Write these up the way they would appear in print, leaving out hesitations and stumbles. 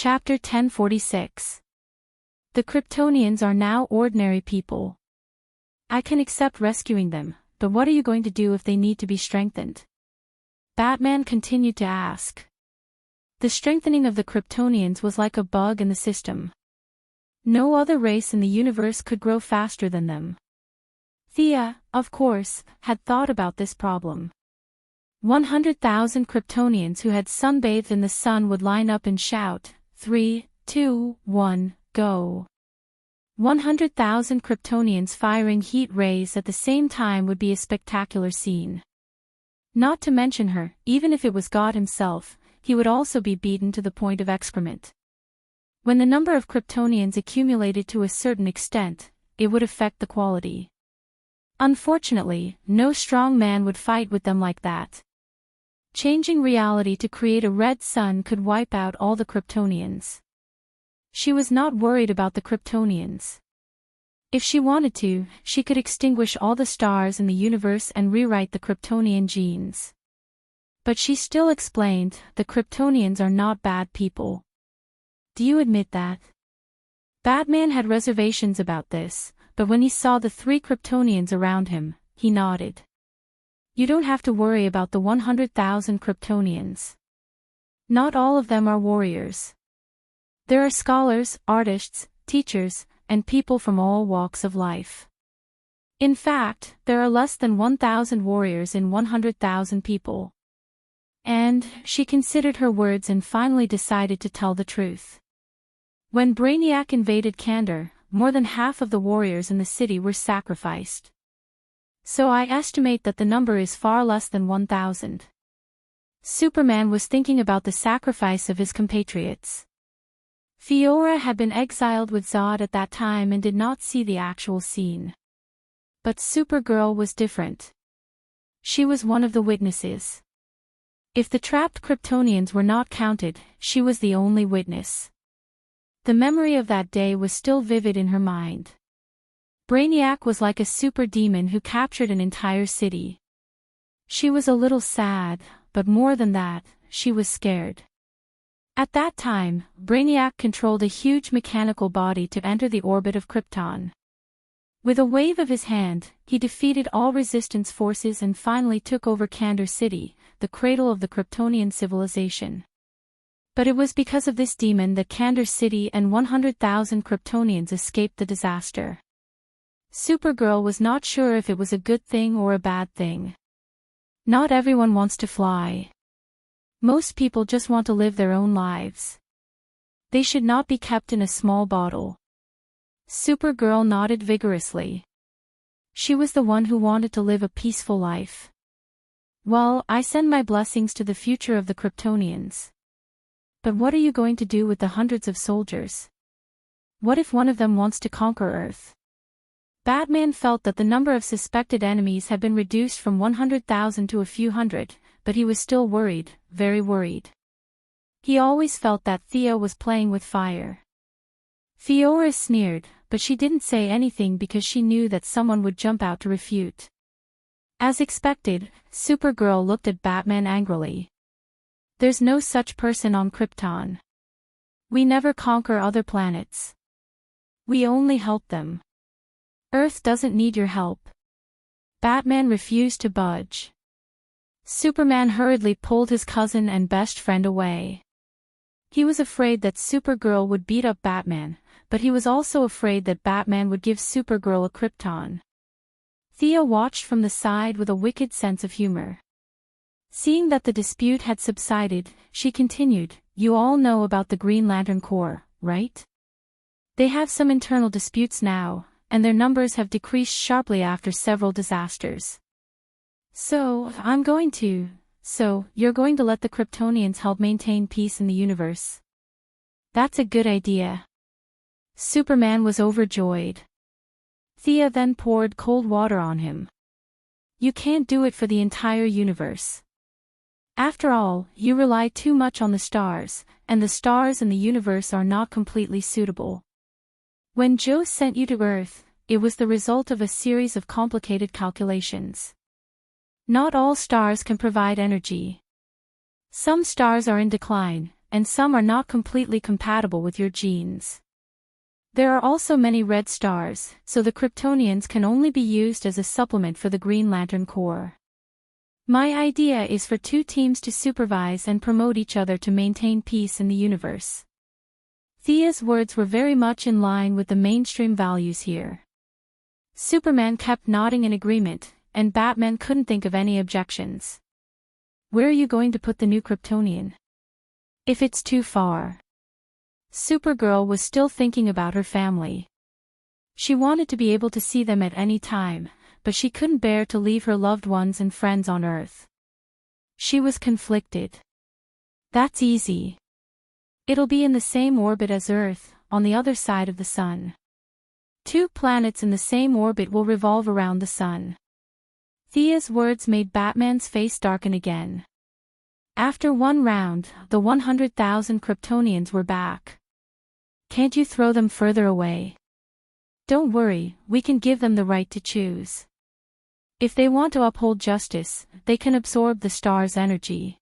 Chapter 1046. The Kryptonians are now ordinary people. I can accept rescuing them, but what are you going to do if they need to be strengthened? Batman continued to ask. The strengthening of the Kryptonians was like a bug in the system. No other race in the universe could grow faster than them. Thea, of course, had thought about this problem. 100,000 Kryptonians who had sunbathed in the sun would line up and shout, 3, 2, 1, go. 100,000 Kryptonians firing heat rays at the same time would be a spectacular scene. Not to mention her, even if it was God himself, he would also be beaten to the point of excrement. When the number of Kryptonians accumulated to a certain extent, it would affect the quality. Unfortunately, no strong man would fight with them like that. Changing reality to create a red sun could wipe out all the Kryptonians. She was not worried about the Kryptonians. If she wanted to, she could extinguish all the stars in the universe and rewrite the Kryptonian genes. But she still explained, the Kryptonians are not bad people. Do you admit that? Batman had reservations about this, but when he saw the 3 Kryptonians around him, he nodded. You don't have to worry about the 100,000 Kryptonians. Not all of them are warriors. There are scholars, artists, teachers, and people from all walks of life. In fact, there are less than 1,000 warriors in 100,000 people. And, she considered her words and finally decided to tell the truth. When Brainiac invaded Kandor, more than half of the warriors in the city were sacrificed. So I estimate that the number is far less than 1,000. Superman was thinking about the sacrifice of his compatriots. Fiora had been exiled with Zod at that time and did not see the actual scene. But Supergirl was different. She was one of the witnesses. If the trapped Kryptonians were not counted, she was the only witness. The memory of that day was still vivid in her mind. Brainiac was like a super demon who captured an entire city. She was a little sad, but more than that, she was scared. At that time, Brainiac controlled a huge mechanical body to enter the orbit of Krypton. With a wave of his hand, he defeated all resistance forces and finally took over Kandor City, the cradle of the Kryptonian civilization. But it was because of this demon that Kandor City and 100,000 Kryptonians escaped the disaster. Supergirl was not sure if it was a good thing or a bad thing. Not everyone wants to fly. Most people just want to live their own lives. They should not be kept in a small bottle. Supergirl nodded vigorously. She was the one who wanted to live a peaceful life. Well, I send my blessings to the future of the Kryptonians. But what are you going to do with the hundreds of soldiers? What if one of them wants to conquer Earth? Batman felt that the number of suspected enemies had been reduced from 100,000 to a few hundred, but he was still worried, very worried. He always felt that Thea was playing with fire. Fiora sneered, but she didn't say anything because she knew that someone would jump out to refute. As expected, Supergirl looked at Batman angrily. There's no such person on Krypton. We never conquer other planets. We only help them. Earth doesn't need your help. Batman refused to budge. Superman hurriedly pulled his cousin and best friend away. He was afraid that Supergirl would beat up Batman, but he was also afraid that Batman would give Supergirl a Krypton. Thea watched from the side with a wicked sense of humor. Seeing that the dispute had subsided, she continued, You all know about the Green Lantern Corps, right? They have some internal disputes now, and their numbers have decreased sharply after several disasters. So, you're going to let the Kryptonians help maintain peace in the universe? That's a good idea. Superman was overjoyed. Thea then poured cold water on him. You can't do it for the entire universe. After all, you rely too much on the stars, and the stars in the universe are not completely suitable. When Joe sent you to Earth, it was the result of a series of complicated calculations. Not all stars can provide energy. Some stars are in decline, and some are not completely compatible with your genes. There are also many red stars, so the Kryptonians can only be used as a supplement for the Green Lantern Corps. My idea is for 2 teams to supervise and promote each other to maintain peace in the universe. Thea's words were very much in line with the mainstream values here. Superman kept nodding in agreement, and Batman couldn't think of any objections. Where are you going to put the new Kryptonian? If it's too far. Supergirl was still thinking about her family. She wanted to be able to see them at any time, but she couldn't bear to leave her loved ones and friends on Earth. She was conflicted. That's easy. It'll be in the same orbit as Earth, on the other side of the Sun. 2 planets in the same orbit will revolve around the Sun. Thea's words made Batman's face darken again. After 1 round, the 100,000 Kryptonians were back. Can't you throw them further away? Don't worry, we can give them the right to choose. If they want to uphold justice, they can absorb the star's energy.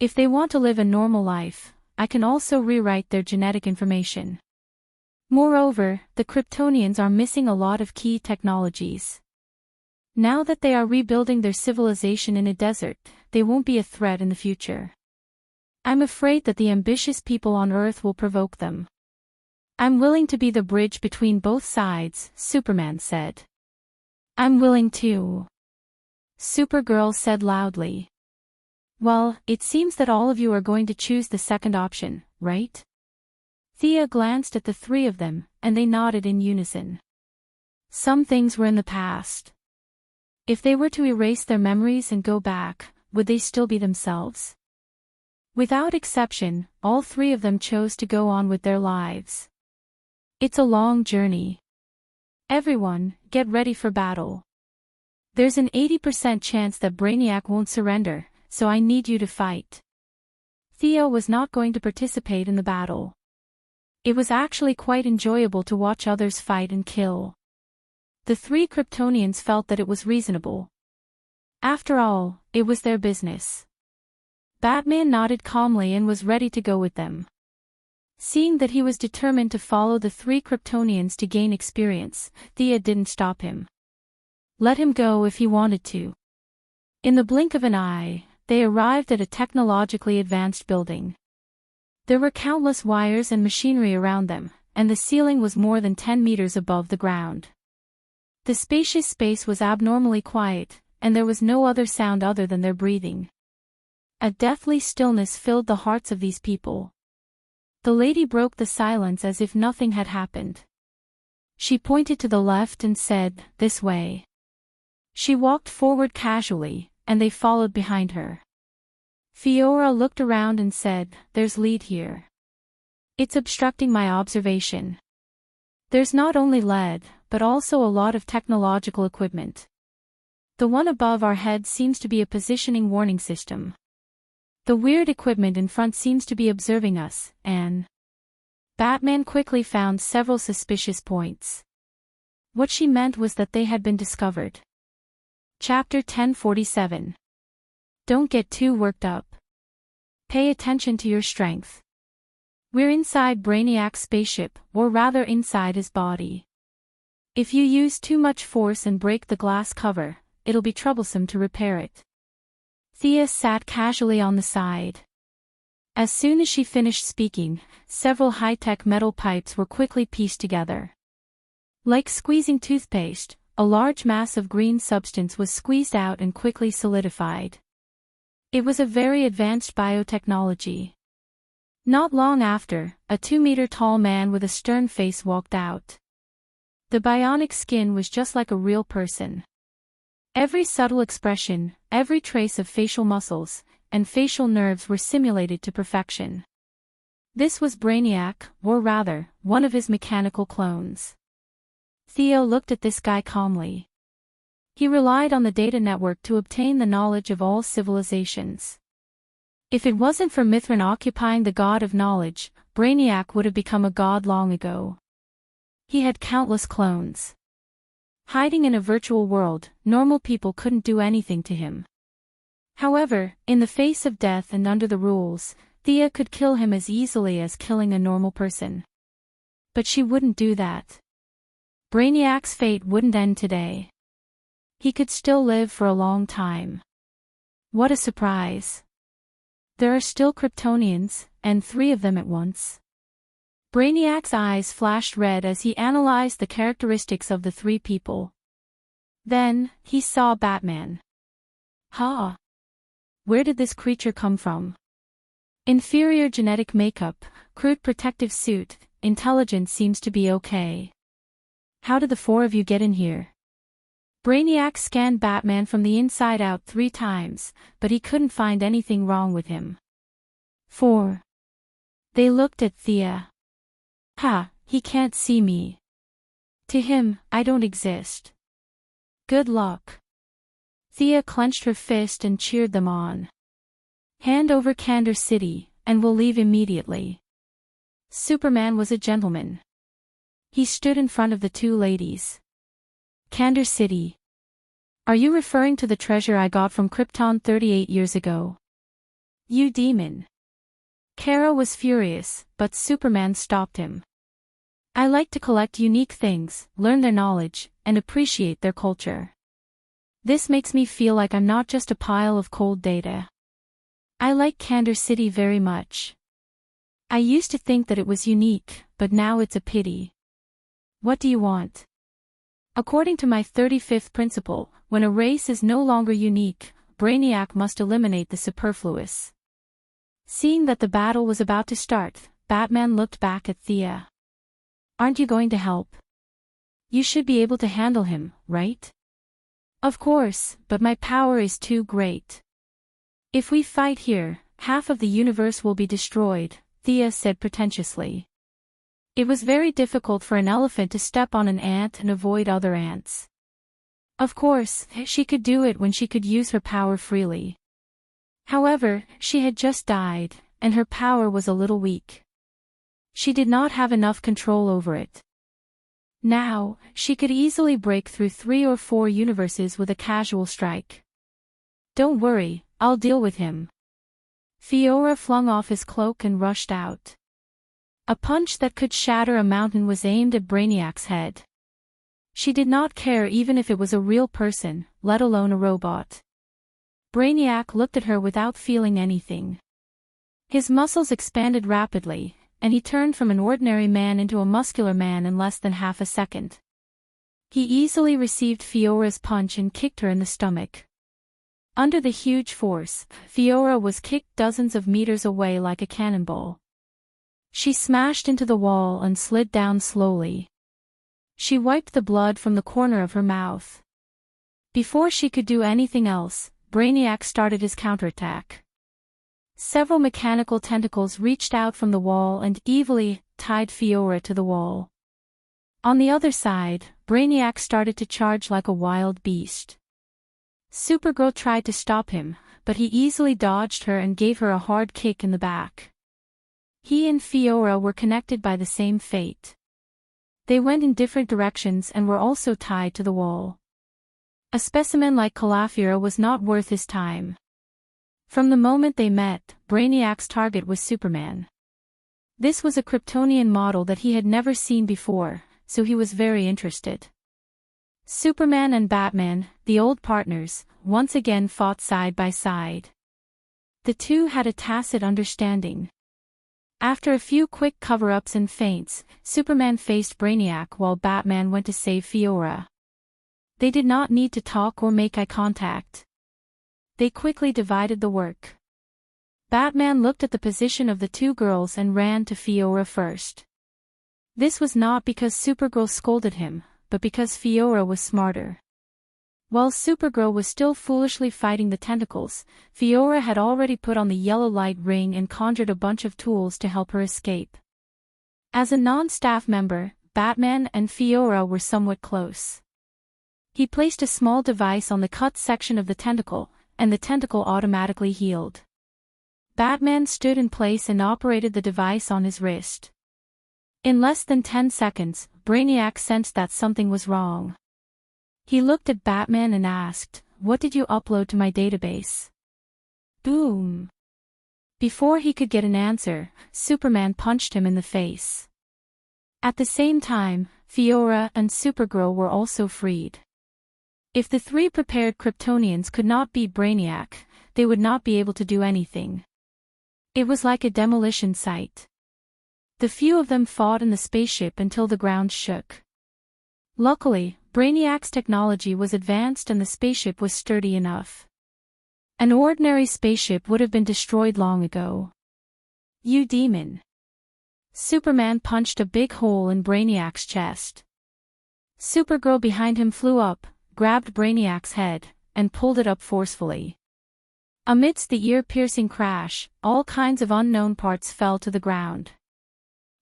If they want to live a normal life, I can also rewrite their genetic information. Moreover, the Kryptonians are missing a lot of key technologies. Now that they are rebuilding their civilization in a desert, they won't be a threat in the future. I'm afraid that the ambitious people on Earth will provoke them. I'm willing to be the bridge between both sides, Superman said. I'm willing too. Supergirl said loudly. Well, it seems that all of you are going to choose the second option, right? Thea glanced at the 3 of them, and they nodded in unison. Some things were in the past. If they were to erase their memories and go back, would they still be themselves? Without exception, all 3 of them chose to go on with their lives. It's a long journey. Everyone, get ready for battle. There's an 80% chance that Brainiac won't surrender, so I need you to fight. Thea was not going to participate in the battle. It was actually quite enjoyable to watch others fight and kill. The 3 Kryptonians felt that it was reasonable. After all, it was their business. Batman nodded calmly and was ready to go with them. Seeing that he was determined to follow the 3 Kryptonians to gain experience, Thea didn't stop him. Let him go if he wanted to. In the blink of an eye, they arrived at a technologically advanced building. There were countless wires and machinery around them, and the ceiling was more than 10 meters above the ground. The spacious space was abnormally quiet, and there was no other sound other than their breathing. A deathly stillness filled the hearts of these people. The lady broke the silence as if nothing had happened. She pointed to the left and said, "This way." She walked forward casually, and they followed behind her. Fiora looked around and said, "There's lead here. It's obstructing my observation. There's not only lead, but also a lot of technological equipment. The one above our heads seems to be a positioning warning system. The weird equipment in front seems to be observing us, and..." Batman quickly found several suspicious points. What she meant was that they had been discovered. Chapter 1047. Don't get too worked up. Pay attention to your strength. We're inside Brainiac's spaceship, or rather inside his body. If you use too much force and break the glass cover, it'll be troublesome to repair it. Thea sat casually on the side. As soon as she finished speaking, several high-tech metal pipes were quickly pieced together. Like squeezing toothpaste, a large mass of green substance was squeezed out and quickly solidified. It was a very advanced biotechnology. Not long after, a 2-meter-tall man with a stern face walked out. The bionic skin was just like a real person. Every subtle expression, every trace of facial muscles, and facial nerves were simulated to perfection. This was Brainiac, or rather, one of his mechanical clones. Theo looked at this guy calmly. He relied on the data network to obtain the knowledge of all civilizations. If it wasn't for Mithrin occupying the god of knowledge, Brainiac would have become a god long ago. He had countless clones. Hiding in a virtual world, normal people couldn't do anything to him. However, in the face of death and under the rules, Thea could kill him as easily as killing a normal person. But she wouldn't do that. Brainiac's fate wouldn't end today. He could still live for a long time. What a surprise. There are still Kryptonians, and 3 of them at once. Brainiac's eyes flashed red as he analyzed the characteristics of the 3 people. Then, he saw Batman. Ha! Where did this creature come from? Inferior genetic makeup, crude protective suit, intelligence seems to be okay. How did the 4 of you get in here? Brainiac scanned Batman from the inside out 3 times, but he couldn't find anything wrong with him. 4. They looked at Thea. Ha, he can't see me. To him, I don't exist. Good luck. Thea clenched her fist and cheered them on. Hand over Kandor City, and we'll leave immediately. Superman was a gentleman. He stood in front of the 2 ladies. Kandor City. Are you referring to the treasure I got from Krypton 38 years ago? You demon. Kara was furious, but Superman stopped him. I like to collect unique things, learn their knowledge, and appreciate their culture. This makes me feel like I'm not just a pile of cold data. I like Kandor City very much. I used to think that it was unique, but now it's a pity. What do you want? According to my 35th principle, when a race is no longer unique, Brainiac must eliminate the superfluous. Seeing that the battle was about to start, Batman looked back at Thea. Aren't you going to help? You should be able to handle him, right? Of course, but my power is too great. If we fight here, half of the universe will be destroyed, Thea said pretentiously. It was very difficult for an elephant to step on an ant and avoid other ants. Of course, she could do it when she could use her power freely. However, she had just died, and her power was a little weak. She did not have enough control over it. Now, she could easily break through 3 or 4 universes with a casual strike. Don't worry, I'll deal with him. Fiora flung off his cloak and rushed out. A punch that could shatter a mountain was aimed at Brainiac's head. She did not care even if it was a real person, let alone a robot. Brainiac looked at her without feeling anything. His muscles expanded rapidly, and he turned from an ordinary man into a muscular man in less than half a second. He easily received Fiora's punch and kicked her in the stomach. Under the huge force, Fiora was kicked dozens of meters away like a cannonball. She smashed into the wall and slid down slowly. She wiped the blood from the corner of her mouth. Before she could do anything else, Brainiac started his counterattack. Several mechanical tentacles reached out from the wall and evilly tied Fiora to the wall. On the other side, Brainiac started to charge like a wild beast. Supergirl tried to stop him, but he easily dodged her and gave her a hard kick in the back. He and Fiora were connected by the same fate. They went in different directions and were also tied to the wall. A specimen like Calafira was not worth his time. From the moment they met, Brainiac's target was Superman. This was a Kryptonian model that he had never seen before, so he was very interested. Superman and Batman, the old partners, once again fought side by side. The two had a tacit understanding. After a few quick cover-ups and feints, Superman faced Brainiac while Batman went to save Fiora. They did not need to talk or make eye contact. They quickly divided the work. Batman looked at the position of the 2 girls and ran to Fiora first. This was not because Supergirl scolded him, but because Fiora was smarter. While Supergirl was still foolishly fighting the tentacles, Fiora had already put on the yellow light ring and conjured a bunch of tools to help her escape. As a non-staff member, Batman and Fiora were somewhat close. He placed a small device on the cut section of the tentacle, and the tentacle automatically healed. Batman stood in place and operated the device on his wrist. In less than 10 seconds, Brainiac sensed that something was wrong. He looked at Batman and asked, "What did you upload to my database?" Boom! Before he could get an answer, Superman punched him in the face. At the same time, Fiora and Supergirl were also freed. If the three prepared Kryptonians could not beat Brainiac, they would not be able to do anything. It was like a demolition site. The few of them fought in the spaceship until the ground shook. Luckily, Brainiac's technology was advanced and the spaceship was sturdy enough. An ordinary spaceship would have been destroyed long ago. You demon! Superman punched a big hole in Brainiac's chest. Supergirl behind him flew up, grabbed Brainiac's head, and pulled it up forcefully. Amidst the ear-piercing crash, all kinds of unknown parts fell to the ground.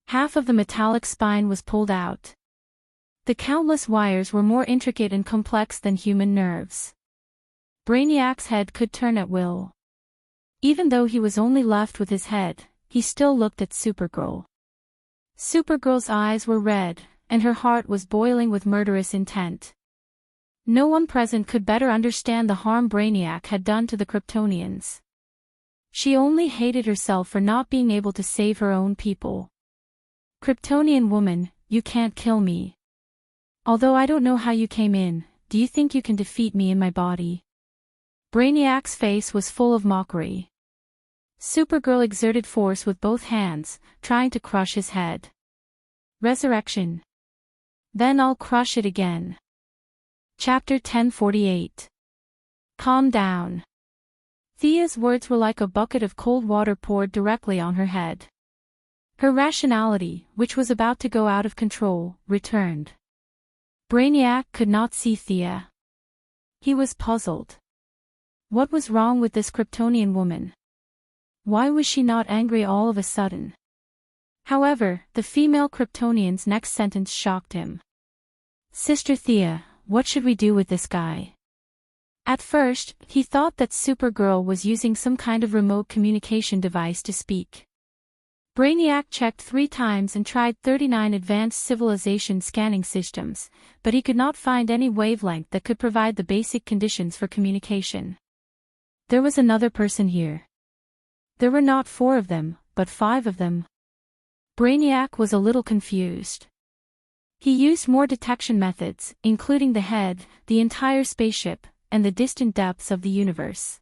Half of the metallic spine was pulled out. The countless wires were more intricate and complex than human nerves. Brainiac's head could turn at will. Even though he was only left with his head, he still looked at Supergirl. Supergirl's eyes were red, and her heart was boiling with murderous intent. No one present could better understand the harm Brainiac had done to the Kryptonians. She only hated herself for not being able to save her own people. Kryptonian woman, you can't kill me. Although I don't know how you came in, do you think you can defeat me in my body? Brainiac's face was full of mockery. Supergirl exerted force with both hands, trying to crush his head. Resurrection. Then I'll crush it again. Chapter 1048. Calm down. Thea's words were like a bucket of cold water poured directly on her head. Her rationality, which was about to go out of control, returned. Brainiac could not see Thea. He was puzzled. What was wrong with this Kryptonian woman? Why was she not angry all of a sudden? However, the female Kryptonian's next sentence shocked him. Sister Thea, what should we do with this guy? At first, he thought that Supergirl was using some kind of remote communication device to speak. Brainiac checked 3 times and tried 39 advanced civilization scanning systems, but he could not find any wavelength that could provide the basic conditions for communication. There was another person here. There were not 4 of them, but 5 of them. Brainiac was a little confused. He used more detection methods, including the head, the entire spaceship, and the distant depths of the universe.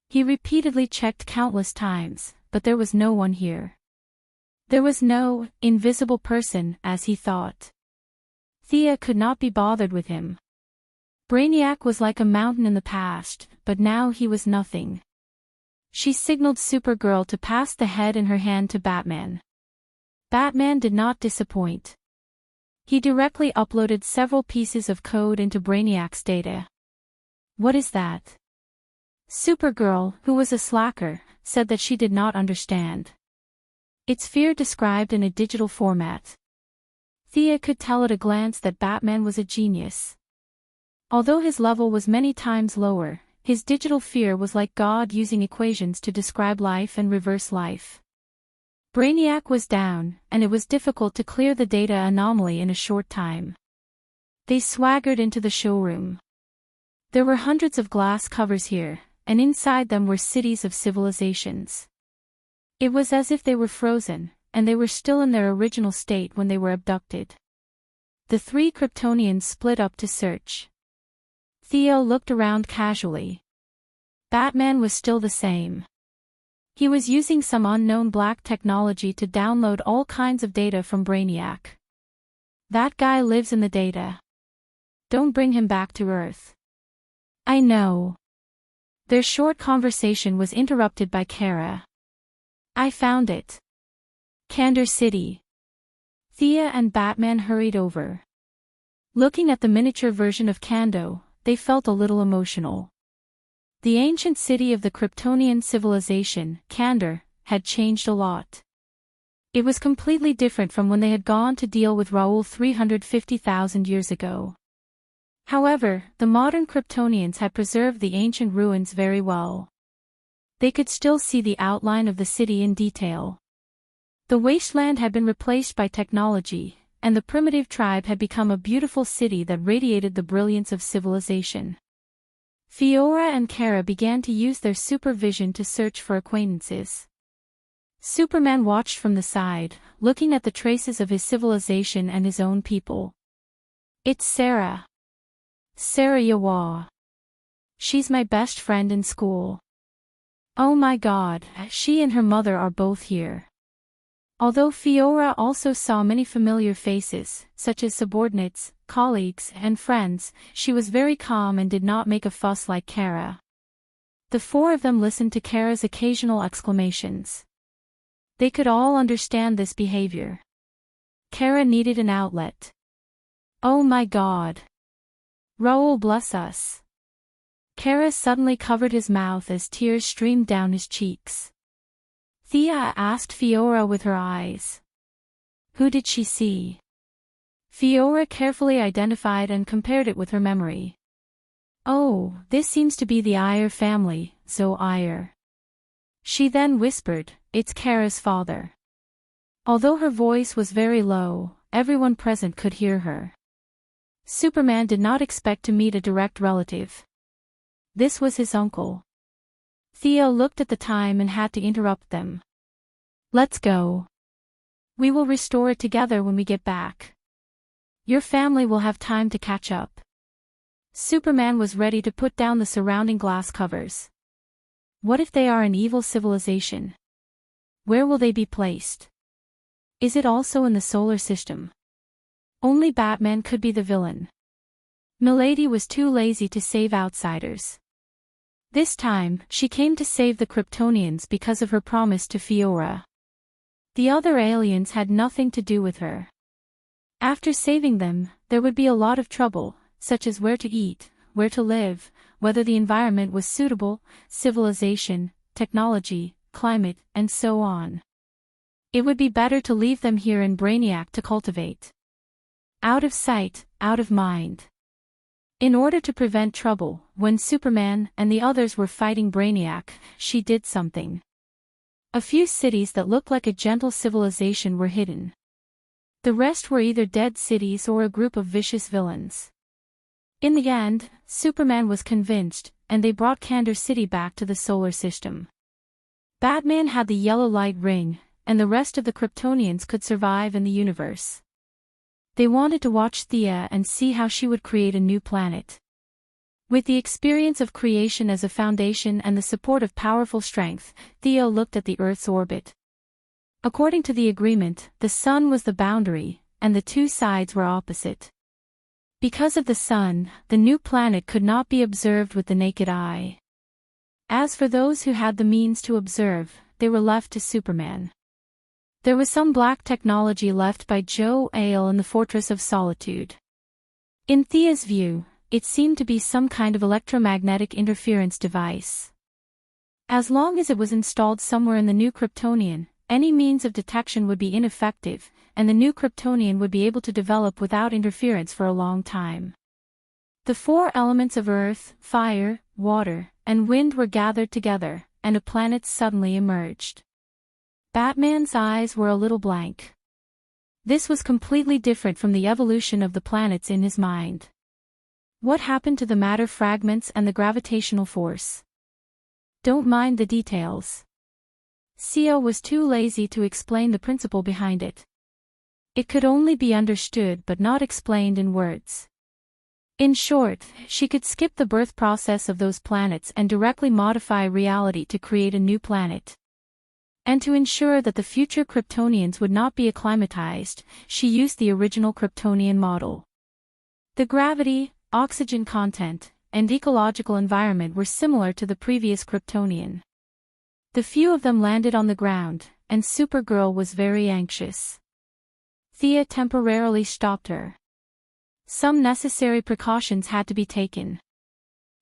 He repeatedly checked countless times, but there was no one here. There was no invisible person, as he thought. Thea could not be bothered with him. Brainiac was like a mountain in the past, but now he was nothing. She signaled Supergirl to pass the head in her hand to Batman. Batman did not disappoint. He directly uploaded several pieces of code into Brainiac's data. What is that? Supergirl, who was a slacker, said that she did not understand. It's fear described in a digital format. Thea could tell at a glance that Batman was a genius. Although his level was many times lower, his digital fear was like God using equations to describe life and reverse life. Brainiac was down, and it was difficult to clear the data anomaly in a short time. They swaggered into the showroom. There were hundreds of glass covers here, and inside them were cities of civilizations. It was as if they were frozen, and they were still in their original state when they were abducted. The 3 Kryptonians split up to search. Theo looked around casually. Batman was still the same. He was using some unknown black technology to download all kinds of data from Brainiac. That guy lives in the data. Don't bring him back to Earth. I know. Their short conversation was interrupted by Kara. I found it. Kandor City. Thea and Batman hurried over. Looking at the miniature version of Kando, they felt a little emotional. The ancient city of the Kryptonian civilization, Kandor, had changed a lot. It was completely different from when they had gone to deal with Raoul 350,000 years ago. However, the modern Kryptonians had preserved the ancient ruins very well. They could still see the outline of the city in detail. The wasteland had been replaced by technology, and the primitive tribe had become a beautiful city that radiated the brilliance of civilization. Fiora and Kara began to use their supervision to search for acquaintances. Superman watched from the side, looking at the traces of his civilization and his own people. It's Sarah. Sarah Yawa. She's my best friend in school. Oh my God, she and her mother are both here. Although Fiora also saw many familiar faces, such as subordinates, colleagues, and friends, she was very calm and did not make a fuss like Kara. The four of them listened to Kara's occasional exclamations. They could all understand this behavior. Kara needed an outlet. Oh my God. Raoul bless us. Kara suddenly covered his mouth as tears streamed down his cheeks. Thea asked Fiora with her eyes. Who did she see? Fiora carefully identified and compared it with her memory. Oh, this seems to be the Iyer family, Zo Iyer. She then whispered, it's Kara's father. Although her voice was very low, everyone present could hear her. Superman did not expect to meet a direct relative. This was his uncle. Theo looked at the time and had to interrupt them. Let's go. We will restore it together when we get back. Your family will have time to catch up. Superman was ready to put down the surrounding glass covers. What if they are an evil civilization? Where will they be placed? Is it also in the solar system? Only Batman could be the villain. Milady was too lazy to save outsiders. This time, she came to save the Kryptonians because of her promise to Fiora. The other aliens had nothing to do with her. After saving them, there would be a lot of trouble, such as where to eat, where to live, whether the environment was suitable, civilization, technology, climate, and so on. It would be better to leave them here in Brainiac to cultivate. Out of sight, out of mind. In order to prevent trouble, when Superman and the others were fighting Brainiac, she did something. A few cities that looked like a gentle civilization were hidden. The rest were either dead cities or a group of vicious villains. In the end, Superman was convinced, and they brought Kandor City back to the solar system. Batman had the yellow light ring, and the rest of the Kryptonians could survive in the universe. They wanted to watch Thea and see how she would create a new planet. With the experience of creation as a foundation and the support of powerful strength, Theo looked at the Earth's orbit. According to the agreement, the Sun was the boundary, and the two sides were opposite. Because of the Sun, the new planet could not be observed with the naked eye. As for those who had the means to observe, they were left to Superman. There was some black technology left by Joe Ale in the Fortress of Solitude. In Thea's view, it seemed to be some kind of electromagnetic interference device. As long as it was installed somewhere in the new Kryptonian, any means of detection would be ineffective, and the new Kryptonian would be able to develop without interference for a long time. The four elements of earth, fire, water, and wind were gathered together, and a planet suddenly emerged. Batman's eyes were a little blank. This was completely different from the evolution of the planets in his mind. What happened to the matter fragments and the gravitational force? Don't mind the details. Theo was too lazy to explain the principle behind it. It could only be understood but not explained in words. In short, she could skip the birth process of those planets and directly modify reality to create a new planet. And to ensure that the future Kryptonians would not be acclimatized, she used the original Kryptonian model. The gravity, oxygen content, and ecological environment were similar to the previous Kryptonian. The few of them landed on the ground, and Supergirl was very anxious. Thea temporarily stopped her. Some necessary precautions had to be taken.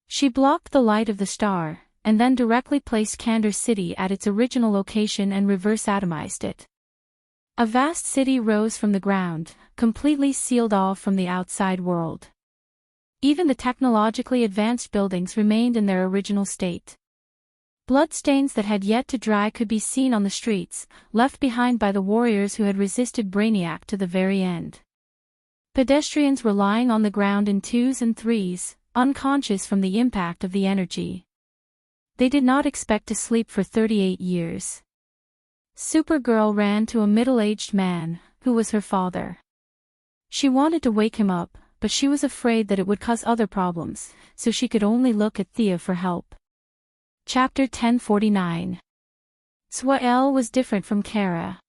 She blocked the light of the star, and then directly placed Kandor City at its original location and reverse atomized it. A vast city rose from the ground, completely sealed off from the outside world. Even the technologically advanced buildings remained in their original state. Bloodstains that had yet to dry could be seen on the streets, left behind by the warriors who had resisted Brainiac to the very end. Pedestrians were lying on the ground in twos and threes, unconscious from the impact of the energy. They did not expect to sleep for 38 years. Supergirl ran to a middle-aged man, who was her father. She wanted to wake him up, but she was afraid that it would cause other problems, so she could only look at Thea for help. Chapter 1049. Zwael was different from Kara.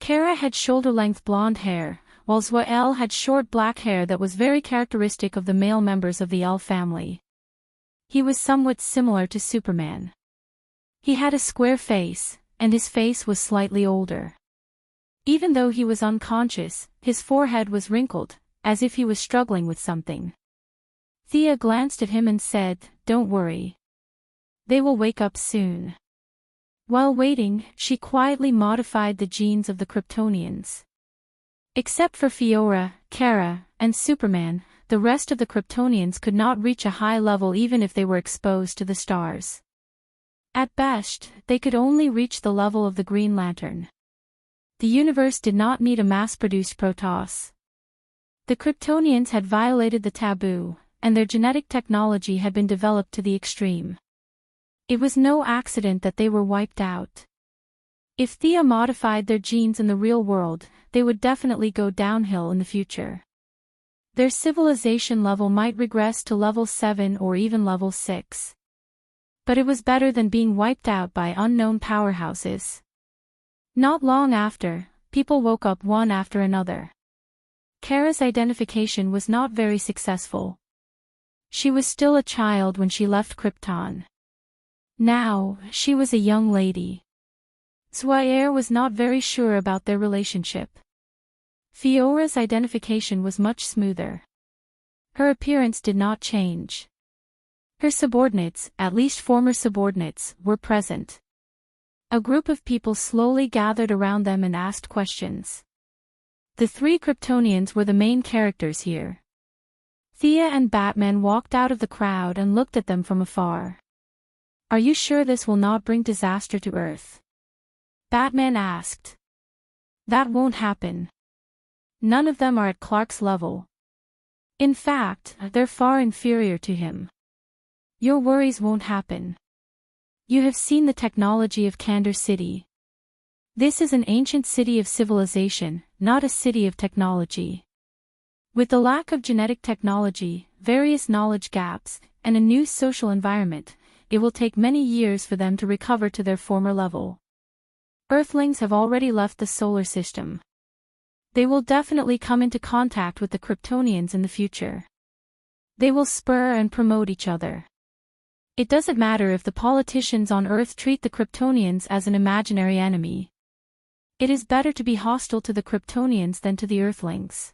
Kara had shoulder-length blonde hair, while Zwael had short black hair that was very characteristic of the male members of the Elle family. He was somewhat similar to Superman. He had a square face, and his face was slightly older. Even though he was unconscious, his forehead was wrinkled, as if he was struggling with something. Thea glanced at him and said, "Don't worry. They will wake up soon." While waiting, she quietly modified the genes of the Kryptonians. Except for Fiora, Kara, and Superman, the rest of the Kryptonians could not reach a high level even if they were exposed to the stars. At best, they could only reach the level of the Green Lantern. The universe did not need a mass-produced Protoss. The Kryptonians had violated the taboo, and their genetic technology had been developed to the extreme. It was no accident that they were wiped out. If Thea modified their genes in the real world, they would definitely go downhill in the future. Their civilization level might regress to level 7 or even level 6. But it was better than being wiped out by unknown powerhouses. Not long after, people woke up one after another. Kara's identification was not very successful. She was still a child when she left Krypton. Now, she was a young lady. Zwael was not very sure about their relationship. Fiora's identification was much smoother. Her appearance did not change. Her subordinates, at least former subordinates, were present. A group of people slowly gathered around them and asked questions. The three Kryptonians were the main characters here. Thea and Batman walked out of the crowd and looked at them from afar. "Are you sure this will not bring disaster to Earth?" Batman asked. "That won't happen. None of them are at Clark's level. In fact, they're far inferior to him. Your worries won't happen. You have seen the technology of Candor City. This is an ancient city of civilization, not a city of technology. With the lack of genetic technology, various knowledge gaps, and a new social environment, it will take many years for them to recover to their former level. Earthlings have already left the solar system. They will definitely come into contact with the Kryptonians in the future. They will spur and promote each other. It doesn't matter if the politicians on Earth treat the Kryptonians as an imaginary enemy. It is better to be hostile to the Kryptonians than to the Earthlings.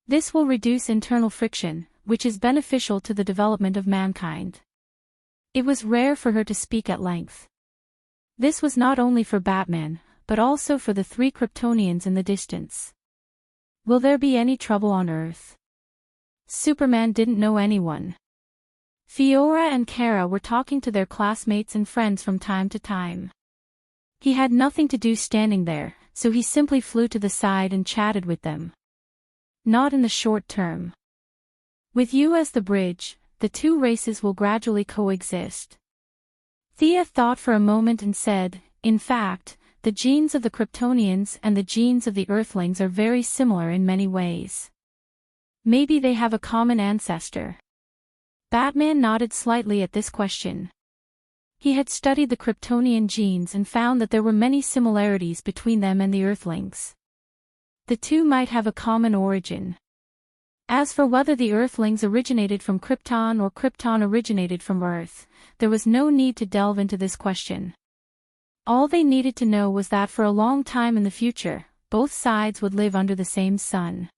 This will reduce internal friction, which is beneficial to the development of mankind." It was rare for her to speak at length. This was not only for Batman, but also for the three Kryptonians in the distance. Will there be any trouble on Earth? Superman didn't know anyone. Fiora and Kara were talking to their classmates and friends from time to time. He had nothing to do standing there, so he simply flew to the side and chatted with them. Not in the short term. With you as the bridge, the two races will gradually coexist. Thea thought for a moment and said, "In fact, the genes of the Kryptonians and the genes of the Earthlings are very similar in many ways. Maybe they have a common ancestor." Batman nodded slightly at this question. He had studied the Kryptonian genes and found that there were many similarities between them and the Earthlings. The two might have a common origin. As for whether the Earthlings originated from Krypton or Krypton originated from Earth, there was no need to delve into this question. All they needed to know was that for a long time in the future, both sides would live under the same sun.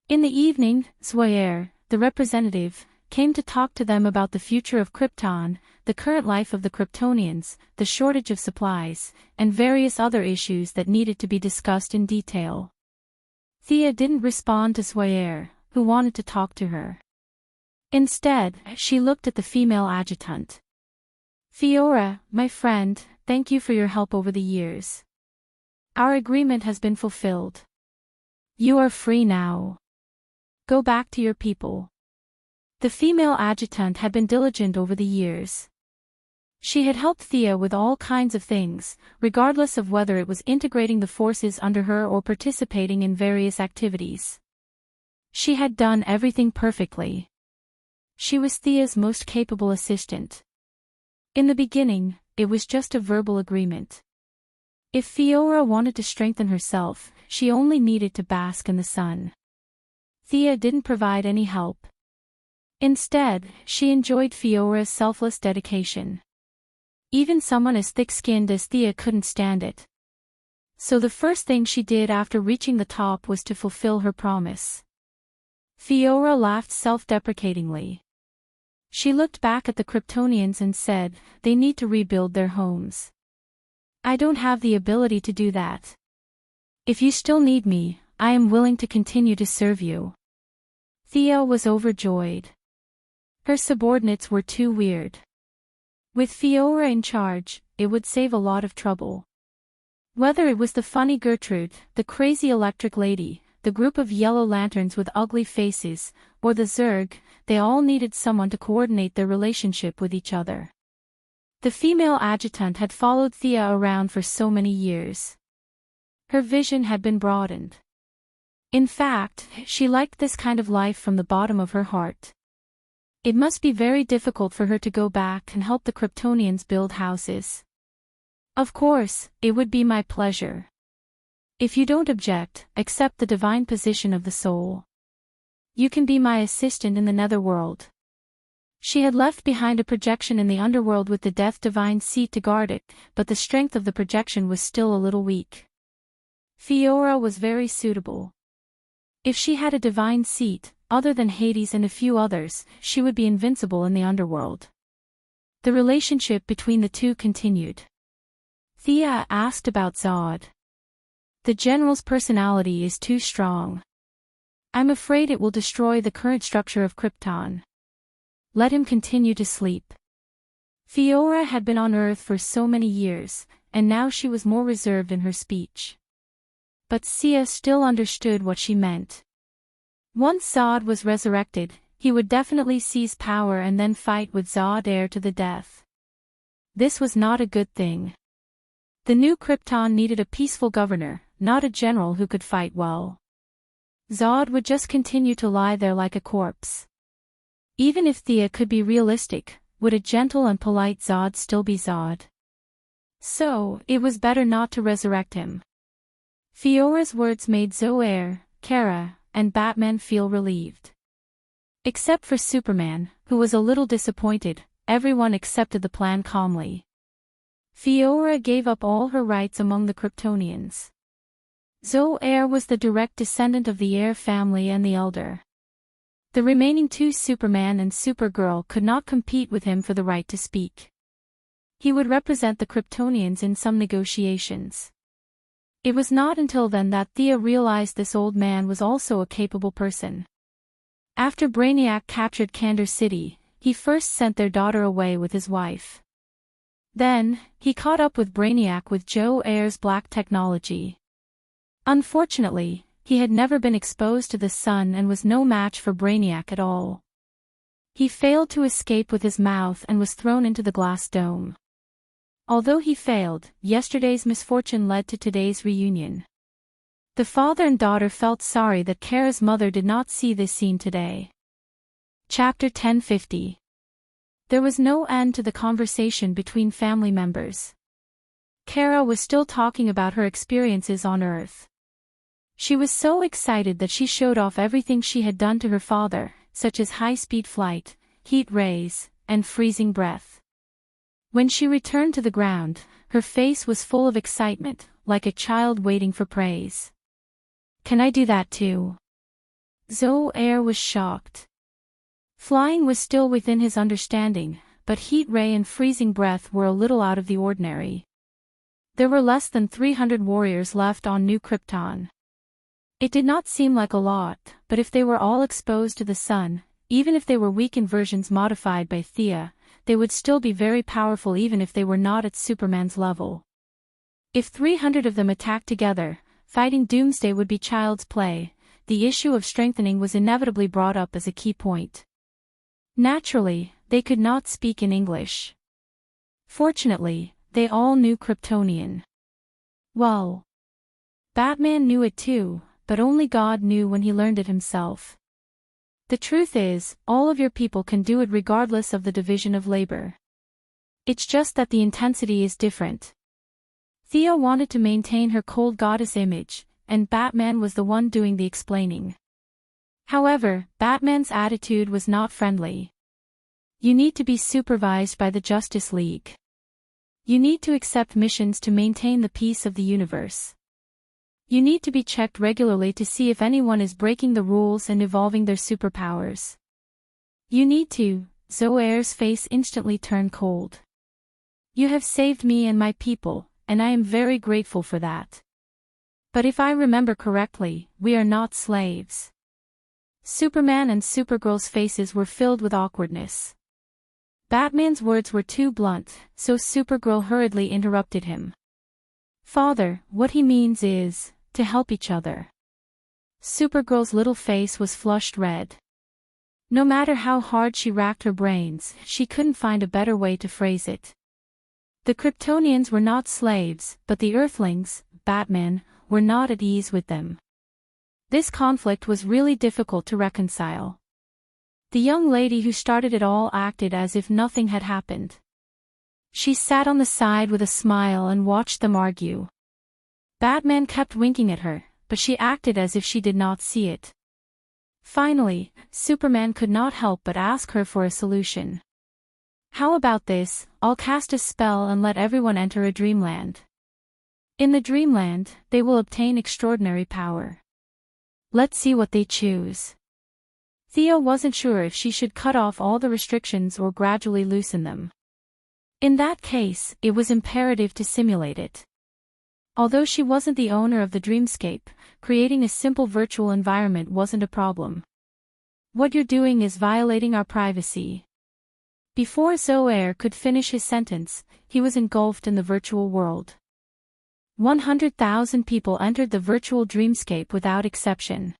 In the evening, Zwael, the representative, came to talk to them about the future of Krypton, the current life of the Kryptonians, the shortage of supplies, and various other issues that needed to be discussed in detail. Thea didn't respond to Zwael, who wanted to talk to her. Instead, she looked at the female adjutant. "Fiora, my friend, thank you for your help over the years. Our agreement has been fulfilled. You are free now. Go back to your people." The female adjutant had been diligent over the years. She had helped Thea with all kinds of things, regardless of whether it was integrating the forces under her or participating in various activities. She had done everything perfectly. She was Thea's most capable assistant. In the beginning, it was just a verbal agreement. If Fiora wanted to strengthen herself, she only needed to bask in the sun. Thea didn't provide any help. Instead, she enjoyed Fiora's selfless dedication. Even someone as thick-skinned as Thea couldn't stand it. So the first thing she did after reaching the top was to fulfill her promise. Fiora laughed self-deprecatingly. She looked back at the Kryptonians and said, "They need to rebuild their homes. I don't have the ability to do that. If you still need me, I am willing to continue to serve you." Thea was overjoyed. Her subordinates were too weird. With Fiora in charge, it would save a lot of trouble. Whether it was the funny Gertrude, the crazy electric lady, the group of yellow lanterns with ugly faces, or the Zerg, they all needed someone to coordinate their relationship with each other. The female adjutant had followed Thea around for so many years. Her vision had been broadened. In fact, she liked this kind of life from the bottom of her heart. It must be very difficult for her to go back and help the Kryptonians build houses. Of course, it would be my pleasure. If you don't object, accept the divine position of the soul. You can be my assistant in the netherworld. She had left behind a projection in the underworld with the Death Divine Seat to guard it, but the strength of the projection was still a little weak. Fiora was very suitable. If she had a divine seat, other than Hades and a few others, she would be invincible in the underworld. The relationship between the two continued. Thea asked about Zod. The general's personality is too strong. I'm afraid it will destroy the current structure of Krypton. Let him continue to sleep. Fiora had been on Earth for so many years, and now she was more reserved in her speech. But Sia still understood what she meant. Once Zod was resurrected, he would definitely seize power and then fight with Zod heir to the death. This was not a good thing. The new Krypton needed a peaceful governor, not a general who could fight well. Zod would just continue to lie there like a corpse. Even if Thea could be realistic, would a gentle and polite Zod still be Zod? So, it was better not to resurrect him. Fiora's words made Zoair, Kara, and Batman feel relieved. Except for Superman, who was a little disappointed, everyone accepted the plan calmly. Fiora gave up all her rights among the Kryptonians. Zoair was the direct descendant of the Air family and the Elder. The remaining two Superman and Supergirl could not compete with him for the right to speak. He would represent the Kryptonians in some negotiations. It was not until then that Thea realized this old man was also a capable person. After Brainiac captured Kandor City, he first sent their daughter away with his wife. Then, he caught up with Brainiac with Joe Air's black technology. Unfortunately, he had never been exposed to the sun and was no match for Brainiac at all. He failed to escape with his mouth and was thrown into the glass dome. Although he failed, yesterday's misfortune led to today's reunion. The father and daughter felt sorry that Kara's mother did not see this scene today. Chapter 1050. There was no end to the conversation between family members. Kara was still talking about her experiences on Earth. She was so excited that she showed off everything she had done to her father, such as high-speed flight, heat rays, and freezing breath. When she returned to the ground, her face was full of excitement, like a child waiting for praise. "Can I do that too?" Zoair was shocked. Flying was still within his understanding, but heat ray and freezing breath were a little out of the ordinary. There were less than 300 warriors left on New Krypton. It did not seem like a lot, but if they were all exposed to the sun, even if they were weakened versions modified by Thea, they would still be very powerful even if they were not at Superman's level. If 300 of them attacked together, fighting Doomsday would be child's play. The issue of strengthening was inevitably brought up as a key point. Naturally, they could not speak in English. Fortunately, they all knew Kryptonian. Well, Batman knew it too, but only God knew when he learned it himself. The truth is, all of your people can do it regardless of the division of labor. It's just that the intensity is different. Thea wanted to maintain her cold goddess image, and Batman was the one doing the explaining. However, Batman's attitude was not friendly. You need to be supervised by the Justice League. You need to accept missions to maintain the peace of the universe. You need to be checked regularly to see if anyone is breaking the rules and evolving their superpowers. You need to. Zoair's face instantly turned cold. You have saved me and my people, and I am very grateful for that. But if I remember correctly, we are not slaves. Superman and Supergirl's faces were filled with awkwardness. Batman's words were too blunt, so Supergirl hurriedly interrupted him. Father, what he means is, to help each other. Supergirl's little face was flushed red. No matter how hard she racked her brains, she couldn't find a better way to phrase it. The Kryptonians were not slaves, but the Earthlings, Batman, were not at ease with them. This conflict was really difficult to reconcile. The young lady who started it all acted as if nothing had happened. She sat on the side with a smile and watched them argue. Batman kept winking at her, but she acted as if she did not see it. Finally, Superman could not help but ask her for a solution. How about this? I'll cast a spell and let everyone enter a dreamland. In the dreamland, they will obtain extraordinary power. Let's see what they choose. Thea wasn't sure if she should cut off all the restrictions or gradually loosen them. In that case, it was imperative to simulate it. Although she wasn't the owner of the dreamscape, creating a simple virtual environment wasn't a problem. What you're doing is violating our privacy. Before Zoair could finish his sentence, he was engulfed in the virtual world. 100,000 people entered the virtual dreamscape without exception.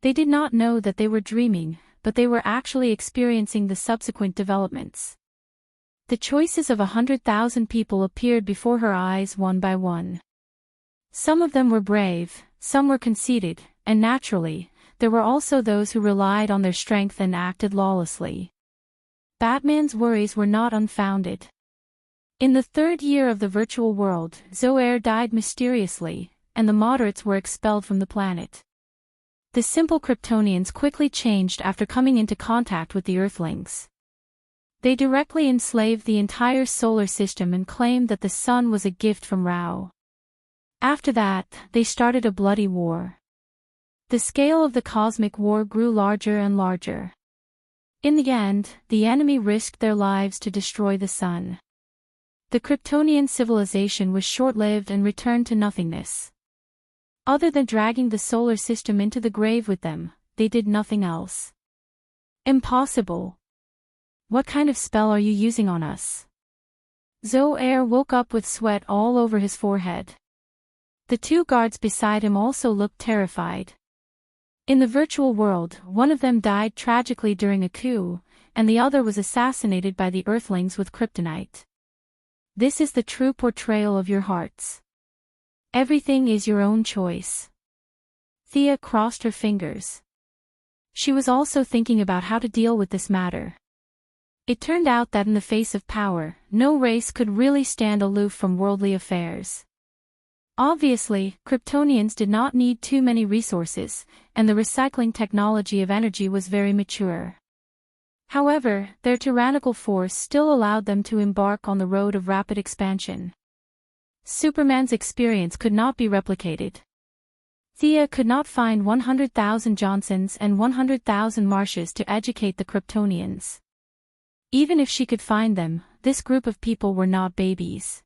They did not know that they were dreaming, but they were actually experiencing the subsequent developments. The choices of 100,000 people appeared before her eyes one by one. Some of them were brave, some were conceited, and naturally, there were also those who relied on their strength and acted lawlessly. Batman's worries were not unfounded. In the third year of the virtual world, Zoair died mysteriously, and the moderates were expelled from the planet. The simple Kryptonians quickly changed after coming into contact with the Earthlings. They directly enslaved the entire solar system and claimed that the sun was a gift from Ra. After that, they started a bloody war. The scale of the cosmic war grew larger and larger. In the end, the enemy risked their lives to destroy the sun. The Kryptonian civilization was short-lived and returned to nothingness. Other than dragging the solar system into the grave with them, they did nothing else. Impossible. What kind of spell are you using on us? Zoair woke up with sweat all over his forehead. The two guards beside him also looked terrified. In the virtual world, one of them died tragically during a coup, and the other was assassinated by the Earthlings with kryptonite. This is the true portrayal of your hearts. Everything is your own choice. Thea crossed her fingers. She was also thinking about how to deal with this matter. It turned out that in the face of power, no race could really stand aloof from worldly affairs. Obviously, Kryptonians did not need too many resources, and the recycling technology of energy was very mature. However, their tyrannical force still allowed them to embark on the road of rapid expansion. Superman's experience could not be replicated. Thea could not find 100,000 Johnsons and 100,000 Marshes to educate the Kryptonians. Even if she could find them, this group of people were not babies.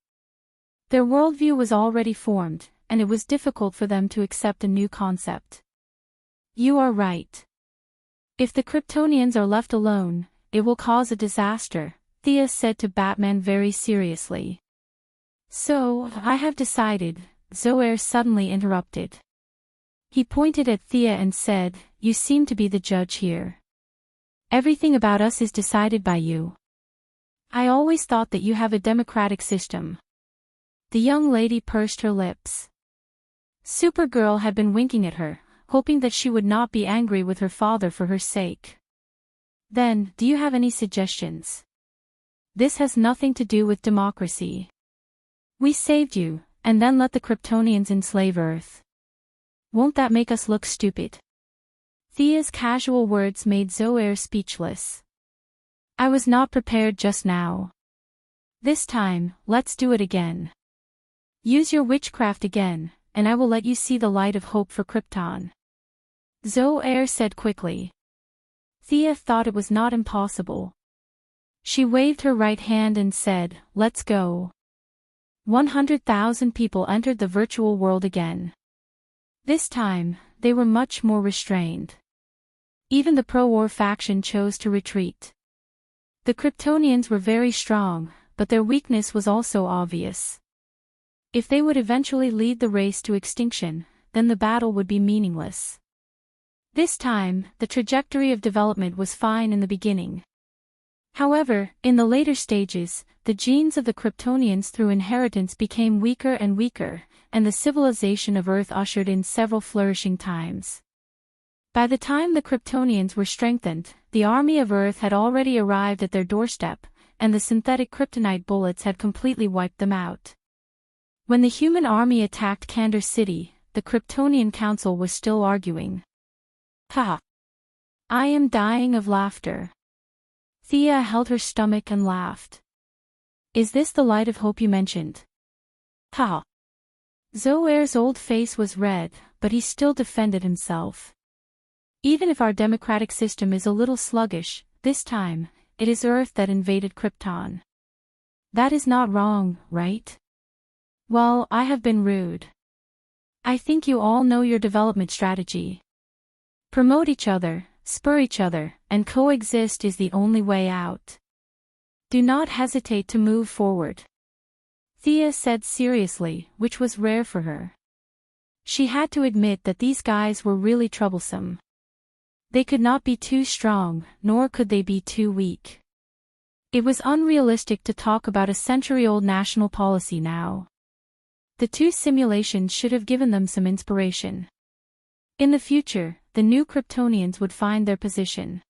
Their worldview was already formed, and it was difficult for them to accept a new concept. You are right. If the Kryptonians are left alone, it will cause a disaster, Thea said to Batman very seriously. So, I have decided, Zoair suddenly interrupted. He pointed at Thea and said, You seem to be the judge here. Everything about us is decided by you. I always thought that you have a democratic system. The young lady pursed her lips. Supergirl had been winking at her, hoping that she would not be angry with her father for her sake. Then, do you have any suggestions? This has nothing to do with democracy. We saved you, and then let the Kryptonians enslave Earth. Won't that make us look stupid? Thea's casual words made Zoe speechless. I was not prepared just now. This time, let's do it again. Use your witchcraft again, and I will let you see the light of hope for Krypton. Zoe said quickly. Thea thought it was not impossible. She waved her right hand and said, let's go. 100,000 people entered the virtual world again. This time, they were much more restrained. Even the pro-war faction chose to retreat. The Kryptonians were very strong, but their weakness was also obvious. If they would eventually lead the race to extinction, then the battle would be meaningless. This time, the trajectory of development was fine in the beginning. However, in the later stages, the genes of the Kryptonians through inheritance became weaker and weaker, and the civilization of Earth ushered in several flourishing times. By the time the Kryptonians were strengthened, the army of Earth had already arrived at their doorstep, and the synthetic kryptonite bullets had completely wiped them out. When the human army attacked Kandor City, the Kryptonian Council was still arguing. Ha! I am dying of laughter. Thea held her stomach and laughed. Is this the light of hope you mentioned? Ha! Zoe's old face was red, but he still defended himself. Even if our democratic system is a little sluggish, this time, it is Earth that invaded Krypton. That is not wrong, right? Well, I have been rude. I think you all know your development strategy. Promote each other, spur each other, and coexist is the only way out. Do not hesitate to move forward. Thea said seriously, which was rare for her. She had to admit that these guys were really troublesome. They could not be too strong, nor could they be too weak. It was unrealistic to talk about a century-old national policy now. The two simulations should have given them some inspiration. In the future, the new Kryptonians would find their position.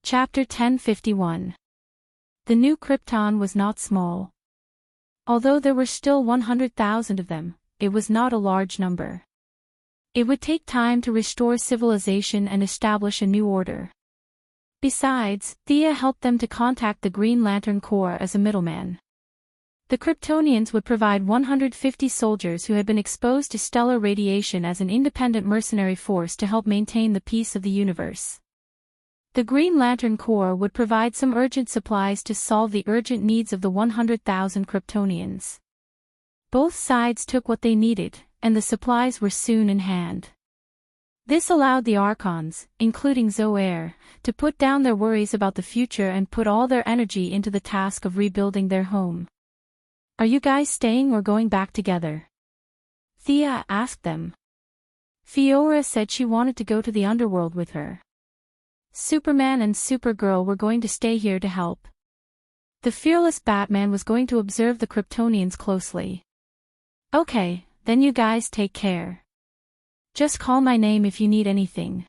Chapter 1051. The new Krypton was not small. Although there were still 100,000 of them, it was not a large number. It would take time to restore civilization and establish a new order. Besides, Thea helped them to contact the Green Lantern Corps as a middleman. The Kryptonians would provide 150 soldiers who had been exposed to stellar radiation as an independent mercenary force to help maintain the peace of the universe. The Green Lantern Corps would provide some urgent supplies to solve the urgent needs of the 100,000 Kryptonians. Both sides took what they needed, and the supplies were soon in hand. This allowed the Archons, including Zoe, to put down their worries about the future and put all their energy into the task of rebuilding their home. Are you guys staying or going back together? Thea asked them. Fiora said she wanted to go to the underworld with her. Superman and Supergirl were going to stay here to help. The fearless Batman was going to observe the Kryptonians closely. Okay, then you guys take care. Just call my name if you need anything.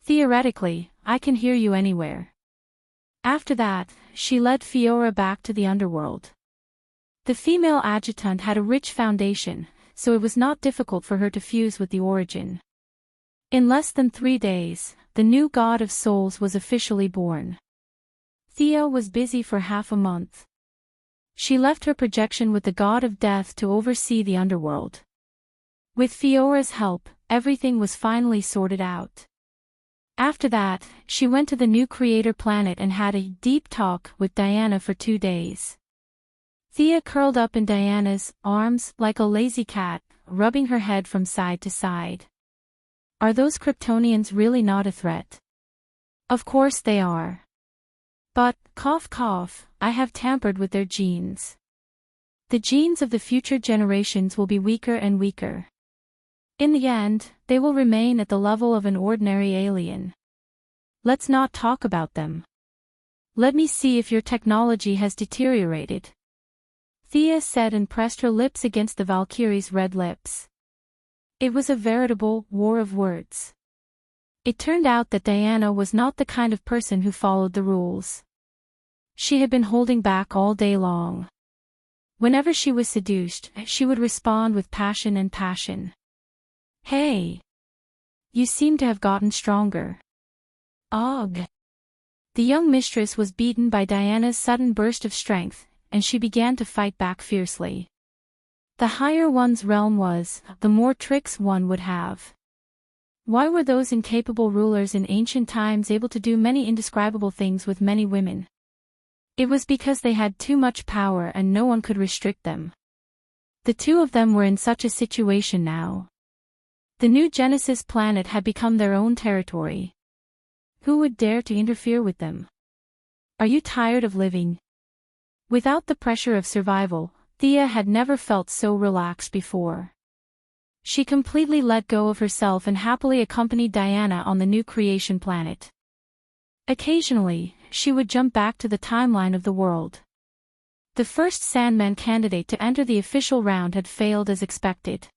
Theoretically, I can hear you anywhere. After that, she led Fiora back to the underworld. The female adjutant had a rich foundation, so it was not difficult for her to fuse with the origin. In less than 3 days, the new god of souls was officially born. Thea was busy for half a month. She left her projection with the god of death to oversee the underworld. With Fiora's help, everything was finally sorted out. After that, she went to the new creator planet and had a deep talk with Diana for 2 days. Thea curled up in Diana's arms like a lazy cat, rubbing her head from side to side. Are those Kryptonians really not a threat? Of course they are. But, cough cough, I have tampered with their genes. The genes of the future generations will be weaker and weaker. In the end, they will remain at the level of an ordinary alien. Let's not talk about them. Let me see if your technology has deteriorated. Thea said and pressed her lips against the Valkyrie's red lips. It was a veritable war of words. It turned out that Diana was not the kind of person who followed the rules. She had been holding back all day long. Whenever she was seduced, she would respond with passion and passion. Hey! You seem to have gotten stronger. Ugh! The young mistress was beaten by Diana's sudden burst of strength, and she began to fight back fiercely. The higher one's realm was, the more tricks one would have. Why were those incapable rulers in ancient times able to do many indescribable things with many women? It was because they had too much power and no one could restrict them. The two of them were in such a situation now. The new Genesis planet had become their own territory. Who would dare to interfere with them? Are you tired of living? Without the pressure of survival, Thea had never felt so relaxed before. She completely let go of herself and happily accompanied Diana on the new creation planet. Occasionally, she would jump back to the timeline of the world. The first Sandman candidate to enter the official round had failed as expected.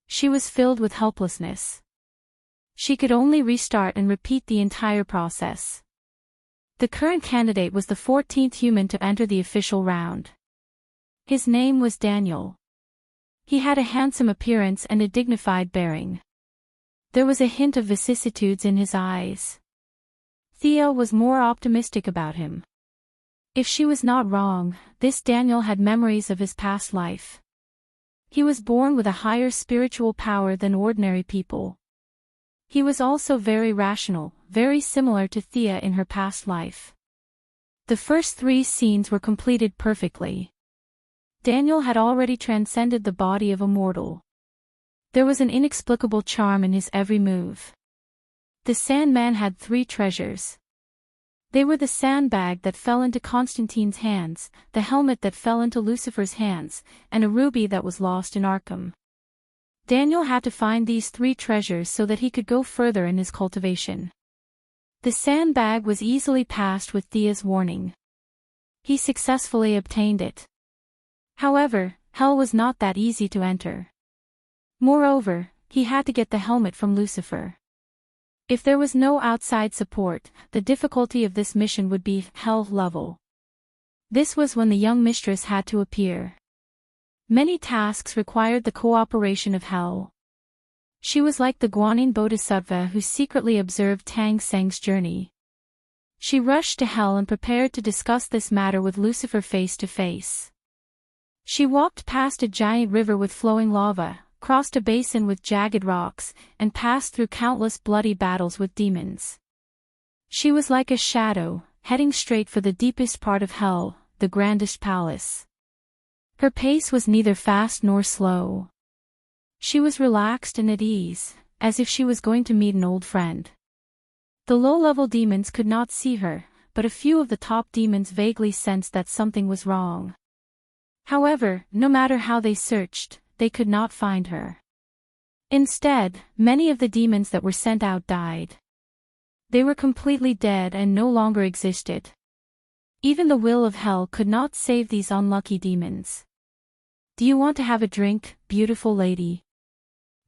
She was filled with helplessness. She could only restart and repeat the entire process. The current candidate was the 14th human to enter the official round. His name was Daniel. He had a handsome appearance and a dignified bearing. There was a hint of vicissitudes in his eyes. Thea was more optimistic about him. If she was not wrong, this Daniel had memories of his past life. He was born with a higher spiritual power than ordinary people. He was also very rational, very similar to Thea in her past life. The first 3 scenes were completed perfectly. Daniel had already transcended the body of a mortal. There was an inexplicable charm in his every move. The Sandman had 3 treasures. They were the sandbag that fell into Constantine's hands, the helmet that fell into Lucifer's hands, and a ruby that was lost in Arkham. Daniel had to find these 3 treasures so that he could go further in his cultivation. The sandbag was easily passed with Thea's warning. He successfully obtained it. However, hell was not that easy to enter. Moreover, he had to get the helmet from Lucifer. If there was no outside support, the difficulty of this mission would be hell level. This was when the young mistress had to appear. Many tasks required the cooperation of hell. She was like the Guanyin Bodhisattva who secretly observed Tang Seng's journey. She rushed to hell and prepared to discuss this matter with Lucifer face to face. She walked past a giant river with flowing lava, crossed a basin with jagged rocks, and passed through countless bloody battles with demons. She was like a shadow, heading straight for the deepest part of hell, the grandest palace. Her pace was neither fast nor slow. She was relaxed and at ease, as if she was going to meet an old friend. The low-level demons could not see her, but a few of the top demons vaguely sensed that something was wrong. However, no matter how they searched, they could not find her. Instead, many of the demons that were sent out died. They were completely dead and no longer existed. Even the will of hell could not save these unlucky demons. Do you want to have a drink, beautiful lady?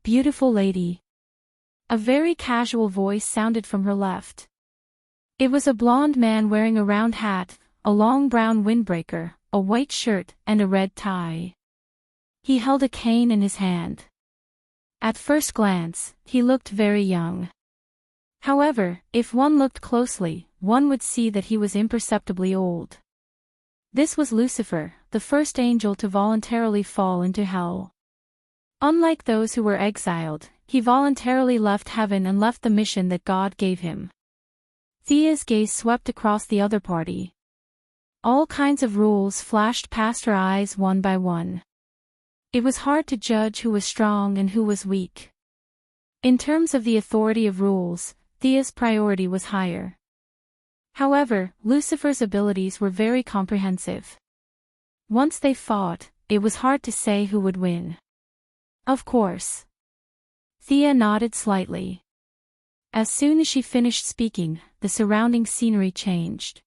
Beautiful lady. A very casual voice sounded from her left. It was a blond man wearing a round hat, a long brown windbreaker, a white shirt, and a red tie. He held a cane in his hand. At first glance, he looked very young. However, if one looked closely, one would see that he was imperceptibly old. This was Lucifer, the first angel to voluntarily fall into hell. Unlike those who were exiled, he voluntarily left heaven and left the mission that God gave him. Thea's gaze swept across the other party. All kinds of rules flashed past her eyes one by one. It was hard to judge who was strong and who was weak. In terms of the authority of rules, Thea's priority was higher. However, Lucifer's abilities were very comprehensive. Once they fought, it was hard to say who would win. Of course. Thea nodded slightly. As soon as she finished speaking, the surrounding scenery changed.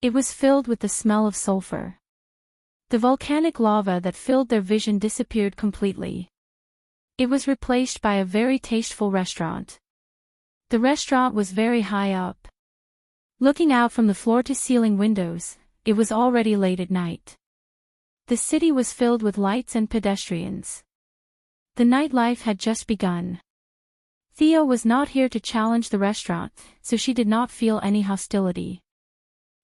It was filled with the smell of sulfur. The volcanic lava that filled their vision disappeared completely. It was replaced by a very tasteful restaurant. The restaurant was very high up. Looking out from the floor-to-ceiling windows, it was already late at night. The city was filled with lights and pedestrians. The nightlife had just begun. Thea was not here to challenge the restaurant, so she did not feel any hostility.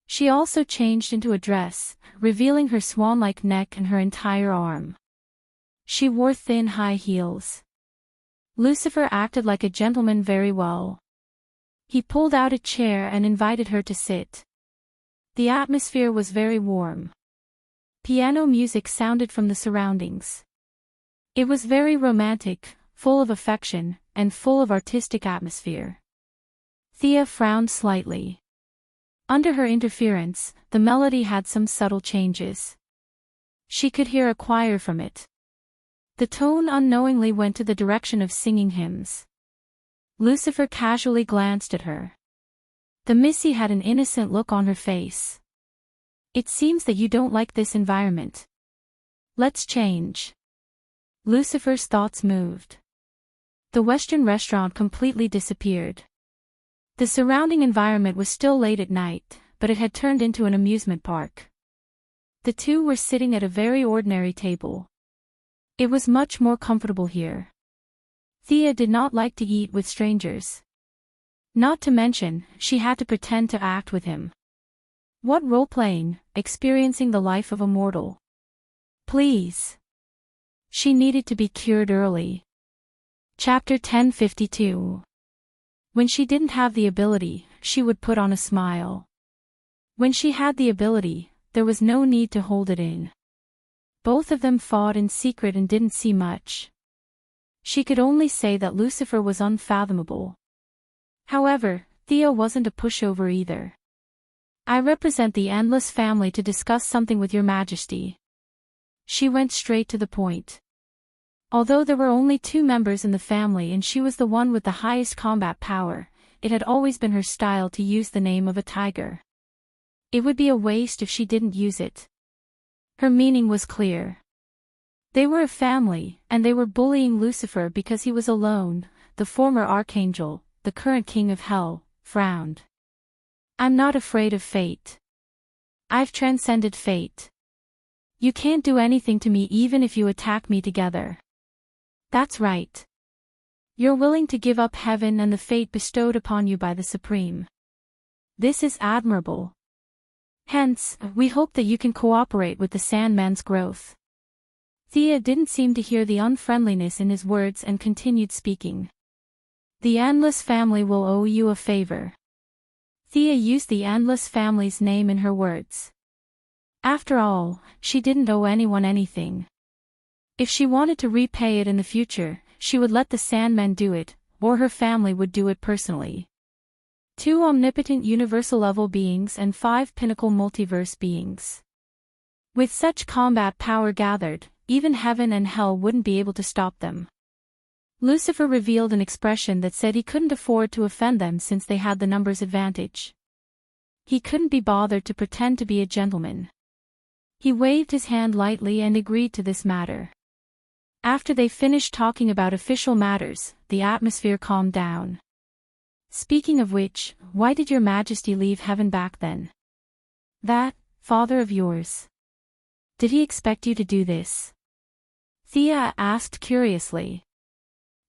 She also changed into a dress, revealing her swan-like neck and her entire arm. She wore thin high heels. Lucifer acted like a gentleman very well. He pulled out a chair and invited her to sit. The atmosphere was very warm. Piano music sounded from the surroundings. It was very romantic, full of affection, and full of artistic atmosphere. Thea frowned slightly. Under her interference, the melody had some subtle changes. She could hear a choir from it. The tone unknowingly went to the direction of singing hymns. Lucifer casually glanced at her. The Missy had an innocent look on her face. It seems that you don't like this environment. Let's change. Lucifer's thoughts moved. The Western restaurant completely disappeared. The surrounding environment was still late at night, but it had turned into an amusement park. The two were sitting at a very ordinary table. It was much more comfortable here. Thea did not like to eat with strangers. Not to mention, she had to pretend to act with him. What role-playing, experiencing the life of a mortal. Please. She needed to be cured early. Chapter 1052. When she didn't have the ability, she would put on a smile. When she had the ability, there was no need to hold it in. Both of them fought in secret and didn't see much. She could only say that Lucifer was unfathomable. However, Thea wasn't a pushover either. I represent the Endless family to discuss something with your majesty. She went straight to the point. Although there were only 2 members in the family and she was the one with the highest combat power, it had always been her style to use the name of a tiger. It would be a waste if she didn't use it. Her meaning was clear. They were a family, and they were bullying Lucifer because he was alone. The former archangel, the current king of hell, frowned. I'm not afraid of fate. I've transcended fate. You can't do anything to me even if you attack me together. That's right. You're willing to give up heaven and the fate bestowed upon you by the Supreme. This is admirable. Hence, we hope that you can cooperate with the Sandman's growth. Thea didn't seem to hear the unfriendliness in his words and continued speaking. The Endless family will owe you a favor. Thea used the Endless family's name in her words. After all, she didn't owe anyone anything. If she wanted to repay it in the future, she would let the Sandman do it, or her family would do it personally. 2 omnipotent universal-level beings and 5 pinnacle multiverse beings. With such combat power gathered, even heaven and hell wouldn't be able to stop them. Lucifer revealed an expression that said he couldn't afford to offend them since they had the numbers advantage. He couldn't be bothered to pretend to be a gentleman. He waved his hand lightly and agreed to this matter. After they finished talking about official matters, the atmosphere calmed down. Speaking of which, why did your majesty leave heaven back then? That, father of yours. Did he expect you to do this? Thea asked curiously.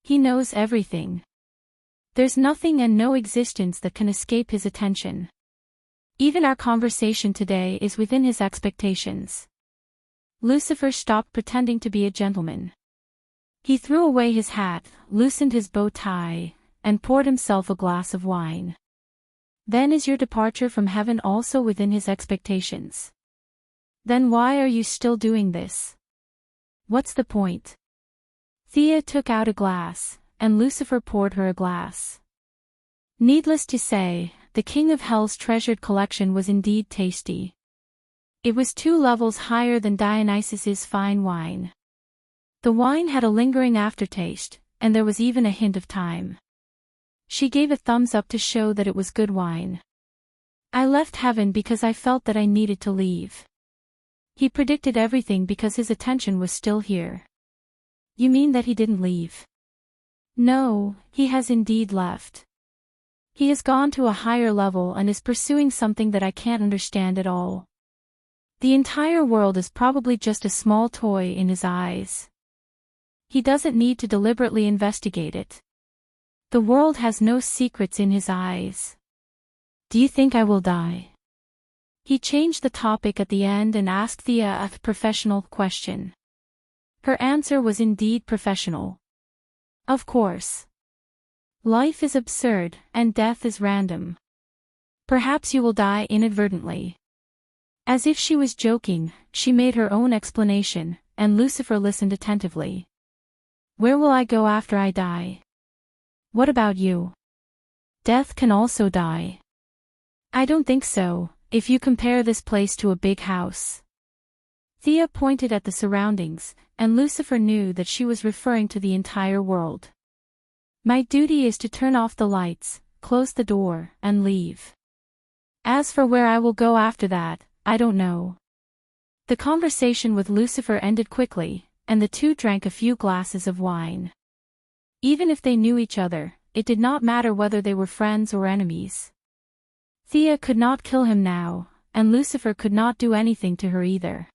He knows everything. There's nothing and no existence that can escape his attention. Even our conversation today is within his expectations. Lucifer stopped pretending to be a gentleman. He threw away his hat, loosened his bow tie, and poured himself a glass of wine. Then is your departure from heaven also within his expectations? Then why are you still doing this? What's the point? Thea took out a glass, and Lucifer poured her a glass. Needless to say, the King of Hell's treasured collection was indeed tasty. It was 2 levels higher than Dionysus's fine wine. The wine had a lingering aftertaste, and there was even a hint of thyme. She gave a thumbs up to show that it was good wine. I left heaven because I felt that I needed to leave. He predicted everything because his attention was still here. You mean that he didn't leave? No, he has indeed left. He has gone to a higher level and is pursuing something that I can't understand at all. The entire world is probably just a small toy in his eyes. He doesn't need to deliberately investigate it. The world has no secrets in his eyes. Do you think I will die? He changed the topic at the end and asked Thea a professional question. Her answer was indeed professional. Of course. Life is absurd, and death is random. Perhaps you will die inadvertently. As if she was joking, she made her own explanation, and Lucifer listened attentively. Where will I go after I die? What about you? Death can also die. I don't think so, if you compare this place to a big house. Thea pointed at the surroundings, and Lucifer knew that she was referring to the entire world. My duty is to turn off the lights, close the door, and leave. As for where I will go after that, I don't know. The conversation with Lucifer ended quickly, and the two drank a few glasses of wine. Even if they knew each other, it did not matter whether they were friends or enemies. Thea could not kill him now, and Lucifer could not do anything to her either.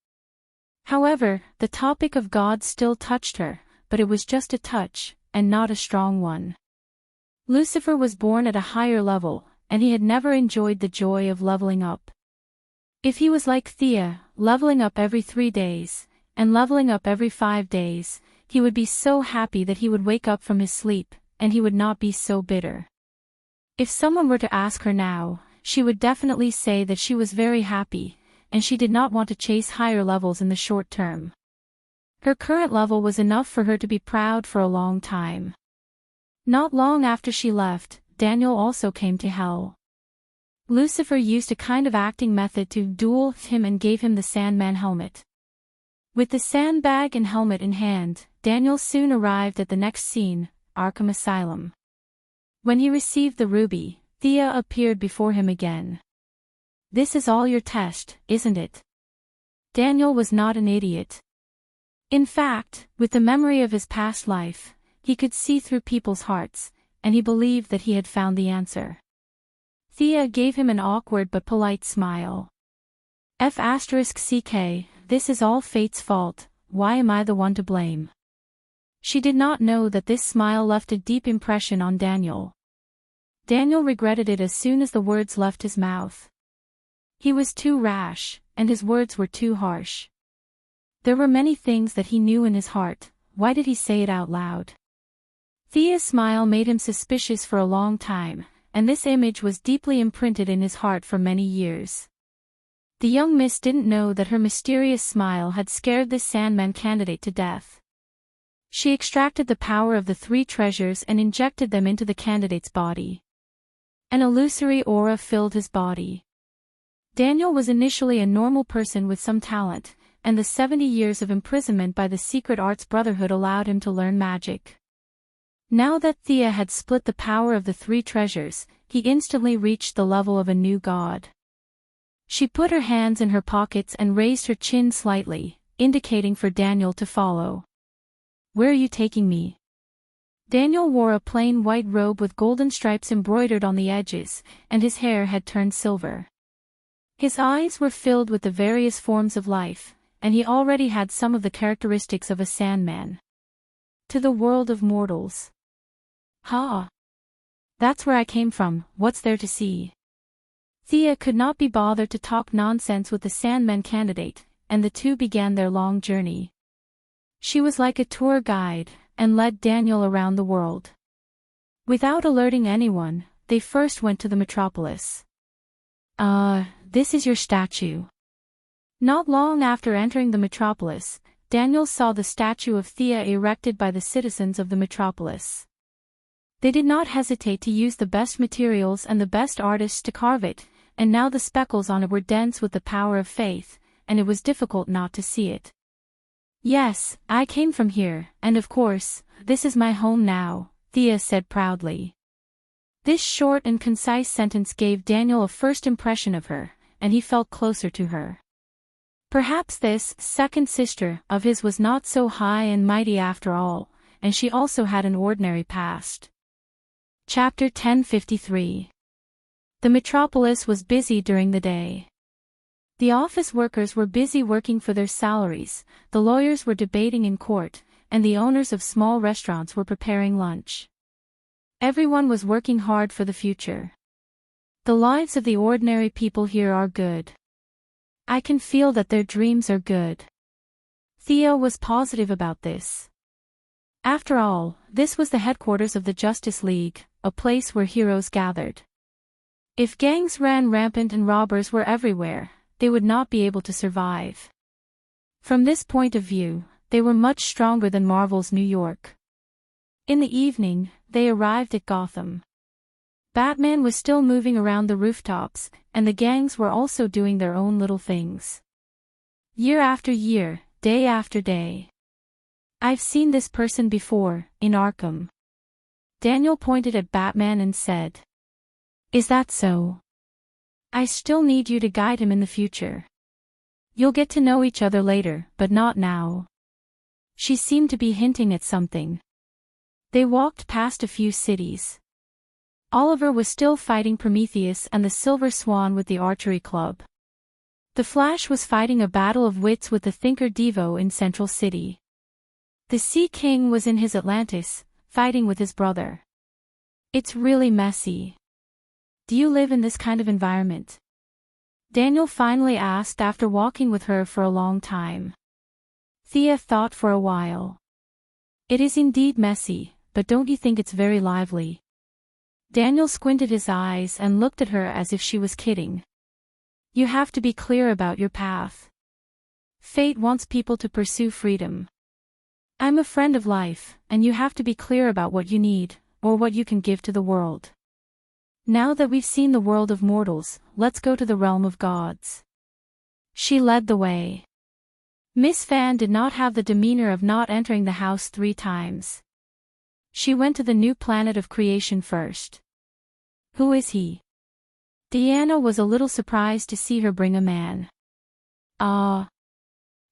However, the topic of God still touched her, but it was just a touch, and not a strong one. Lucifer was born at a higher level, and he had never enjoyed the joy of leveling up. If he was like Thea, leveling up every 3 days, and leveling up every 5 days, he would be so happy that he would wake up from his sleep, and he would not be so bitter. If someone were to ask her now, she would definitely say that she was very happy, and she did not want to chase higher levels in the short term. Her current level was enough for her to be proud for a long time. Not long after she left, Daniel also came to hell. Lucifer used a kind of acting method to duel him and gave him the Sandman helmet. With the sandbag and helmet in hand, Daniel soon arrived at the next scene, Arkham Asylum. When he received the ruby, Thea appeared before him again. This is all your test, isn't it? Daniel was not an idiot. In fact, with the memory of his past life, he could see through people's hearts, and he believed that he had found the answer. Thea gave him an awkward but polite smile. F***ck, this is all fate's fault, why am I the one to blame? She did not know that this smile left a deep impression on Daniel. Daniel regretted it as soon as the words left his mouth. He was too rash, and his words were too harsh. There were many things that he knew in his heart, why did he say it out loud? Thea's smile made him suspicious for a long time, and this image was deeply imprinted in his heart for many years. The young miss didn't know that her mysterious smile had scared this Sandman candidate to death. She extracted the power of the 3 treasures and injected them into the candidate's body. An illusory aura filled his body. Daniel was initially a normal person with some talent, and the 70 years of imprisonment by the Secret Arts Brotherhood allowed him to learn magic. Now that Thea had split the power of the 3 treasures, he instantly reached the level of a new god. She put her hands in her pockets and raised her chin slightly, indicating for Daniel to follow. Where are you taking me? Daniel wore a plain white robe with golden stripes embroidered on the edges, and his hair had turned silver. His eyes were filled with the various forms of life, and he already had some of the characteristics of a Sandman. To the world of mortals. Ha! That's where I came from, what's there to see? Thea could not be bothered to talk nonsense with the Sandman candidate, and the two began their long journey. She was like a tour guide, and led Daniel around the world. Without alerting anyone, they first went to the metropolis. This is your statue. Not long after entering the metropolis, Daniel saw the statue of Thea erected by the citizens of the metropolis. They did not hesitate to use the best materials and the best artists to carve it, and now the speckles on it were dense with the power of faith, and it was difficult not to see it. Yes, I came from here, and of course, this is my home now, Thea said proudly. This short and concise sentence gave Daniel a first impression of her, and he felt closer to her. Perhaps this second sister of his was not so high and mighty after all, and she also had an ordinary past. Chapter 1053. The metropolis was busy during the day. The office workers were busy working for their salaries, the lawyers were debating in court, and the owners of small restaurants were preparing lunch. Everyone was working hard for the future. The lives of the ordinary people here are good. I can feel that their dreams are good. Thea was positive about this. After all, this was the headquarters of the Justice League, a place where heroes gathered. If gangs ran rampant and robbers were everywhere, they would not be able to survive. From this point of view, they were much stronger than Marvel's New York. In the evening, they arrived at Gotham. Batman was still moving around the rooftops, and the gangs were also doing their own little things. Year after year, day after day. I've seen this person before, in Arkham. Daniel pointed at Batman and said. Is that so? I still need you to guide him in the future. You'll get to know each other later, but not now. She seemed to be hinting at something. They walked past a few cities. Oliver was still fighting Prometheus and the Silver Swan with the archery club. The Flash was fighting a battle of wits with the Thinker Devo in Central City. The Sea King was in his Atlantis, fighting with his brother. It's really messy. Do you live in this kind of environment? Daniel finally asked after walking with her for a long time. Thea thought for a while. It is indeed messy, but don't you think it's very lively? Daniel squinted his eyes and looked at her as if she was kidding. You have to be clear about your path. Fate wants people to pursue freedom. I'm a friend of life, and you have to be clear about what you need, or what you can give to the world. Now that we've seen the world of mortals, let's go to the realm of gods. She led the way. Miss Fan did not have the demeanor of not entering the house 3 times. She went to the new planet of creation first. Who is he? Diana was a little surprised to see her bring a man.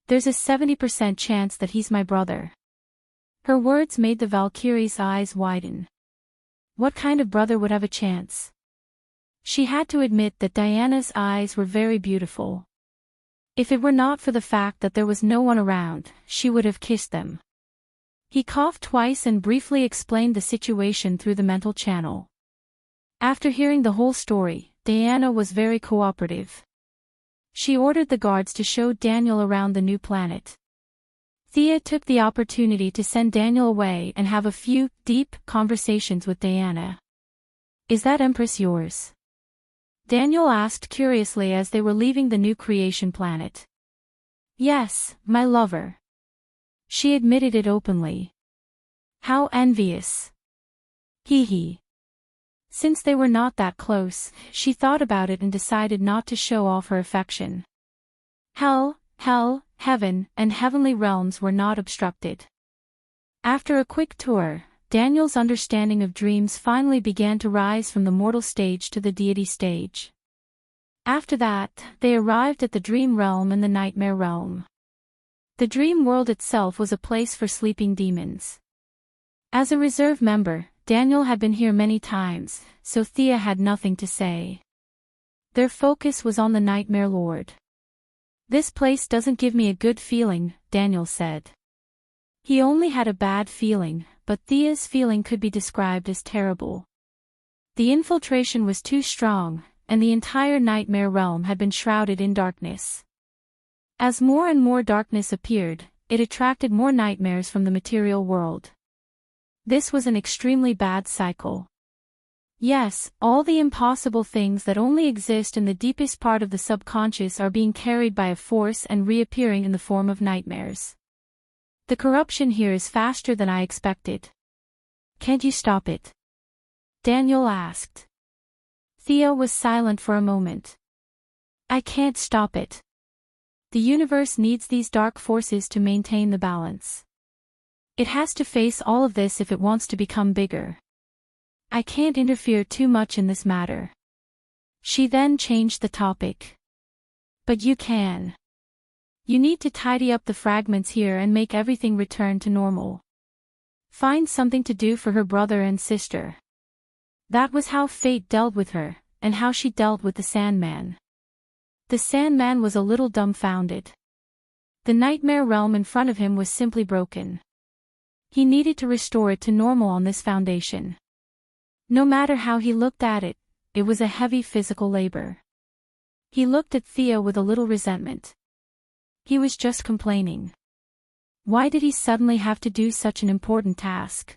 There's a 70% chance that he's my brother. Her words made the Valkyrie's eyes widen. What kind of brother would have a chance? She had to admit that Diana's eyes were very beautiful. If it were not for the fact that there was no one around, she would have kissed them. He coughed twice and briefly explained the situation through the mental channel. After hearing the whole story, Diana was very cooperative. She ordered the guards to show Daniel around the new planet. Thea took the opportunity to send Daniel away and have a few deep conversations with Diana. Is that Empress yours? Daniel asked curiously as they were leaving the new creation planet. Yes, my lover. She admitted it openly. How envious. Hee. Since they were not that close, she thought about it and decided not to show off her affection. Hell, heaven, and heavenly realms were not obstructed. After a quick tour, Daniel's understanding of dreams finally began to rise from the mortal stage to the deity stage. After that, they arrived at the dream realm and the nightmare realm. The dream world itself was a place for sleeping demons. As a reserve member, Daniel had been here many times, so Thea had nothing to say. Their focus was on the Nightmare Lord. This place doesn't give me a good feeling, Daniel said. He only had a bad feeling, but Thea's feeling could be described as terrible. The infiltration was too strong, and the entire nightmare realm had been shrouded in darkness. As more and more darkness appeared, it attracted more nightmares from the material world. This was an extremely bad cycle. Yes, all the impossible things that only exist in the deepest part of the subconscious are being carried by a force and reappearing in the form of nightmares. The corruption here is faster than I expected. Can't you stop it? Daniel asked. Thea was silent for a moment. I can't stop it. The universe needs these dark forces to maintain the balance. It has to face all of this if it wants to become bigger. I can't interfere too much in this matter. She then changed the topic. But you can. You need to tidy up the fragments here and make everything return to normal. Find something to do for her brother and sister. That was how fate dealt with her, and how she dealt with the Sandman. The Sandman was a little dumbfounded. The nightmare realm in front of him was simply broken. He needed to restore it to normal on this foundation. No matter how he looked at it, it was a heavy physical labor. He looked at Thea with a little resentment. He was just complaining. Why did he suddenly have to do such an important task?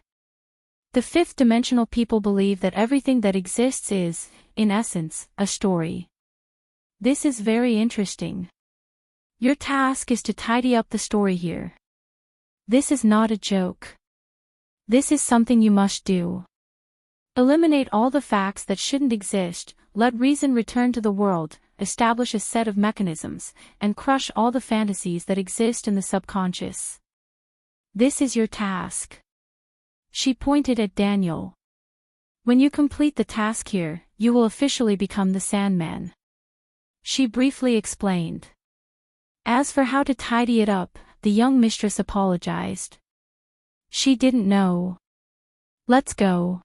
The fifth-dimensional people believe that everything that exists is, in essence, a story. This is very interesting. Your task is to tidy up the story here. This is not a joke. This is something you must do. Eliminate all the facts that shouldn't exist, let reason return to the world, establish a set of mechanisms, and crush all the fantasies that exist in the subconscious. This is your task. She pointed at Daniel. When you complete the task here, you will officially become the Sandman. She briefly explained. As for how to tidy it up, the young mistress apologized. She didn't know. Let's go.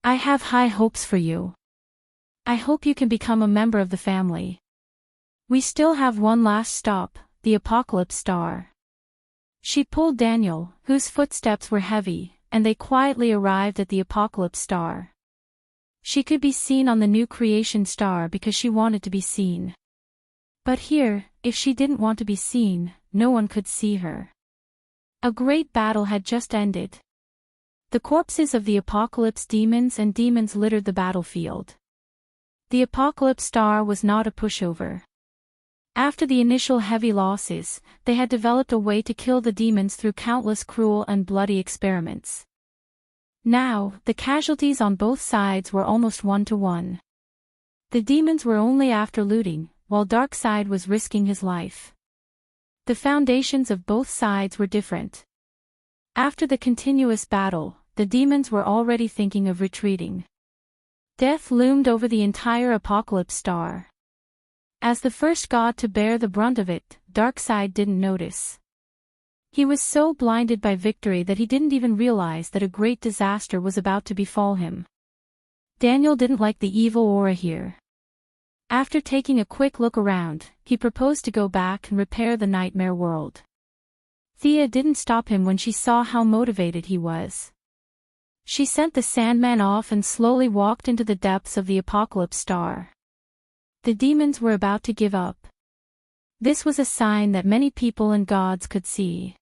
I have high hopes for you. I hope you can become a member of the family. We still have one last stop, the Apocalypse Star. She pulled Daniel, whose footsteps were heavy, and they quietly arrived at the Apocalypse Star. She could be seen on the new creation star because she wanted to be seen. But here, if she didn't want to be seen, no one could see her. A great battle had just ended. The corpses of the Apocalypse demons and demons littered the battlefield. The Apocalypse Star was not a pushover. After the initial heavy losses, they had developed a way to kill the demons through countless cruel and bloody experiments. Now, the casualties on both sides were almost 1-to-1. The demons were only after looting, while Darkseid was risking his life. The foundations of both sides were different. After the continuous battle, the demons were already thinking of retreating. Death loomed over the entire Apocalypse Star. As the first god to bear the brunt of it, Darkseid didn't notice. He was so blinded by victory that he didn't even realize that a great disaster was about to befall him. Daniel didn't like the evil aura here. After taking a quick look around, he proposed to go back and repair the nightmare world. Thea didn't stop him when she saw how motivated he was. She sent the Sandman off and slowly walked into the depths of the Apocalypse Star. The demons were about to give up. This was a sign that many people and gods could see.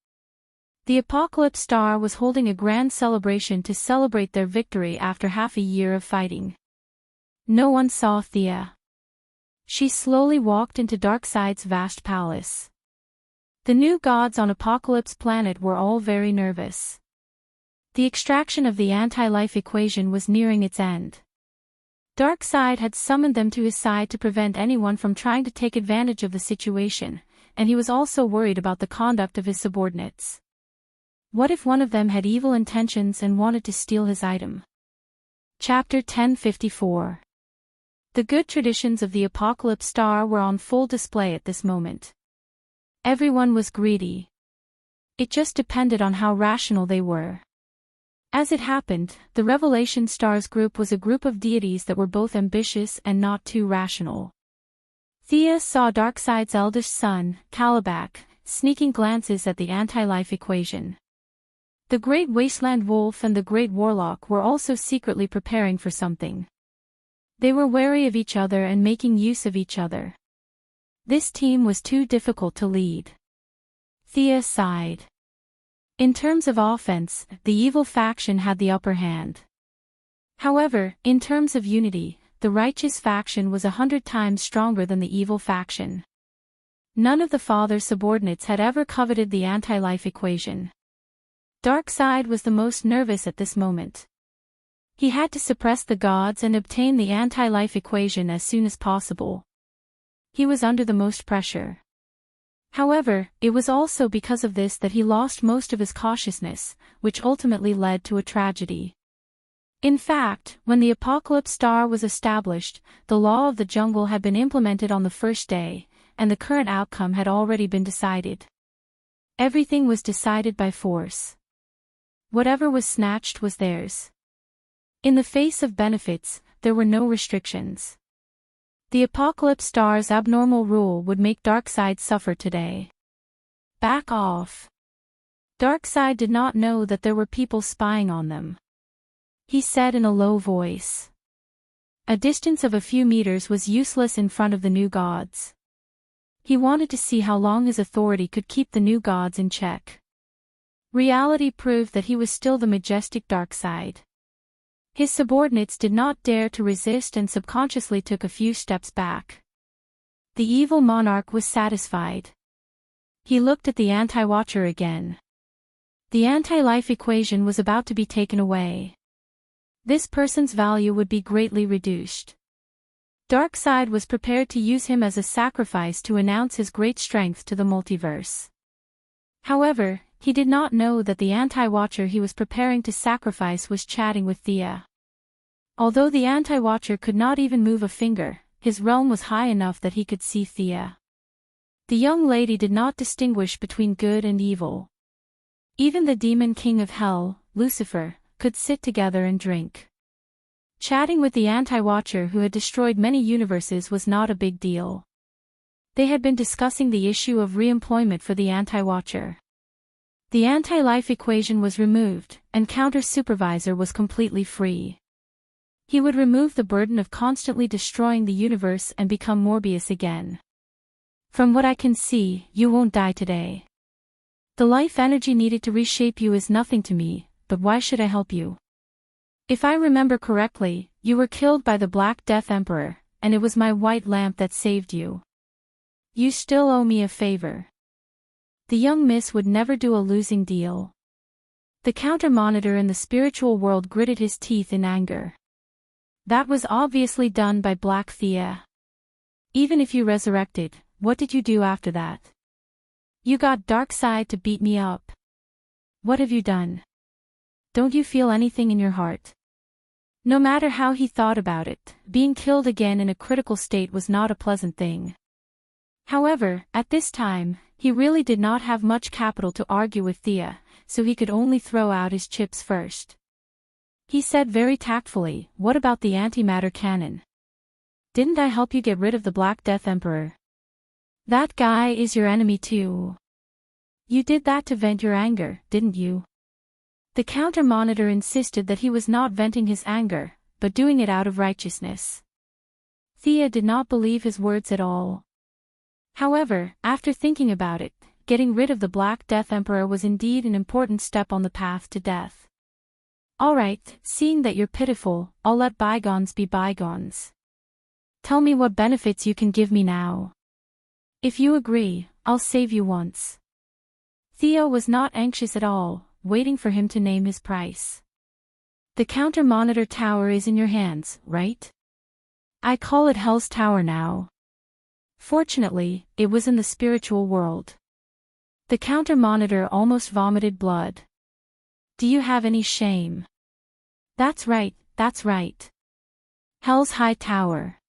The Apocalypse Star was holding a grand celebration to celebrate their victory after half a year of fighting. No one saw Thea. She slowly walked into Darkseid's vast palace. The new gods on Apocalypse Planet were all very nervous. The extraction of the anti-life equation was nearing its end. Darkseid had summoned them to his side to prevent anyone from trying to take advantage of the situation, and he was also worried about the conduct of his subordinates. What if one of them had evil intentions and wanted to steal his item? Chapter 1054. The good traditions of the Apocalypse Star were on full display at this moment. Everyone was greedy. It just depended on how rational they were. As it happened, the Revelation Stars group was a group of deities that were both ambitious and not too rational. Thea saw Darkseid's eldest son, Kalibak, sneaking glances at the anti-life equation. The Great Wasteland Wolf and the Great Warlock were also secretly preparing for something. They were wary of each other and making use of each other. This team was too difficult to lead. Thea sighed. In terms of offense, the evil faction had the upper hand. However, in terms of unity, the righteous faction was 100 times stronger than the evil faction. None of the father's subordinates had ever coveted the anti-life equation. Darkseid was the most nervous at this moment. He had to suppress the gods and obtain the anti-life equation as soon as possible. He was under the most pressure. However, it was also because of this that he lost most of his cautiousness, which ultimately led to a tragedy. In fact, when the Apocalypse Star was established, the law of the jungle had been implemented on the first day, and the current outcome had already been decided. Everything was decided by force. Whatever was snatched was theirs. In the face of benefits, there were no restrictions. The Apocalypse Star's abnormal rule would make Darkseid suffer today. Back off. Darkseid did not know that there were people spying on them. He said in a low voice. A distance of a few meters was useless in front of the new gods. He wanted to see how long his authority could keep the new gods in check. Reality proved that he was still the majestic Darkseid. His subordinates did not dare to resist and subconsciously took a few steps back. The evil monarch was satisfied. He looked at the anti-watcher again. The anti-life equation was about to be taken away. This person's value would be greatly reduced. Darkseid was prepared to use him as a sacrifice to announce his great strength to the multiverse. However, he did not know that the anti-watcher he was preparing to sacrifice was chatting with Thea. Although the anti-watcher could not even move a finger, his realm was high enough that he could see Thea. The young lady did not distinguish between good and evil. Even the demon king of hell, Lucifer, could sit together and drink. Chatting with the anti-watcher who had destroyed many universes was not a big deal. They had been discussing the issue of re-employment for the anti-watcher. The anti-life equation was removed, and counter-supervisor was completely free. He would remove the burden of constantly destroying the universe and become Morbius again. From what I can see, you won't die today. The life energy needed to reshape you is nothing to me, but why should I help you? If I remember correctly, you were killed by the Black Death Emperor, and it was my white lamp that saved you. You still owe me a favor. The young miss would never do a losing deal. The counter-monitor in the spiritual world gritted his teeth in anger. That was obviously done by Black Thea. Even if you resurrected, what did you do after that? You got Darkseid to beat me up. What have you done? Don't you feel anything in your heart? No matter how he thought about it, being killed again in a critical state was not a pleasant thing. However, at this time, he really did not have much capital to argue with Thea, so he could only throw out his chips first. He said very tactfully, "What about the antimatter cannon? Didn't I help you get rid of the Black Death Emperor? That guy is your enemy too. You did that to vent your anger, didn't you?" The counter-monitor insisted that he was not venting his anger, but doing it out of righteousness. Thea did not believe his words at all. However, after thinking about it, getting rid of the Black Death Emperor was indeed an important step on the path to death. Alright, seeing that you're pitiful, I'll let bygones be bygones. Tell me what benefits you can give me now. If you agree, I'll save you once. Theo was not anxious at all, waiting for him to name his price. The counter-monitor tower is in your hands, right? I call it Hell's Tower now. Fortunately, it was in the spiritual world. The counter-monitor almost vomited blood. Do you have any shame? That's right, that's right. Hell's High Tower.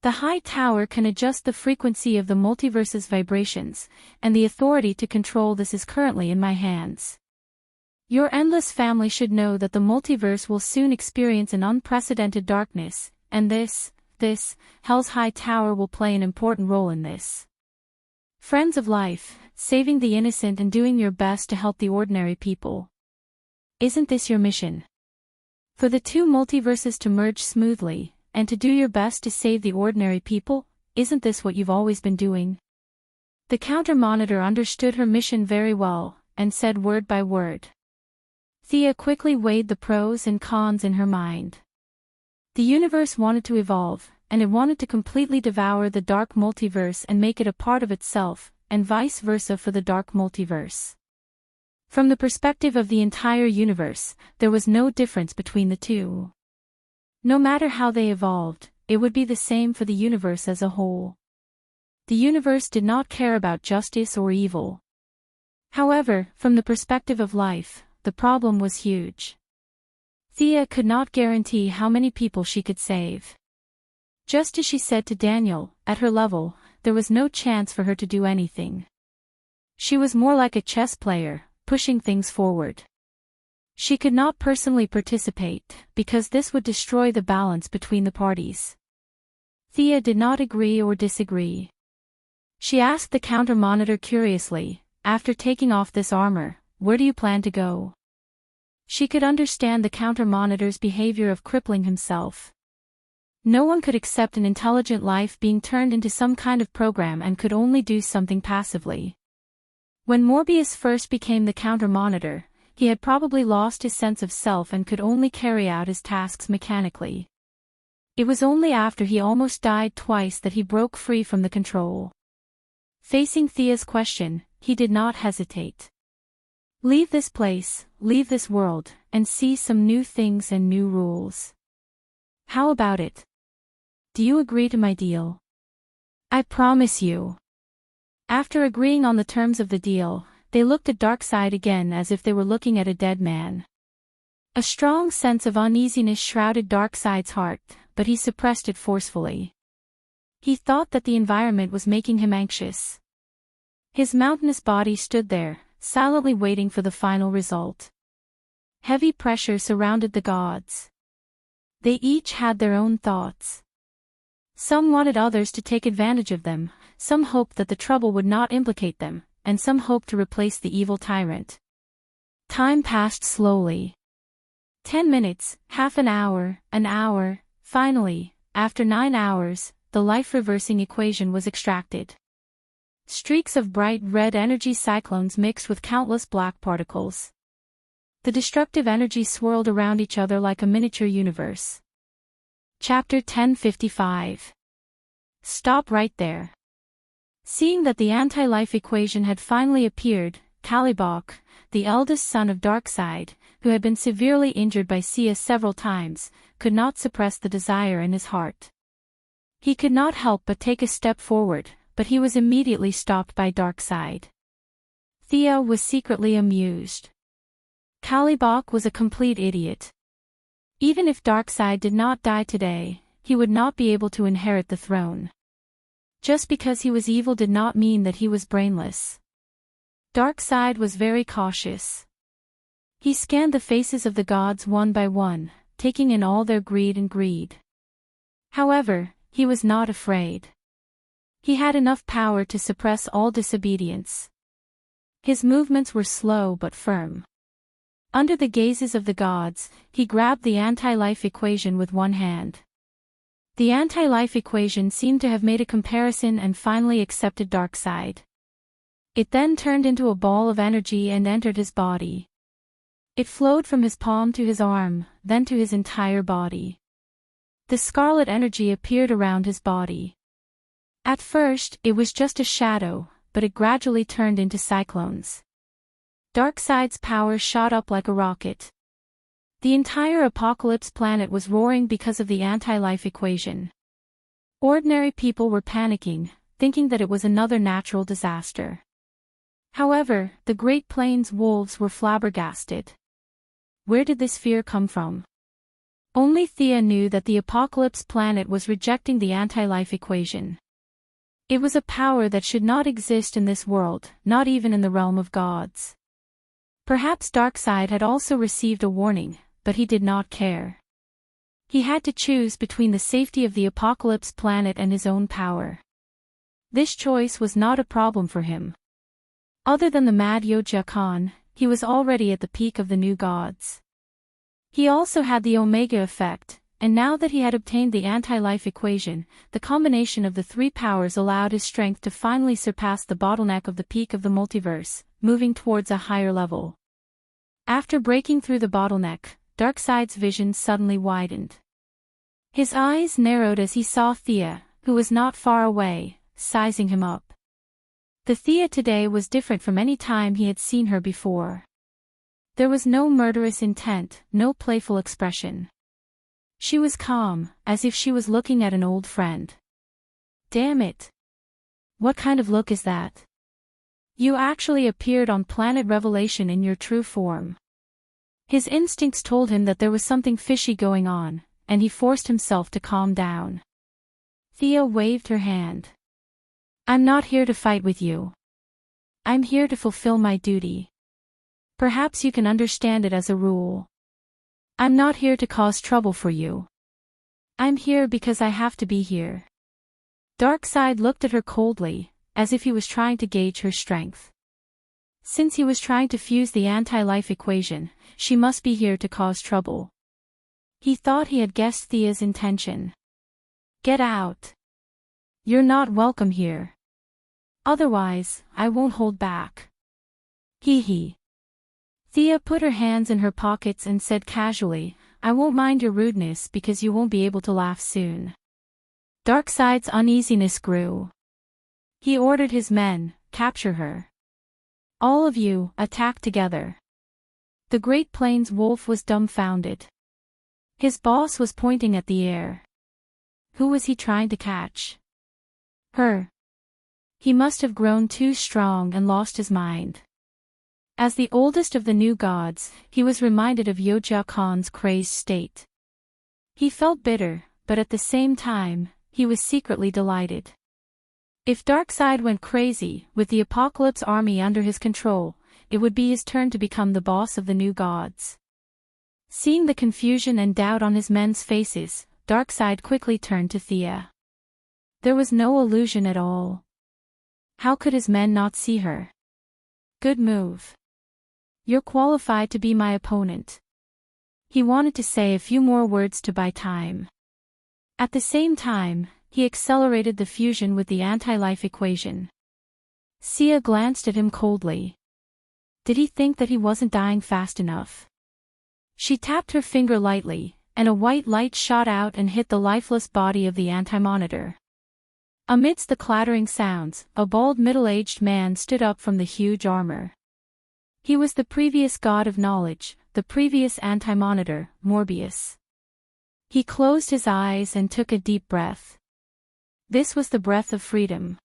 The High Tower can adjust the frequency of the multiverse's vibrations, and the authority to control this is currently in my hands. Your endless family should know that the multiverse will soon experience an unprecedented darkness, and this, Hell's High Tower will play an important role in this. Friends of life, saving the innocent and doing your best to help the ordinary people. Isn't this your mission? For the two multiverses to merge smoothly, and to do your best to save the ordinary people, isn't this what you've always been doing? The counter-monitor understood her mission very well, and said word by word. Thea quickly weighed the pros and cons in her mind. The universe wanted to evolve, and it wanted to completely devour the dark multiverse and make it a part of itself, and vice versa for the dark multiverse. From the perspective of the entire universe, there was no difference between the two. No matter how they evolved, it would be the same for the universe as a whole. The universe did not care about justice or evil. However, from the perspective of life, the problem was huge. Thea could not guarantee how many people she could save. Just as she said to Daniel, at her level, there was no chance for her to do anything. She was more like a chess player, pushing things forward. She could not personally participate, because this would destroy the balance between the parties. Thea did not agree or disagree. She asked the counter-monitor curiously, after taking off this armor, where do you plan to go? She could understand the counter-monitor's behavior of crippling himself. No one could accept an intelligent life being turned into some kind of program and could only do something passively. When Morbius first became the counter-monitor, he had probably lost his sense of self and could only carry out his tasks mechanically. It was only after he almost died twice that he broke free from the control. Facing Thea's question, he did not hesitate. Leave this place, leave this world, and see some new things and new rules. How about it? Do you agree to my deal? I promise you. After agreeing on the terms of the deal, they looked at Darkseid again as if they were looking at a dead man. A strong sense of uneasiness shrouded Darkseid's heart, but he suppressed it forcefully. He thought that the environment was making him anxious. His mountainous body stood there, silently waiting for the final result. Heavy pressure surrounded the gods. They each had their own thoughts. Some wanted others to take advantage of them, some hoped that the trouble would not implicate them, and some hoped to replace the evil tyrant. Time passed slowly. 10 minutes, half an hour, finally, after 9 hours, the life-reversing equation was extracted. Streaks of bright red energy cyclones mixed with countless black particles. The destructive energy swirled around each other like a miniature universe. Chapter 1055. Stop right there. Seeing that the anti-life equation had finally appeared, Kalibok, the eldest son of Darkseid, who had been severely injured by Sia several times, could not suppress the desire in his heart. He could not help but take a step forward, but he was immediately stopped by Darkseid. Thea was secretly amused. Kalibok was a complete idiot. Even if Darkseid did not die today, he would not be able to inherit the throne. Just because he was evil did not mean that he was brainless. Darkseid was very cautious. He scanned the faces of the gods one by one, taking in all their greed. However, he was not afraid. He had enough power to suppress all disobedience. His movements were slow but firm. Under the gazes of the gods, he grabbed the anti-life equation with one hand. The anti-life equation seemed to have made a comparison and finally accepted Darkseid. It then turned into a ball of energy and entered his body. It flowed from his palm to his arm, then to his entire body. The scarlet energy appeared around his body. At first, it was just a shadow, but it gradually turned into cyclones. Darkseid's power shot up like a rocket. The entire apocalypse planet was roaring because of the anti-life equation. Ordinary people were panicking, thinking that it was another natural disaster. However, the Great Plains wolves were flabbergasted. Where did this fear come from? Only Thea knew that the apocalypse planet was rejecting the anti-life equation. It was a power that should not exist in this world, not even in the realm of gods. Perhaps Darkseid had also received a warning, but he did not care. He had to choose between the safety of the apocalypse planet and his own power. This choice was not a problem for him. Other than the mad Yoja Khan, he was already at the peak of the new gods. He also had the Omega effect, and now that he had obtained the anti-life equation, the combination of the three powers allowed his strength to finally surpass the bottleneck of the peak of the multiverse, moving towards a higher level. After breaking through the bottleneck, Darkseid's vision suddenly widened. His eyes narrowed as he saw Thea, who was not far away, sizing him up. The Thea today was different from any time he had seen her before. There was no murderous intent, no playful expression. She was calm, as if she was looking at an old friend. Damn it! What kind of look is that? You actually appeared on Planet Revelation in your true form. His instincts told him that there was something fishy going on, and he forced himself to calm down. Thea waved her hand. I'm not here to fight with you. I'm here to fulfill my duty. Perhaps you can understand it as a rule. I'm not here to cause trouble for you. I'm here because I have to be here. Darkseid looked at her coldly, as if he was trying to gauge her strength. Since he was trying to fuse the anti-life equation, she must be here to cause trouble. He thought he had guessed Thea's intention. Get out. You're not welcome here. Otherwise, I won't hold back. Hee hee. Thea put her hands in her pockets and said casually, I won't mind your rudeness because you won't be able to laugh soon. Darkseid's uneasiness grew. He ordered his men, capture her. All of you, attack together. The Great Plains wolf was dumbfounded. His boss was pointing at the air. Who was he trying to catch? Her. He must have grown too strong and lost his mind. As the oldest of the new gods, he was reminded of Yojia Khan's crazed state. He felt bitter, but at the same time, he was secretly delighted. If Darkseid went crazy, with the Apocalypse army under his control, it would be his turn to become the boss of the new gods. Seeing the confusion and doubt on his men's faces, Darkseid quickly turned to Thea. There was no illusion at all. How could his men not see her? Good move. You're qualified to be my opponent. He wanted to say a few more words to buy time. At the same time, he accelerated the fusion with the anti-life equation. Sia glanced at him coldly. Did he think that he wasn't dying fast enough? She tapped her finger lightly, and a white light shot out and hit the lifeless body of the anti-monitor. Amidst the clattering sounds, a bald middle-aged man stood up from the huge armor. He was the previous god of knowledge, the previous anti-monitor, Morbius. He closed his eyes and took a deep breath. This was the breath of freedom.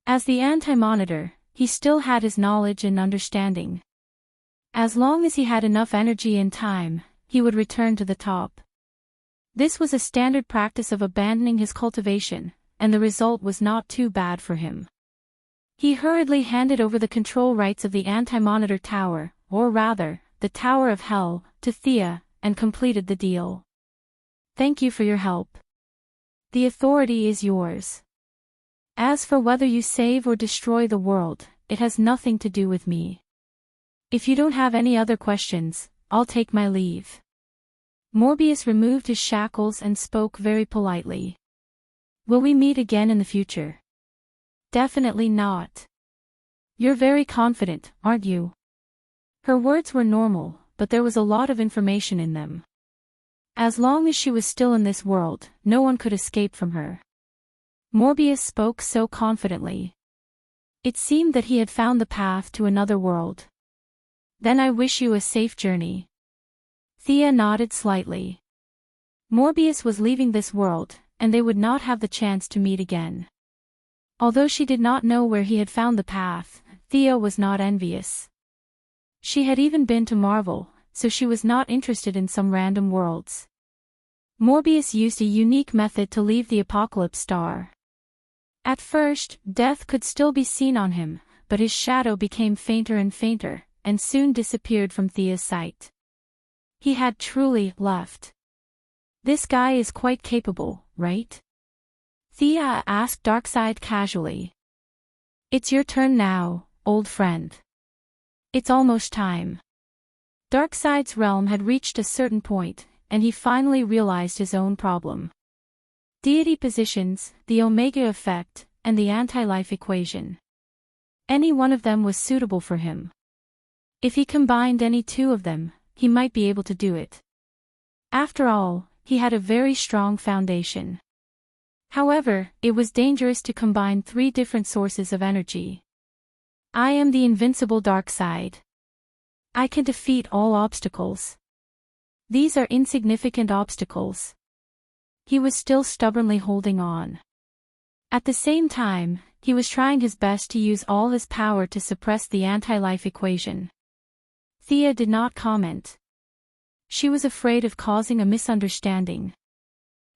As the anti-monitor, he still had his knowledge and understanding. As long as he had enough energy and time, he would return to the top. This was a standard practice of abandoning his cultivation, and the result was not too bad for him. He hurriedly handed over the control rights of the anti-monitor tower, or rather, the Tower of Hell, to Thea, and completed the deal. Thank you for your help. The authority is yours. As for whether you save or destroy the world, it has nothing to do with me. If you don't have any other questions, I'll take my leave. Morbius removed his shackles and spoke very politely. Will we meet again in the future? Definitely not. You're very confident, aren't you? Her words were normal, but there was a lot of information in them. As long as she was still in this world, no one could escape from her. Morbius spoke so confidently. It seemed that he had found the path to another world. Then I wish you a safe journey. Thea nodded slightly. Morbius was leaving this world, and they would not have the chance to meet again. Although she did not know where he had found the path, Thea was not envious. She had even been to Marvel, so she was not interested in some random worlds. Morbius used a unique method to leave the Apocalypse Star. At first, death could still be seen on him, but his shadow became fainter and fainter, and soon disappeared from Thea's sight. He had truly left. This guy is quite capable, right? Thea asked Darkseid casually. It's your turn now, old friend. It's almost time. Darkseid's realm had reached a certain point, and he finally realized his own problem. Deity positions, the Omega effect, and the anti-life equation. Any one of them was suitable for him. If he combined any two of them, he might be able to do it. After all, he had a very strong foundation. However, it was dangerous to combine three different sources of energy. I am the invincible Darkseid. I can defeat all obstacles. These are insignificant obstacles. He was still stubbornly holding on. At the same time, he was trying his best to use all his power to suppress the anti-life equation. Thea did not comment. She was afraid of causing a misunderstanding.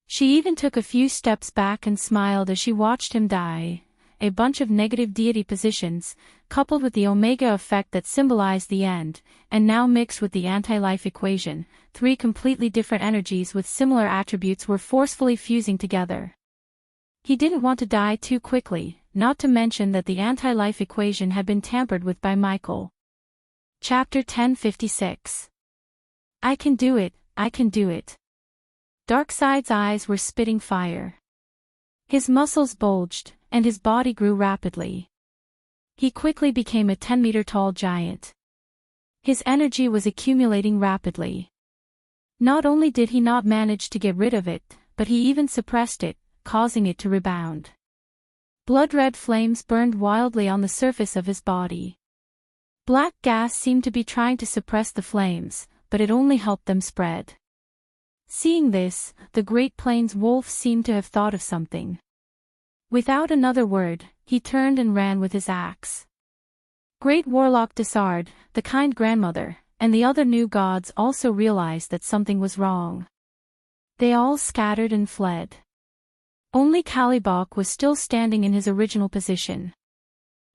She even took a few steps back and smiled as she watched him die. A bunch of negative deity positions, coupled with the omega effect that symbolized the end, and now mixed with the anti-life equation, three completely different energies with similar attributes were forcefully fusing together. He didn't want to die too quickly, not to mention that the anti-life equation had been tampered with by Michael. Chapter 1056. I can do it, I can do it. Darkseid's eyes were spitting fire. His muscles bulged, and his body grew rapidly. He quickly became a 10-meter-tall giant. His energy was accumulating rapidly. Not only did he not manage to get rid of it, but he even suppressed it, causing it to rebound. Blood-red flames burned wildly on the surface of his body. Black gas seemed to be trying to suppress the flames, but it only helped them spread. Seeing this, the Great Plains wolf seemed to have thought of something. Without another word, he turned and ran with his axe. Great Warlock Desard, the kind grandmother, and the other new gods also realized that something was wrong. They all scattered and fled. Only Kalibok was still standing in his original position.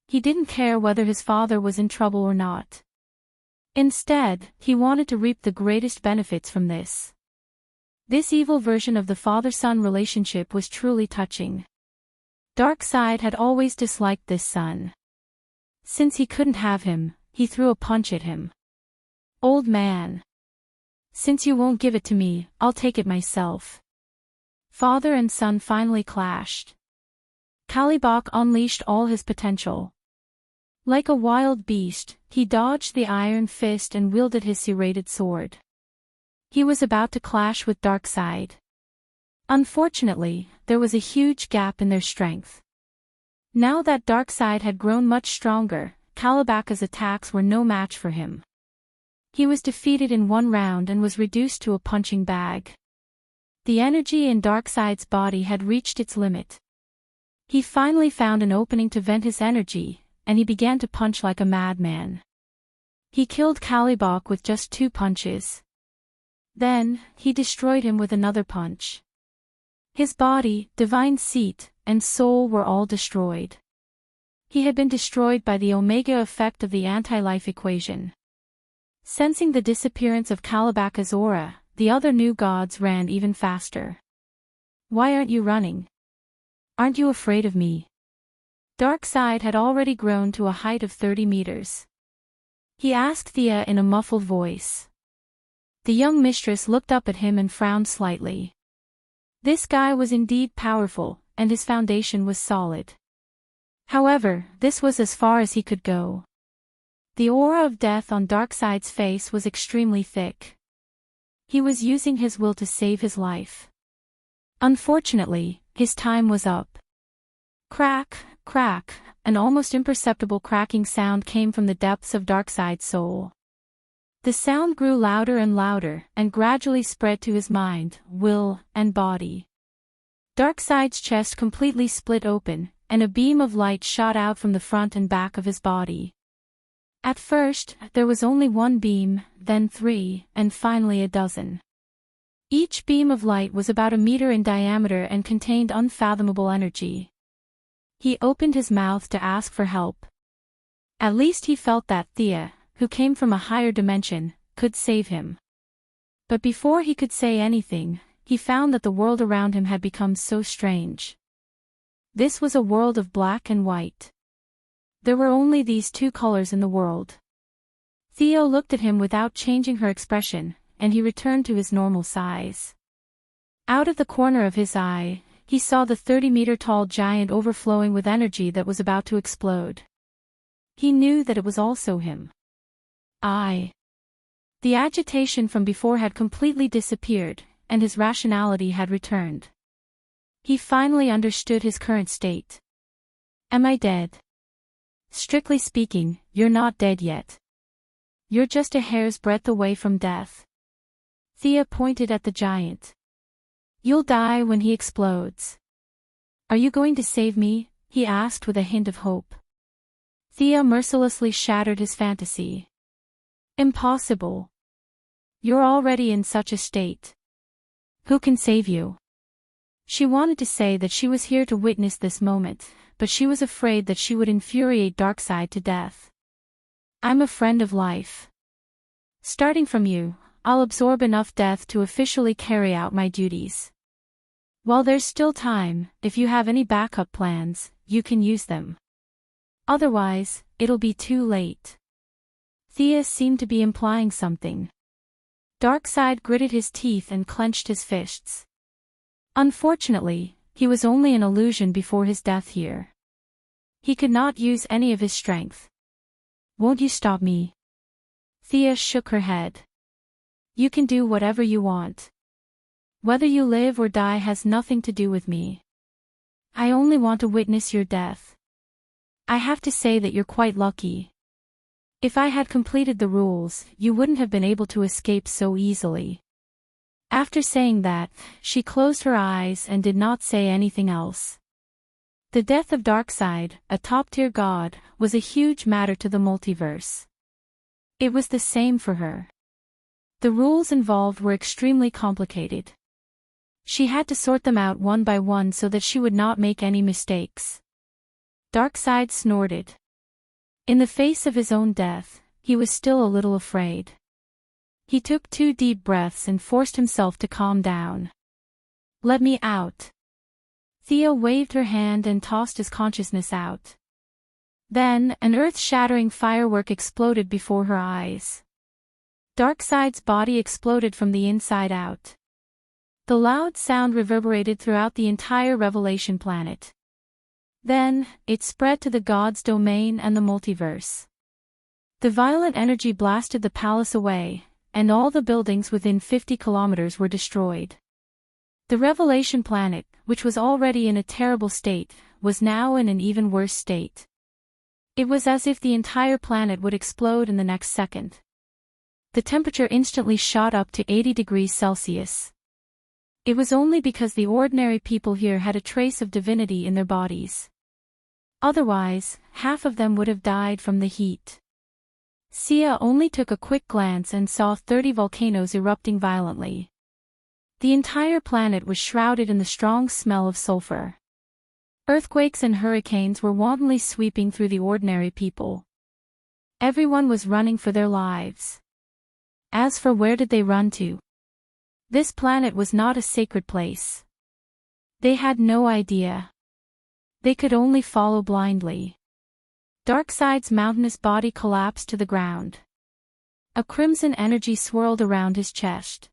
He didn't care whether his father was in trouble or not. Instead, he wanted to reap the greatest benefits from this. This evil version of the father-son relationship was truly touching. Darkseid had always disliked this son. Since he couldn't have him, he threw a punch at him. Old man. Since you won't give it to me, I'll take it myself. Father and son finally clashed. Kalibok unleashed all his potential. Like a wild beast, he dodged the iron fist and wielded his serrated sword. He was about to clash with Darkseid. Unfortunately, there was a huge gap in their strength. Now that Darkseid had grown much stronger, Kalibaka's attacks were no match for him. He was defeated in one round and was reduced to a punching bag. The energy in Darkseid's body had reached its limit. He finally found an opening to vent his energy, and he began to punch like a madman. He killed Kalibok with just 2 punches. Then, he destroyed him with another punch. His body, divine seat, and soul were all destroyed. He had been destroyed by the omega effect of the anti-life equation. Sensing the disappearance of Kalibaka's aura, the other new gods ran even faster. Why aren't you running? Aren't you afraid of me? Darkseid had already grown to a height of 30 meters. He asked Thea in a muffled voice. The young mistress looked up at him and frowned slightly. This guy was indeed powerful, and his foundation was solid. However, this was as far as he could go. The aura of death on Darkseid's face was extremely thick. He was using his will to save his life. Unfortunately, his time was up. Crack, crack, an almost imperceptible cracking sound came from the depths of Darkseid's soul. The sound grew louder and gradually spread to his mind, will, and body. Darkseid's chest completely split open, and a beam of light shot out from the front and back of his body. At first, there was only 1 beam, then 3, and finally a dozen. Each beam of light was about 1 meter in diameter and contained unfathomable energy. He opened his mouth to ask for help. At least he felt that Thea, who came from a higher dimension, could save him. But before he could say anything, he found that the world around him had become so strange. This was a world of black and white. There were only these 2 colors in the world. Theo looked at him without changing her expression, and he returned to his normal size. Out of the corner of his eye, he saw the 30-meter-tall giant overflowing with energy that was about to explode. He knew that it was also him. The agitation from before had completely disappeared, and his rationality had returned. He finally understood his current state. Am I dead? Strictly speaking, you're not dead yet. You're just a hair's breadth away from death. Thea pointed at the giant. You'll die when he explodes. Are you going to save me? He asked with a hint of hope. Thea mercilessly shattered his fantasy. Impossible. You're already in such a state. Who can save you? She wanted to say that she was here to witness this moment, but she was afraid that she would infuriate Darkseid to death. I'm a friend of life. Starting from you, I'll absorb enough death to officially carry out my duties. While there's still time, if you have any backup plans, you can use them. Otherwise, it'll be too late. Thea seemed to be implying something. Darkseid gritted his teeth and clenched his fists. Unfortunately, he was only an illusion before his death here. He could not use any of his strength. Won't you stop me? Thea shook her head. You can do whatever you want. Whether you live or die has nothing to do with me. I only want to witness your death. I have to say that you're quite lucky. If I had completed the rules, you wouldn't have been able to escape so easily. After saying that, she closed her eyes and did not say anything else. The death of Darkseid, a top-tier god, was a huge matter to the multiverse. It was the same for her. The rules involved were extremely complicated. She had to sort them out one by one so that she would not make any mistakes. Darkseid snorted. In the face of his own death, he was still a little afraid. He took 2 deep breaths and forced himself to calm down. Let me out. Thea waved her hand and tossed his consciousness out. Then, an earth-shattering firework exploded before her eyes. Darkseid's body exploded from the inside out. The loud sound reverberated throughout the entire Revelation planet. Then, it spread to the god's domain and the multiverse. The violent energy blasted the palace away, and all the buildings within 50 kilometers were destroyed. The Revelation planet, which was already in a terrible state, was now in an even worse state. It was as if the entire planet would explode in the next second. The temperature instantly shot up to 80 degrees Celsius. It was only because the ordinary people here had a trace of divinity in their bodies. Otherwise, half of them would have died from the heat. Sia only took a quick glance and saw 30 volcanoes erupting violently. The entire planet was shrouded in the strong smell of sulfur. Earthquakes and hurricanes were wantonly sweeping through the ordinary people. Everyone was running for their lives. As for where did they run to? This planet was not a sacred place. They had no idea. They could only follow blindly. Darkseid's mountainous body collapsed to the ground. A crimson energy swirled around his chest.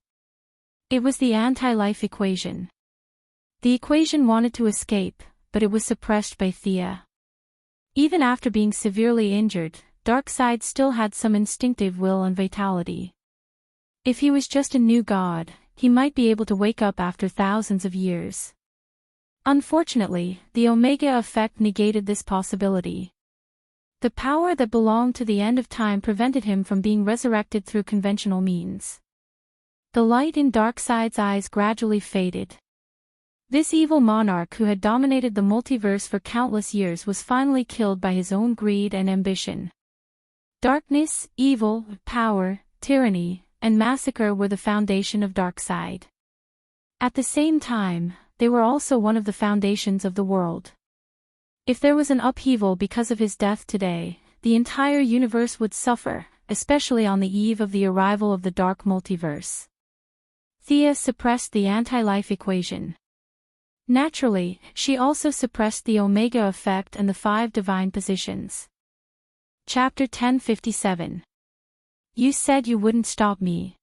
It was the anti-life equation. The equation wanted to escape, but it was suppressed by Thea. Even after being severely injured, Darkseid still had some instinctive will and vitality. If he was just a new god, he might be able to wake up after thousands of years. Unfortunately, the Omega effect negated this possibility. The power that belonged to the end of time prevented him from being resurrected through conventional means. The light in Darkseid's eyes gradually faded. This evil monarch who had dominated the multiverse for countless years was finally killed by his own greed and ambition. Darkness, evil, power, tyranny, and massacre were the foundation of Darkseid. At the same time, they were also one of the foundations of the world. If there was an upheaval because of his death today, the entire universe would suffer, especially on the eve of the arrival of the dark multiverse. Thea suppressed the anti-life equation. Naturally, she also suppressed the Omega effect and the 5 divine positions. Chapter 1057. You said you wouldn't stop me.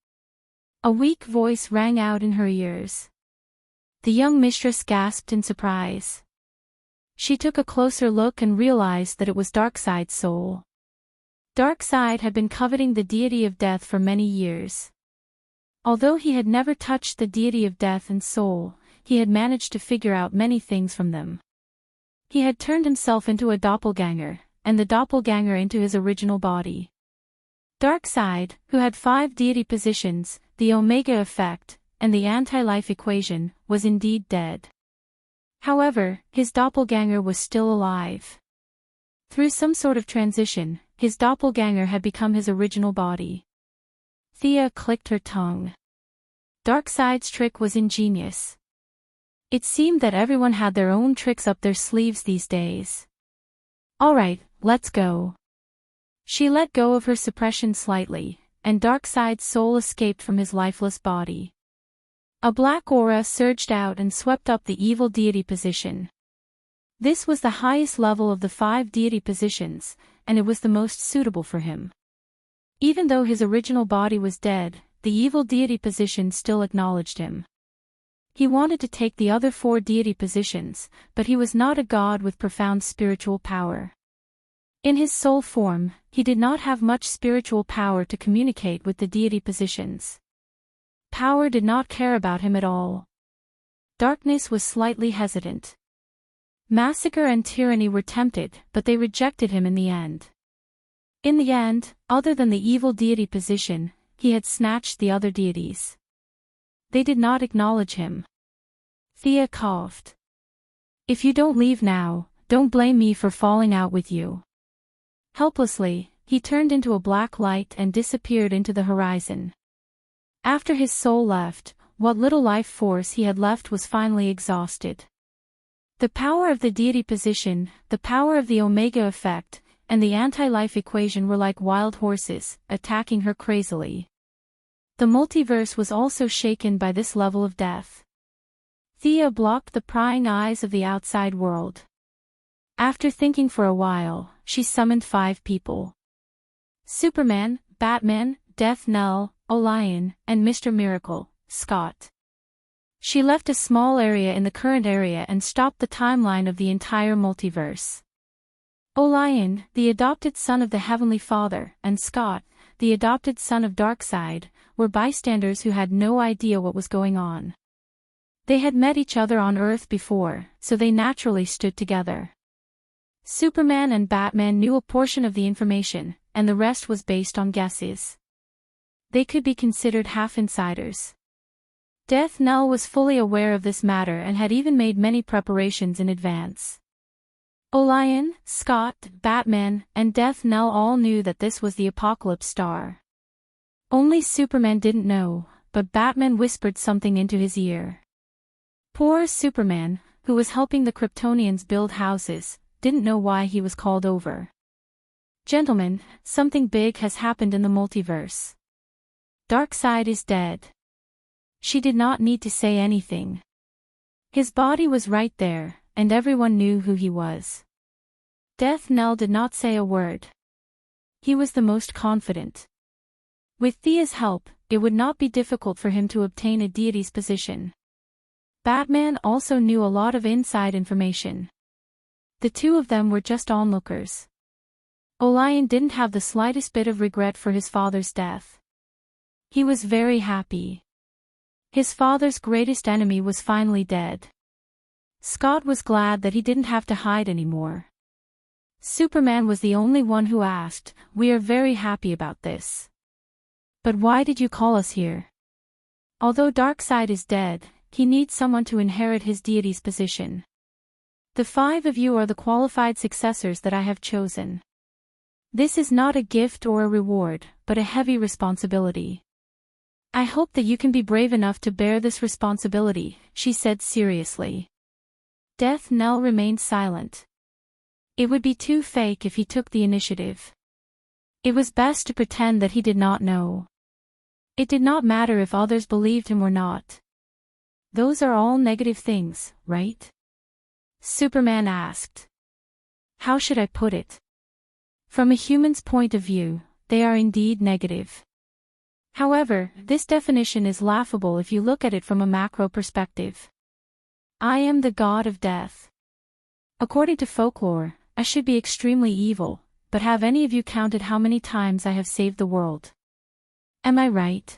A weak voice rang out in her ears. The young mistress gasped in surprise. She took a closer look and realized that it was Darkseid's soul. Darkseid had been coveting the deity of death for many years. Although he had never touched the deity of death and soul, he had managed to figure out many things from them. He had turned himself into a doppelganger, and the doppelganger into his original body. Darkseid, who had 5 deity positions, the Omega effect, and the anti-life equation, was indeed dead. However, his doppelganger was still alive. Through some sort of transition, his doppelganger had become his original body. Thea clicked her tongue. Darkside's trick was ingenious. It seemed that everyone had their own tricks up their sleeves these days. Alright, let's go. She let go of her suppression slightly, and Darkside's soul escaped from his lifeless body. A black aura surged out and swept up the evil deity position. This was the highest level of the 5 deity positions, and it was the most suitable for him. Even though his original body was dead, the evil deity position still acknowledged him. He wanted to take the other 4 deity positions, but he was not a god with profound spiritual power. In his soul form, he did not have much spiritual power to communicate with the deity positions. Power did not care about him at all. Darkness was slightly hesitant. Massacre and tyranny were tempted, but they rejected him in the end. In the end, other than the evil deity position, he had snatched the other deities. They did not acknowledge him. Thea coughed. If you don't leave now, don't blame me for falling out with you. Helplessly, he turned into a black light and disappeared into the horizon. After his soul left, what little life force he had left was finally exhausted. The power of the deity position, the power of the Omega effect, and the anti-life equation were like wild horses, attacking her crazily. The multiverse was also shaken by this level of death. Thea blocked the prying eyes of the outside world. After thinking for a while, she summoned 5 people. Superman, Batman, Death Knell, Orion, and Mr. Miracle, Scott. She left a small area in the current area and stopped the timeline of the entire multiverse. Orion, the adopted son of the Heavenly Father, and Scott, the adopted son of Darkseid, were bystanders who had no idea what was going on. They had met each other on Earth before, so they naturally stood together. Superman and Batman knew a portion of the information, and the rest was based on guesses. They could be considered half-insiders. Death Knell was fully aware of this matter and had even made many preparations in advance. Orion, Scott, Batman, and Death Knell all knew that this was the Apocalypse Star. Only Superman didn't know, but Batman whispered something into his ear. Poor Superman, who was helping the Kryptonians build houses, didn't know why he was called over. Gentlemen, something big has happened in the multiverse. Darkseid is dead. She did not need to say anything. His body was right there, and everyone knew who he was. Death Knell did not say a word. He was the most confident. With Thea's help, it would not be difficult for him to obtain a deity's position. Batman also knew a lot of inside information. The 2 of them were just onlookers. Orion didn't have the slightest bit of regret for his father's death. He was very happy. His father's greatest enemy was finally dead. Scott was glad that he didn't have to hide anymore. Superman was the only one who asked, "We are very happy about this. But why did you call us here?" Although Darkseid is dead, he needs someone to inherit his deity's position. The 5 of you are the qualified successors that I have chosen. This is not a gift or a reward, but a heavy responsibility. I hope that you can be brave enough to bear this responsibility, she said seriously. Death Knell remained silent. It would be too fake if he took the initiative. It was best to pretend that he did not know. It did not matter if others believed him or not. Those are all negative things, right? Superman asked. How should I put it? From a human's point of view, they are indeed negative. However, this definition is laughable if you look at it from a macro perspective. I am the god of death. According to folklore, I should be extremely evil, but have any of you counted how many times I have saved the world? Am I right?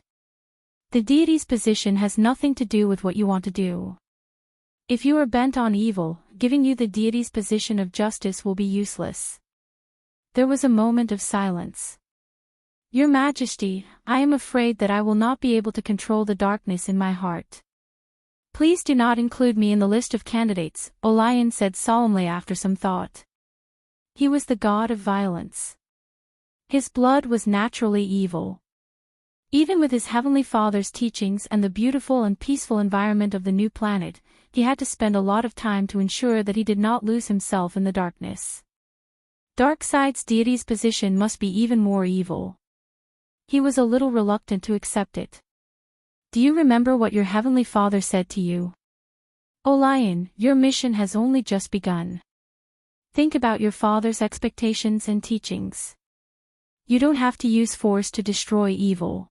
The deity's position has nothing to do with what you want to do. If you are bent on evil, giving you the deity's position of justice will be useless. There was a moment of silence. Your Majesty, I am afraid that I will not be able to control the darkness in my heart. Please do not include me in the list of candidates, Orion said solemnly after some thought. He was the god of violence. His blood was naturally evil. Even with his Heavenly Father's teachings and the beautiful and peaceful environment of the new planet, he had to spend a lot of time to ensure that he did not lose himself in the darkness. Darkseid's deity's position must be even more evil. He was a little reluctant to accept it. Do you remember what your Heavenly Father said to you? O Lion, your mission has only just begun. Think about your father's expectations and teachings. You don't have to use force to destroy evil.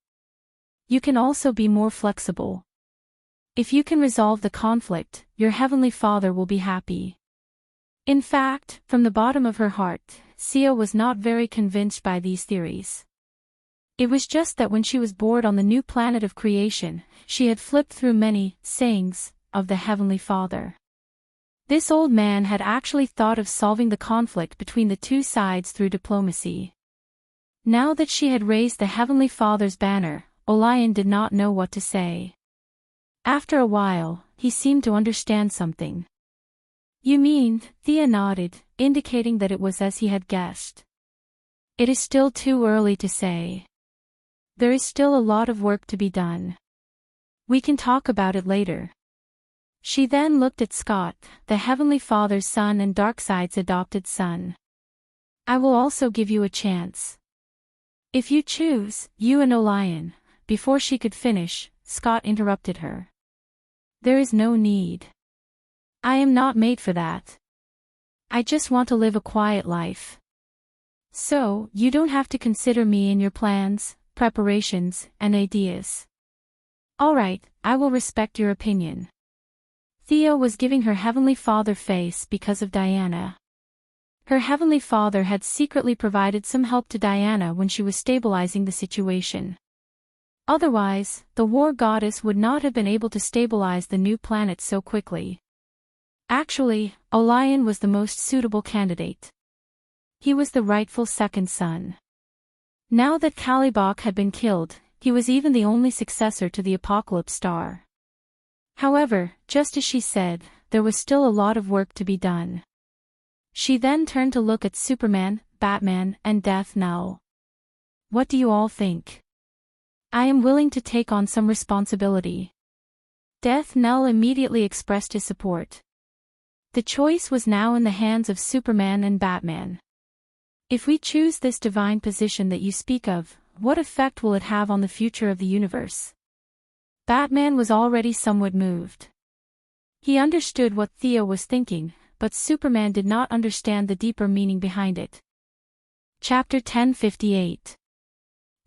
You can also be more flexible. If you can resolve the conflict, your Heavenly Father will be happy. In fact, from the bottom of her heart, Xianxia was not very convinced by these theories. It was just that when she was bored on the new planet of creation, she had flipped through many sayings of the Heavenly Father. This old man had actually thought of solving the conflict between the two sides through diplomacy. Now that she had raised the Heavenly Father's banner, Lion did not know what to say. After a while, he seemed to understand something. You mean, Xianxia nodded, indicating that it was as he had guessed. It is still too early to say. There is still a lot of work to be done. We can talk about it later. She then looked at Scott, the Heavenly Father's son and Darkseid's adopted son. I will also give you a chance. If you choose, you and Lion. Before she could finish, Scott interrupted her. There is no need. I am not made for that. I just want to live a quiet life. So, you don't have to consider me in your plans, preparations, and ideas. Alright, I will respect your opinion. Xianxia was giving her Heavenly Father face because of Diana. Her Heavenly Father had secretly provided some help to Diana when she was stabilizing the situation. Otherwise, the war goddess would not have been able to stabilize the new planet so quickly. Actually, Lion was the most suitable candidate. He was the rightful second son. Now that Kalibok had been killed, he was even the only successor to the Apocalypse Star. However, just as she said, there was still a lot of work to be done. She then turned to look at Superman, Batman, and Death Knell. What do you all think? I am willing to take on some responsibility. Death Knell immediately expressed his support. The choice was now in the hands of Superman and Batman. If we choose this divine position that you speak of, what effect will it have on the future of the universe? Batman was already somewhat moved. He understood what Xianxia was thinking, but Superman did not understand the deeper meaning behind it. Chapter 1058.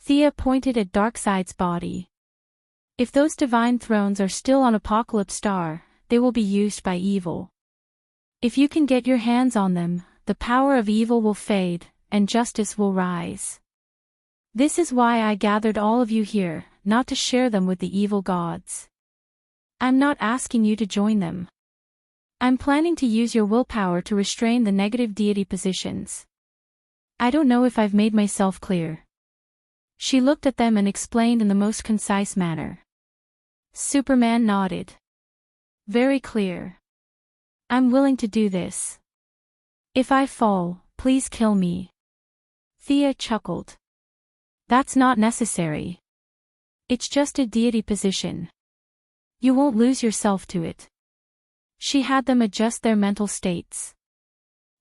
Xianxia pointed at Darkseid's body. If those divine thrones are still on Apocalypse Star, they will be used by evil. If you can get your hands on them, the power of evil will fade, and justice will rise. This is why I gathered all of you here, not to share them with the evil gods. I'm not asking you to join them. I'm planning to use your willpower to restrain the negative deity positions. I don't know if I've made myself clear. She looked at them and explained in the most concise manner. Superman nodded. Very clear. I'm willing to do this. If I fall, please kill me. Xianxia chuckled. That's not necessary. It's just a deity position. You won't lose yourself to it. She had them adjust their mental states.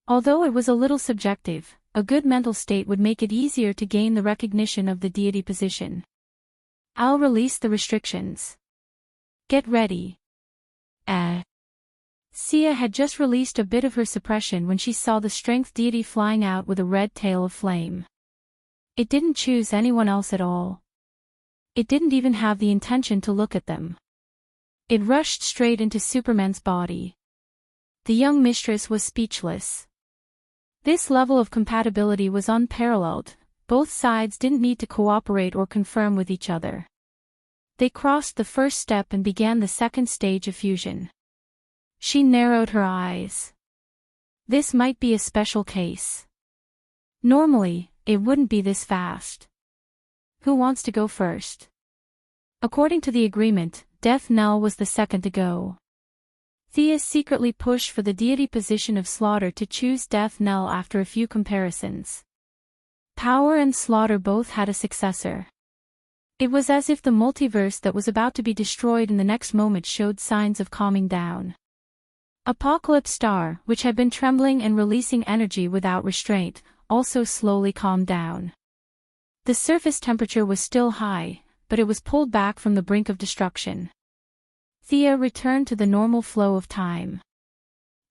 Although it was a little subjective, a good mental state would make it easier to gain the recognition of the deity position. I'll release the restrictions. Get ready. Xianxia had just released a bit of her suppression when she saw the strength deity flying out with a red tail of flame. It didn't choose anyone else at all. It didn't even have the intention to look at them. It rushed straight into Superman's body. The young mistress was speechless. This level of compatibility was unparalleled. Both sides didn't need to cooperate or confirm with each other. They crossed the first step and began the second stage of fusion. She narrowed her eyes. This might be a special case. Normally, it wouldn't be this fast. Who wants to go first? According to the agreement, Death Knell was the second to go. Xianxia secretly pushed for the deity position of Slaughter to choose Death Knell after a few comparisons. Power and Slaughter both had a successor. It was as if the multiverse that was about to be destroyed in the next moment showed signs of calming down. Apocalypse Star, which had been trembling and releasing energy without restraint, also slowly calmed down. The surface temperature was still high, but it was pulled back from the brink of destruction. Thea returned to the normal flow of time.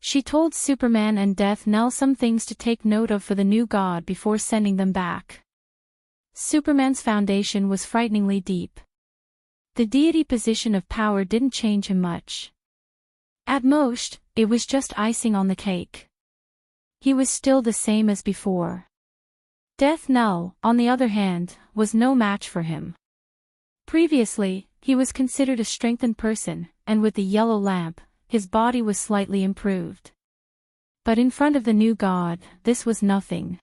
She told Superman and Death Knell some things to take note of for the new god before sending them back. Superman's foundation was frighteningly deep. The deity position of power didn't change him much. At most, it was just icing on the cake. He was still the same as before. Death Knell, on the other hand, was no match for him. Previously, he was considered a strengthened person, and with the yellow lamp, his body was slightly improved. But in front of the new god, this was nothing.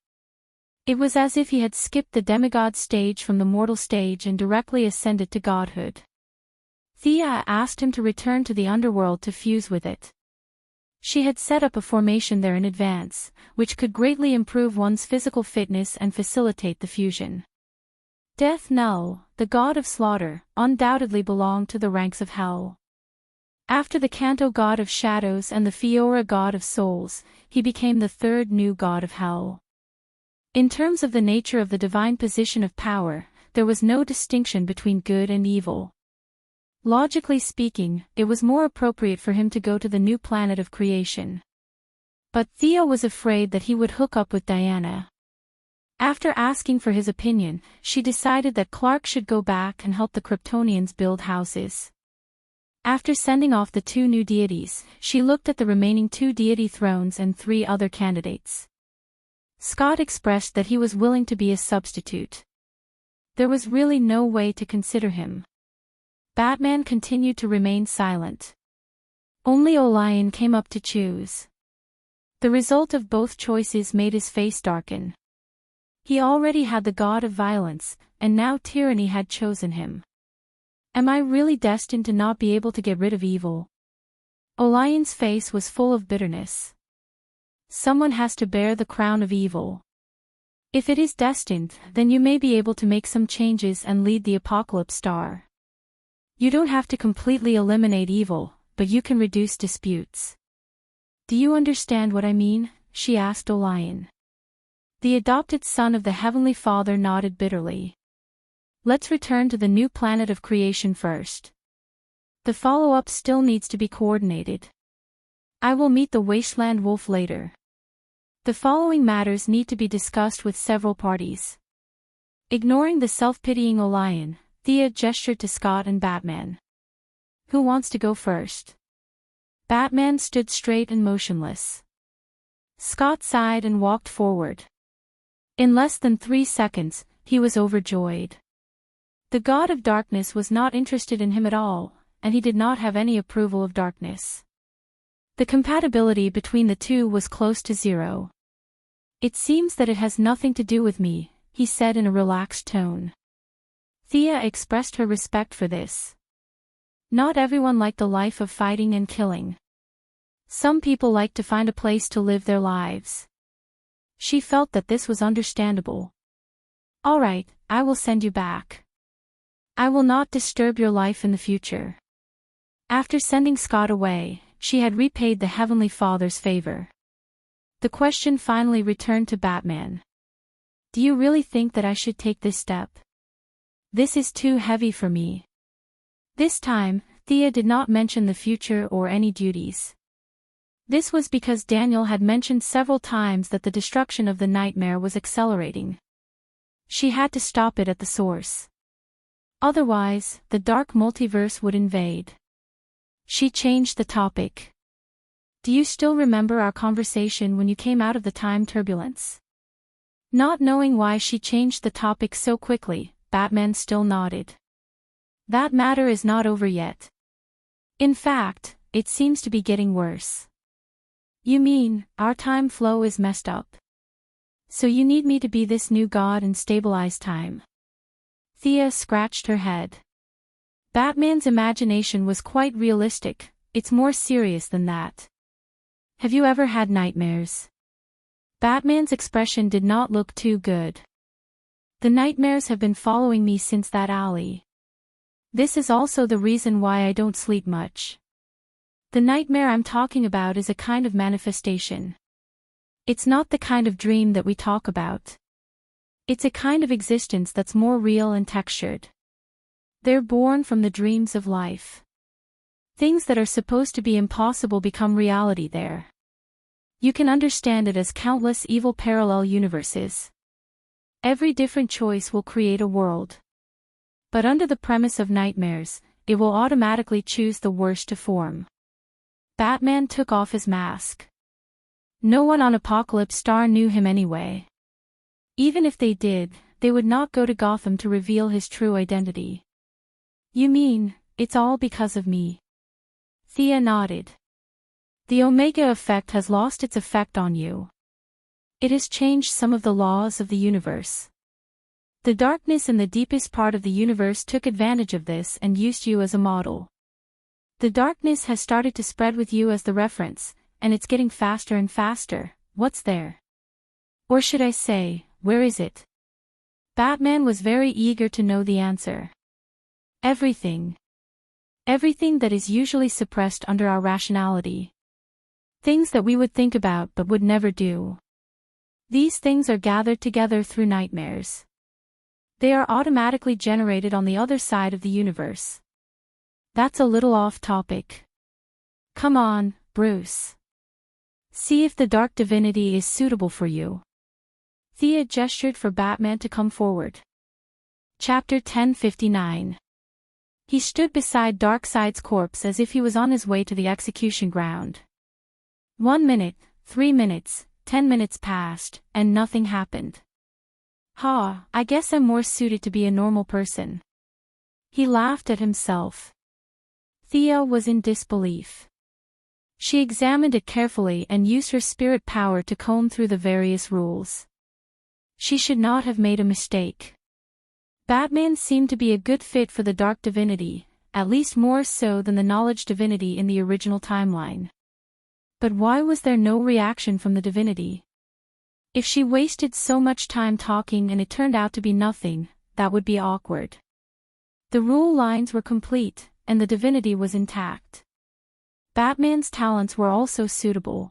It was as if he had skipped the demigod stage from the mortal stage and directly ascended to godhood. Thea asked him to return to the underworld to fuse with it. She had set up a formation there in advance, which could greatly improve one's physical fitness and facilitate the fusion. Death Knell, the god of slaughter, undoubtedly belonged to the ranks of hell. After the Kanto god of shadows and the Fiora god of souls, he became the third new god of hell. In terms of the nature of the divine position of power, there was no distinction between good and evil. Logically speaking, it was more appropriate for him to go to the new planet of creation. But Thea was afraid that he would hook up with Diana. After asking for his opinion, she decided that Clark should go back and help the Kryptonians build houses. After sending off the two new deities, she looked at the remaining 2 deity thrones and 3 other candidates. Scott expressed that he was willing to be a substitute. There was really no way to consider him. Batman continued to remain silent. Only Orion came up to choose. The result of both choices made his face darken. He already had the god of violence, and now tyranny had chosen him. Am I really destined to not be able to get rid of evil? Orion's face was full of bitterness. Someone has to bear the crown of evil. If it is destined, then you may be able to make some changes and lead the Apocalypse Star. You don't have to completely eliminate evil, but you can reduce disputes. Do you understand what I mean? She asked Orion. The adopted son of the Heavenly Father nodded bitterly. Let's return to the new planet of creation first. The follow-up still needs to be coordinated. I will meet the Wasteland Wolf later. The following matters need to be discussed with several parties. Ignoring the self-pitying Orion, Thea gestured to Scott and Batman. Who wants to go first? Batman stood straight and motionless. Scott sighed and walked forward. In less than 3 seconds, he was overjoyed. The god of darkness was not interested in him at all, and he did not have any approval of darkness. The compatibility between the two was close to 0. It seems that it has nothing to do with me, he said in a relaxed tone. Thea expressed her respect for this. Not everyone liked the life of fighting and killing. Some people like to find a place to live their lives. She felt that this was understandable. All right, I will send you back. I will not disturb your life in the future. After sending Scott away, she had repaid the Heavenly Father's favor. The question finally returned to Batman. Do you really think that I should take this step? This is too heavy for me. This time, Thea did not mention the future or any duties. This was because Daniel had mentioned several times that the destruction of the nightmare was accelerating. She had to stop it at the source. Otherwise, the dark multiverse would invade. She changed the topic. Do you still remember our conversation when you came out of the time turbulence? Not knowing why she changed the topic so quickly, Batman still nodded. That matter is not over yet. In fact, it seems to be getting worse. You mean, our time flow is messed up? So you need me to be this new god and stabilize time? Thea scratched her head. Batman's imagination was quite realistic, it's more serious than that. Have you ever had nightmares? Batman's expression did not look too good. The nightmares have been following me since that alley. This is also the reason why I don't sleep much. The nightmare I'm talking about is a kind of manifestation. It's not the kind of dream that we talk about. It's a kind of existence that's more real and textured. They're born from the dreams of life. Things that are supposed to be impossible become reality there. You can understand it as countless evil parallel universes. Every different choice will create a world. But under the premise of nightmares, it will automatically choose the worst to form. Batman took off his mask. No one on Apocalypse Star knew him anyway. Even if they did, they would not go to Gotham to reveal his true identity. You mean, it's all because of me? Thea nodded. The Omega effect has lost its effect on you. It has changed some of the laws of the universe. The darkness in the deepest part of the universe took advantage of this and used you as a model. The darkness has started to spread with you as the reference, and it's getting faster and faster. What's there? Or should I say, where is it? Batman was very eager to know the answer. Everything. Everything that is usually suppressed under our rationality. Things that we would think about but would never do. These things are gathered together through nightmares. They are automatically generated on the other side of the universe. That's a little off topic. Come on, Bruce. See if the dark divinity is suitable for you. Thea gestured for Batman to come forward. Chapter 1059. He stood beside Darkseid's corpse as if he was on his way to the execution ground. 1 minute, 3 minutes, 10 minutes passed, and nothing happened. I guess I'm more suited to be a normal person. He laughed at himself. Thea was in disbelief. She examined it carefully and used her spirit power to comb through the various rules. She should not have made a mistake. Batman seemed to be a good fit for the dark divinity, at least more so than the knowledge divinity in the original timeline. But why was there no reaction from the divinity? If she wasted so much time talking and it turned out to be nothing, that would be awkward. The rule lines were complete, and the divinity was intact. Batman's talents were also suitable.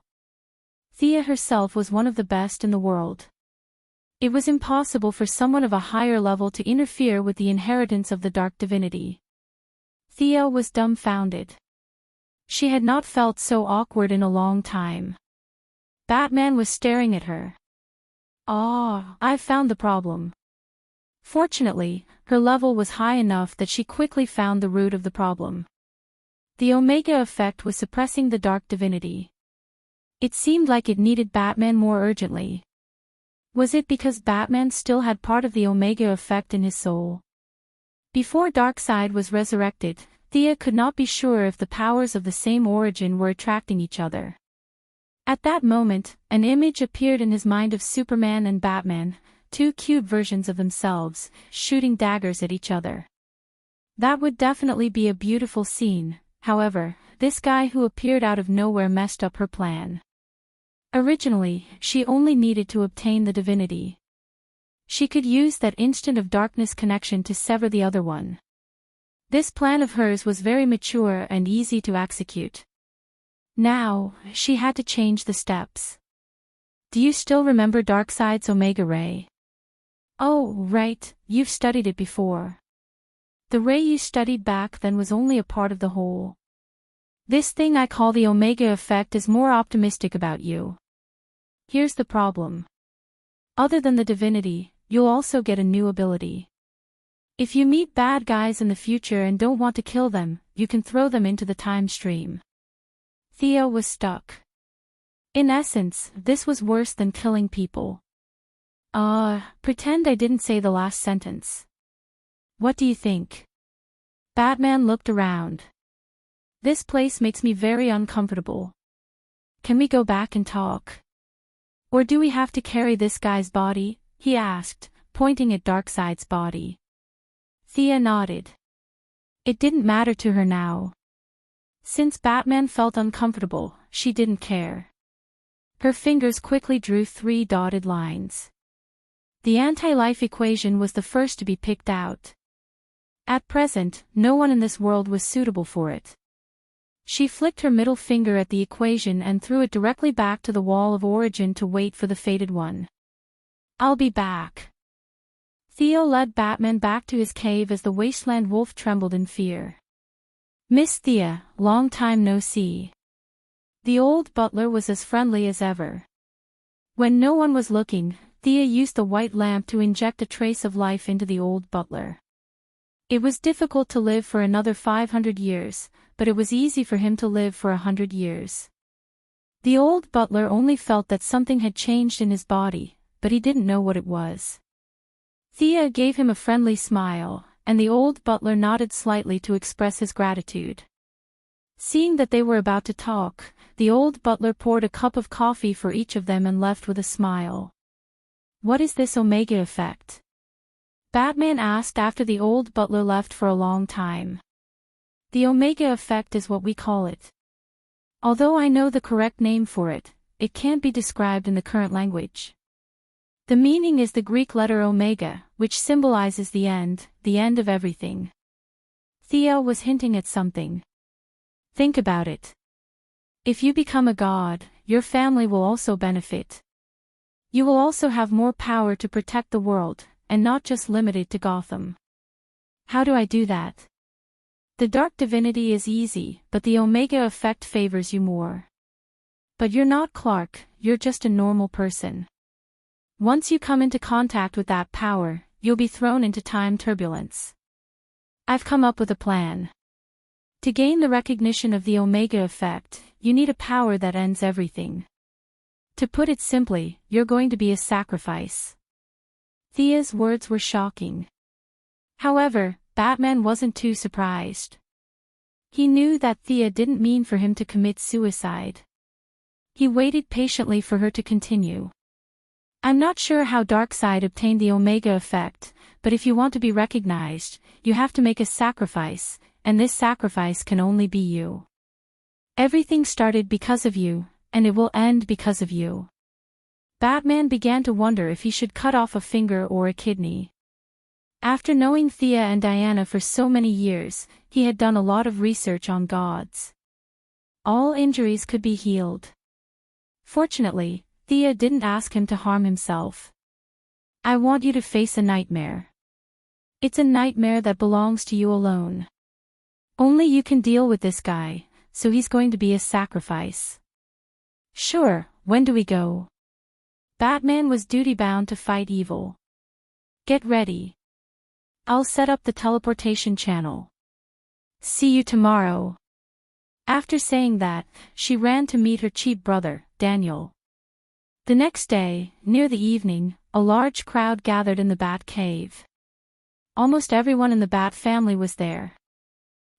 Thea herself was one of the best in the world. It was impossible for someone of a higher level to interfere with the inheritance of the dark divinity. Thea was dumbfounded. She had not felt so awkward in a long time. Batman was staring at her. I've found the problem. Fortunately, her level was high enough that she quickly found the root of the problem. The Omega effect was suppressing the dark divinity. It seemed like it needed Batman more urgently. Was it because Batman still had part of the Omega effect in his soul? Before Darkseid was resurrected, Thea could not be sure if the powers of the same origin were attracting each other. At that moment, an image appeared in his mind of Superman and Batman, two cute versions of themselves, shooting daggers at each other. That would definitely be a beautiful scene. However, this guy who appeared out of nowhere messed up her plan. Originally, she only needed to obtain the divinity. She could use that instant of darkness connection to sever the other one. This plan of hers was very mature and easy to execute. Now, she had to change the steps. Do you still remember Darkseid's Omega Ray? Oh, right, you've studied it before. The ray you studied back then was only a part of the whole. This thing I call the Omega effect is more optimistic about you. Here's the problem. Other than the divinity, you'll also get a new ability. If you meet bad guys in the future and don't want to kill them, you can throw them into the time stream. Thea was stuck. In essence, this was worse than killing people. Pretend I didn't say the last sentence. What do you think? Batman looked around. This place makes me very uncomfortable. Can we go back and talk? Or do we have to carry this guy's body? He asked, pointing at Darkseid's body. Thea nodded. It didn't matter to her now. Since Batman felt uncomfortable, she didn't care. Her fingers quickly drew 3 dotted lines. The anti-life equation was the first to be picked out. At present, no one in this world was suitable for it. She flicked her middle finger at the equation and threw it directly back to the wall of origin to wait for the fated one. I'll be back. Theo led Batman back to his cave as the wasteland wolf trembled in fear. Miss Thea, long time no see. The old butler was as friendly as ever. When no one was looking, Thea used the white lamp to inject a trace of life into the old butler. It was difficult to live for another 500 years, but it was easy for him to live for 100 years. The old butler only felt that something had changed in his body, but he didn't know what it was. Thea gave him a friendly smile, and the old butler nodded slightly to express his gratitude. Seeing that they were about to talk, the old butler poured a cup of coffee for each of them and left with a smile. What is this Omega effect? Batman asked after the old butler left for a long time. The Omega effect is what we call it. Although I know the correct name for it, it can't be described in the current language. The meaning is the Greek letter omega, which symbolizes the end of everything. Theo was hinting at something. Think about it. If you become a god, your family will also benefit. You will also have more power to protect the world, and not just limited to Gotham. How do I do that? The dark divinity is easy, but the Omega effect favors you more. But you're not Clark, you're just a normal person. Once you come into contact with that power, you'll be thrown into time turbulence. I've come up with a plan. To gain the recognition of the Omega effect, you need a power that ends everything. To put it simply, you're going to be a sacrifice. Thea's words were shocking. However, Batman wasn't too surprised. He knew that Thea didn't mean for him to commit suicide. He waited patiently for her to continue. I'm not sure how Darkseid obtained the Omega effect, but if you want to be recognized, you have to make a sacrifice, and this sacrifice can only be you. Everything started because of you, and it will end because of you. Batman began to wonder if he should cut off a finger or a kidney. After knowing Thea and Diana for so many years, he had done a lot of research on gods. All injuries could be healed. Fortunately, Thea didn't ask him to harm himself. I want you to face a nightmare. It's a nightmare that belongs to you alone. Only you can deal with this guy, so he's going to be a sacrifice. Sure, when do we go? Batman was duty-bound to fight evil. Get ready. I'll set up the teleportation channel. See you tomorrow. After saying that, she ran to meet her cheap brother, Daniel. The next day, near the evening, a large crowd gathered in the Bat Cave. Almost everyone in the Bat family was there.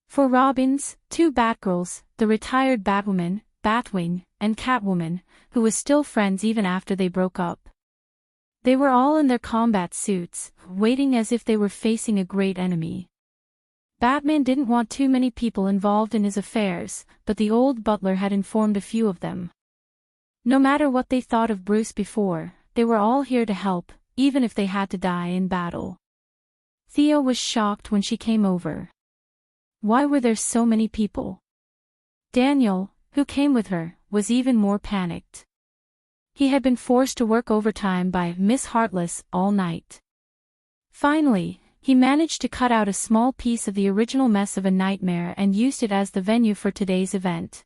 Four Robins, 2 Batgirls, the retired Batwoman, Batwing, and Catwoman, who was still friends even after they broke up. They were all in their combat suits, waiting as if they were facing a great enemy. Batman didn't want too many people involved in his affairs, but the old butler had informed a few of them. No matter what they thought of Bruce before, they were all here to help, even if they had to die in battle. Thea was shocked when she came over. Why were there so many people? Daniel, who came with her, was even more panicked. He had been forced to work overtime by Miss Heartless all night. Finally, he managed to cut out a small piece of the original mess of a nightmare and used it as the venue for today's event.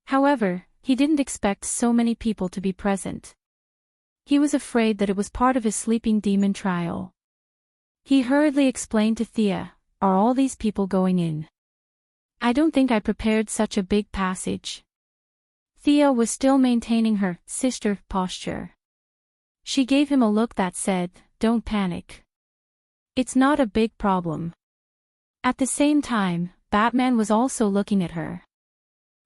However, he didn't expect so many people to be present. He was afraid that it was part of his sleeping demon trial. He hurriedly explained to Thea, "Are all these people going in? I don't think I prepared such a big passage." Thea was still maintaining her sister posture. She gave him a look that said, "Don't panic. It's not a big problem." At the same time, Batman was also looking at her.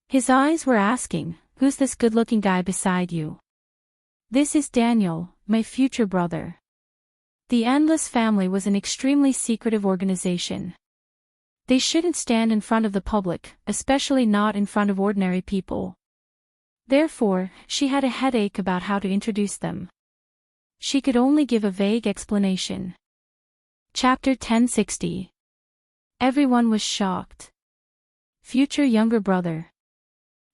His eyes were asking, "Who's this good-looking guy beside you?" "This is Daniel, my future brother." The Endless Family was an extremely secretive organization. They shouldn't stand in front of the public, especially not in front of ordinary people. Therefore, she had a headache about how to introduce them. She could only give a vague explanation. Chapter 1060. Everyone was shocked. Future younger brother.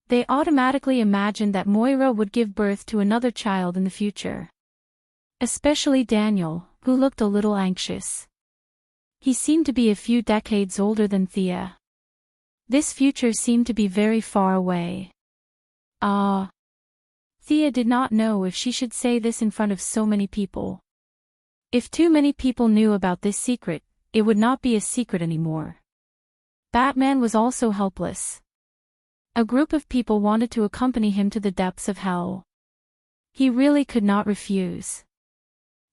They automatically imagined that Moira would give birth to another child in the future. Especially Daniel, who looked a little anxious. He seemed to be a few decades older than Thea. This future seemed to be very far away. Thea did not know if she should say this in front of so many people. If too many people knew about this secret, it would not be a secret anymore. Batman was also helpless. A group of people wanted to accompany him to the depths of hell. He really could not refuse.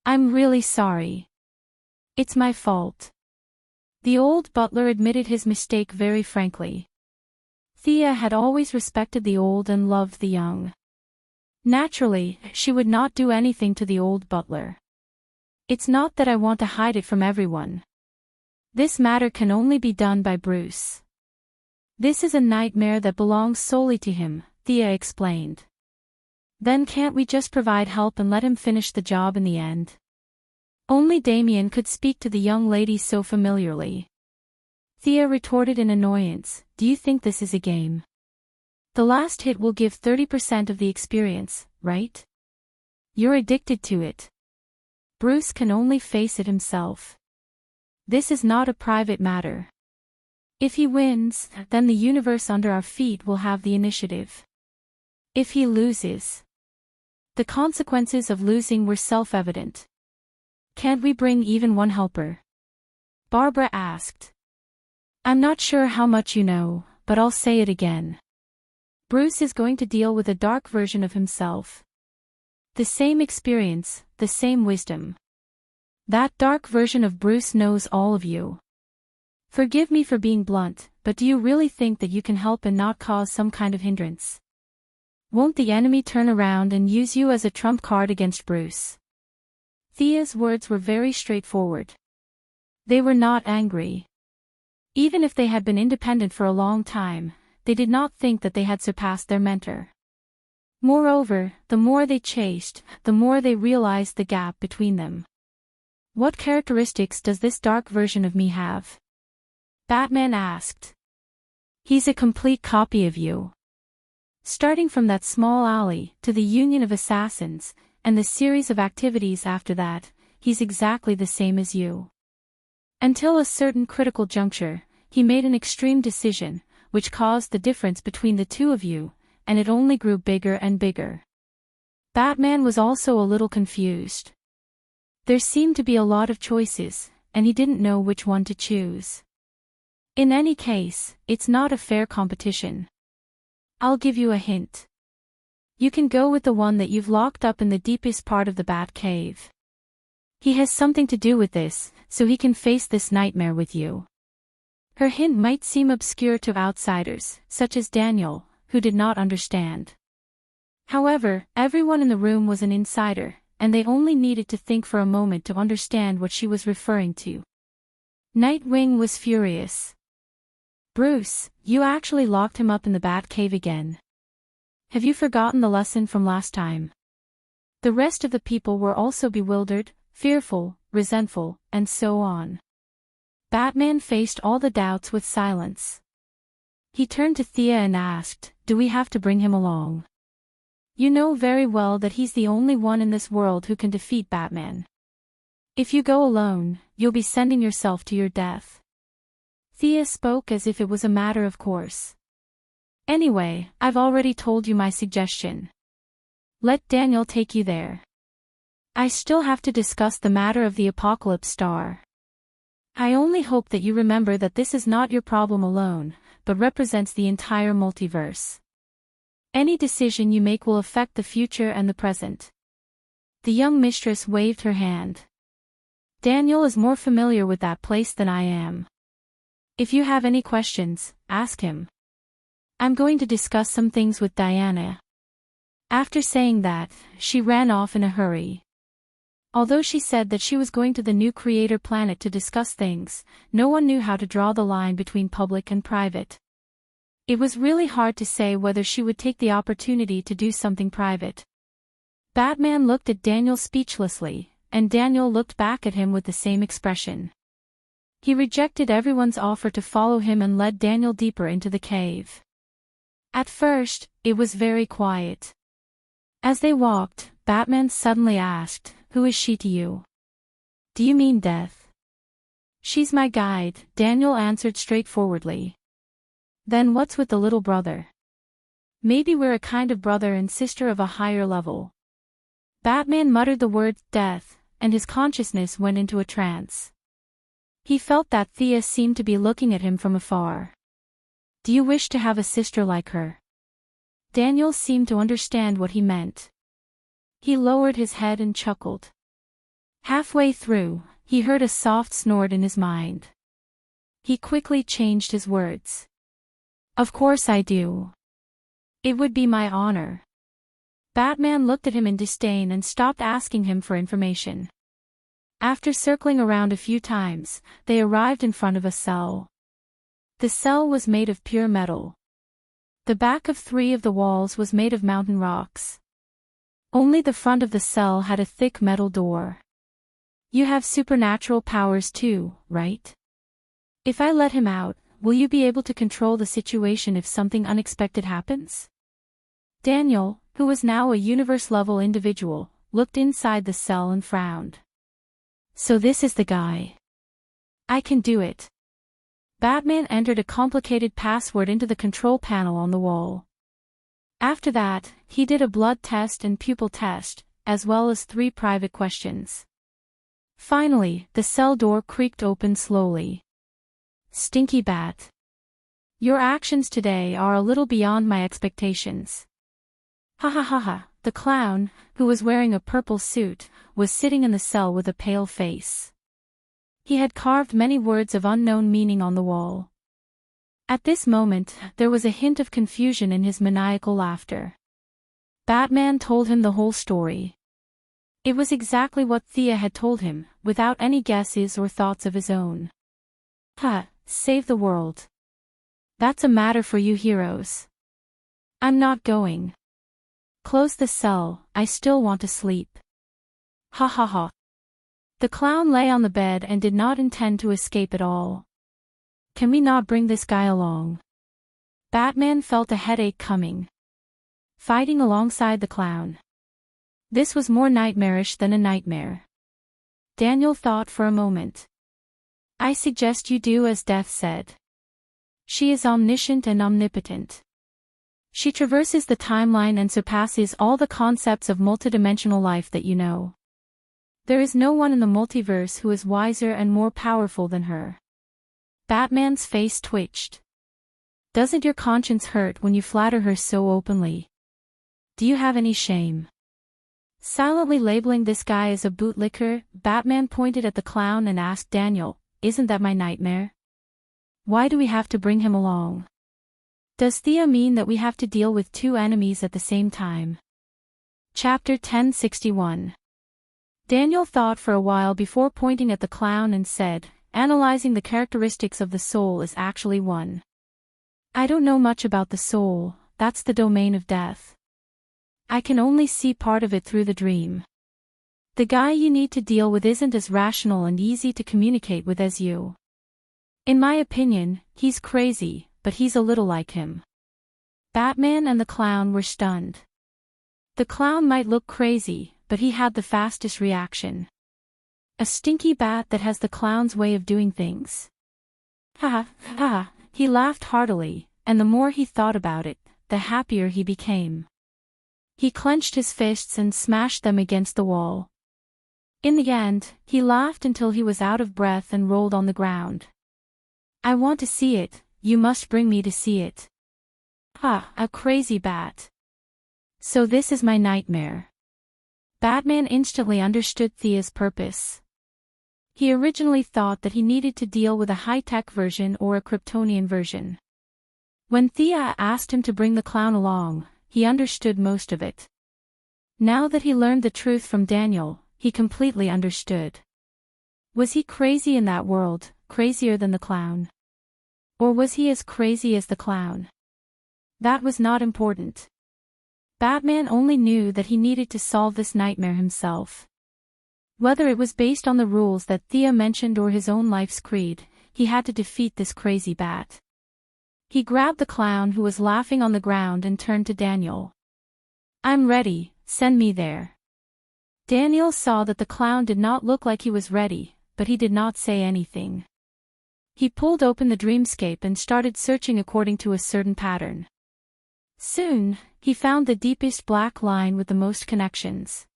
I'm really sorry. It's my fault. The old butler admitted his mistake very frankly. Thea had always respected the old and loved the young. Naturally, she would not do anything to the old butler. It's not that I want to hide it from everyone. This matter can only be done by Bruce. This is a nightmare that belongs solely to him, Thea explained. Then can't we just provide help and let him finish the job in the end? Only Damien could speak to the young lady so familiarly. Thea retorted in annoyance, do you think this is a game? The last hit will give 30% of the experience, right? You're addicted to it. Bruce can only face it himself. This is not a private matter. If he wins, then the universe under our feet will have the initiative. If he loses, the consequences of losing were self-evident. Can't we bring even one helper? Barbara asked. I'm not sure how much you know, but I'll say it again. Bruce is going to deal with a dark version of himself. The same experience, the same wisdom. That dark version of Bruce knows all of you. Forgive me for being blunt, but do you really think that you can help and not cause some kind of hindrance? Won't the enemy turn around and use you as a trump card against Bruce? Thea's words were very straightforward. They were not angry. Even if they had been independent for a long time, they did not think that they had surpassed their mentor. Moreover, the more they chased, the more they realized the gap between them. What characteristics does this dark version of me have? Batman asked. He's a complete copy of you. Starting from that small alley to the Union of Assassins, and the series of activities after that, he's exactly the same as you. Until a certain critical juncture, he made an extreme decision, which caused the difference between the two of you, and it only grew bigger and bigger. Batman was also a little confused. There seemed to be a lot of choices, and he didn't know which one to choose. In any case, it's not a fair competition. I'll give you a hint. You can go with the one that you've locked up in the deepest part of the Bat Cave. He has something to do with this, so he can face this nightmare with you. Her hint might seem obscure to outsiders, such as Daniel, who did not understand. However, everyone in the room was an insider, and they only needed to think for a moment to understand what she was referring to. Nightwing was furious. Bruce, you actually locked him up in the Bat Cave again. Have you forgotten the lesson from last time? The rest of the people were also bewildered, fearful, resentful, and so on. Batman faced all the doubts with silence. He turned to Thea and asked, do we have to bring him along? You know very well that he's the only one in this world who can defeat Batman. If you go alone, you'll be sending yourself to your death. Thea spoke as if it was a matter of course. Anyway, I've already told you my suggestion. Let Daniel take you there. I still have to discuss the matter of the Apocalypse Star. I only hope that you remember that this is not your problem alone, but represents the entire multiverse. Any decision you make will affect the future and the present. The young mistress waved her hand. Daniel is more familiar with that place than I am. If you have any questions, ask him. I'm going to discuss some things with Diana. After saying that, she ran off in a hurry. Although she said that she was going to the new creator planet to discuss things, no one knew how to draw the line between public and private. It was really hard to say whether she would take the opportunity to do something private. Batman looked at Daniel speechlessly, and Daniel looked back at him with the same expression. He rejected everyone's offer to follow him and led Daniel deeper into the cave. At first, it was very quiet. As they walked, Batman suddenly asked, "Who is she to you?" "Do you mean Death?" "She's my guide," Daniel answered straightforwardly. "Then what's with the little brother?" "Maybe we're a kind of brother and sister of a higher level." Batman muttered the word, "death," and his consciousness went into a trance. He felt that Thea seemed to be looking at him from afar. "Do you wish to have a sister like her?" Daniel seemed to understand what he meant. He lowered his head and chuckled. Halfway through, he heard a soft snort in his mind. He quickly changed his words. "Of course I do. It would be my honor." Batman looked at him in disdain and stopped asking him for information. After circling around a few times, they arrived in front of a cell. The cell was made of pure metal. The back of 3 of the walls was made of mountain rocks. Only the front of the cell had a thick metal door. "You have supernatural powers too, right? If I let him out, will you be able to control the situation if something unexpected happens?" Daniel, who was now a universe-level individual, looked inside the cell and frowned. "So this is the guy. I can do it." Batman entered a complicated password into the control panel on the wall. After that, he did a blood test and pupil test, as well as 3 private questions. Finally, the cell door creaked open slowly. "Stinky Bat. Your actions today are a little beyond my expectations." "Ha ha ha ha," the clown, who was wearing a purple suit, was sitting in the cell with a pale face. He had carved many words of unknown meaning on the wall. At this moment, there was a hint of confusion in his maniacal laughter. Batman told him the whole story. It was exactly what Thea had told him, without any guesses or thoughts of his own. Save the world. That's a matter for you heroes. I'm not going. Close the cell, I still want to sleep. Ha ha ha. The clown lay on the bed and did not intend to escape at all. "Can we not bring this guy along?" Batman felt a headache coming. Fighting alongside the clown. This was more nightmarish than a nightmare. Daniel thought for a moment. "I suggest you do as Death said. She is omniscient and omnipotent. She traverses the timeline and surpasses all the concepts of multidimensional life that you know. There is no one in the multiverse who is wiser and more powerful than her." Batman's face twitched. "Doesn't your conscience hurt when you flatter her so openly? Do you have any shame?" Silently labeling this guy as a bootlicker, Batman pointed at the clown and asked Daniel, "Isn't that my nightmare? Why do we have to bring him along? Does Thea mean that we have to deal with 2 enemies at the same time?" Chapter 1061. Daniel thought for a while before pointing at the clown and said, "Analyzing the characteristics of the soul is actually 1. I don't know much about the soul, that's the domain of Death. I can only see part of it through the dream. The guy you need to deal with isn't as rational and easy to communicate with as you. In my opinion, he's crazy, but he's a little like him." Batman and the clown were stunned. The clown might look crazy, but he had the fastest reaction. A stinky bat that has the clown's way of doing things. Ha ha, he laughed heartily, and the more he thought about it, the happier he became. He clenched his fists and smashed them against the wall. In the end, he laughed until he was out of breath and rolled on the ground. "I want to see it, you must bring me to see it." A crazy bat. So this is my nightmare. Batman instantly understood Thea's purpose. He originally thought that he needed to deal with a high-tech version or a Kryptonian version. When Thea asked him to bring the clown along, he understood most of it. Now that he learned the truth from Daniel, he completely understood. Was he crazy in that world, crazier than the clown? Or was he as crazy as the clown? That was not important. Batman only knew that he needed to solve this nightmare himself. Whether it was based on the rules that Thea mentioned or his own life's creed, he had to defeat this crazy bat. He grabbed the clown who was laughing on the ground and turned to Daniel. "I'm ready, send me there." Daniel saw that the clown did not look like he was ready, but he did not say anything. He pulled open the dreamscape and started searching according to a certain pattern. Soon, he found the deepest black line with the most connections.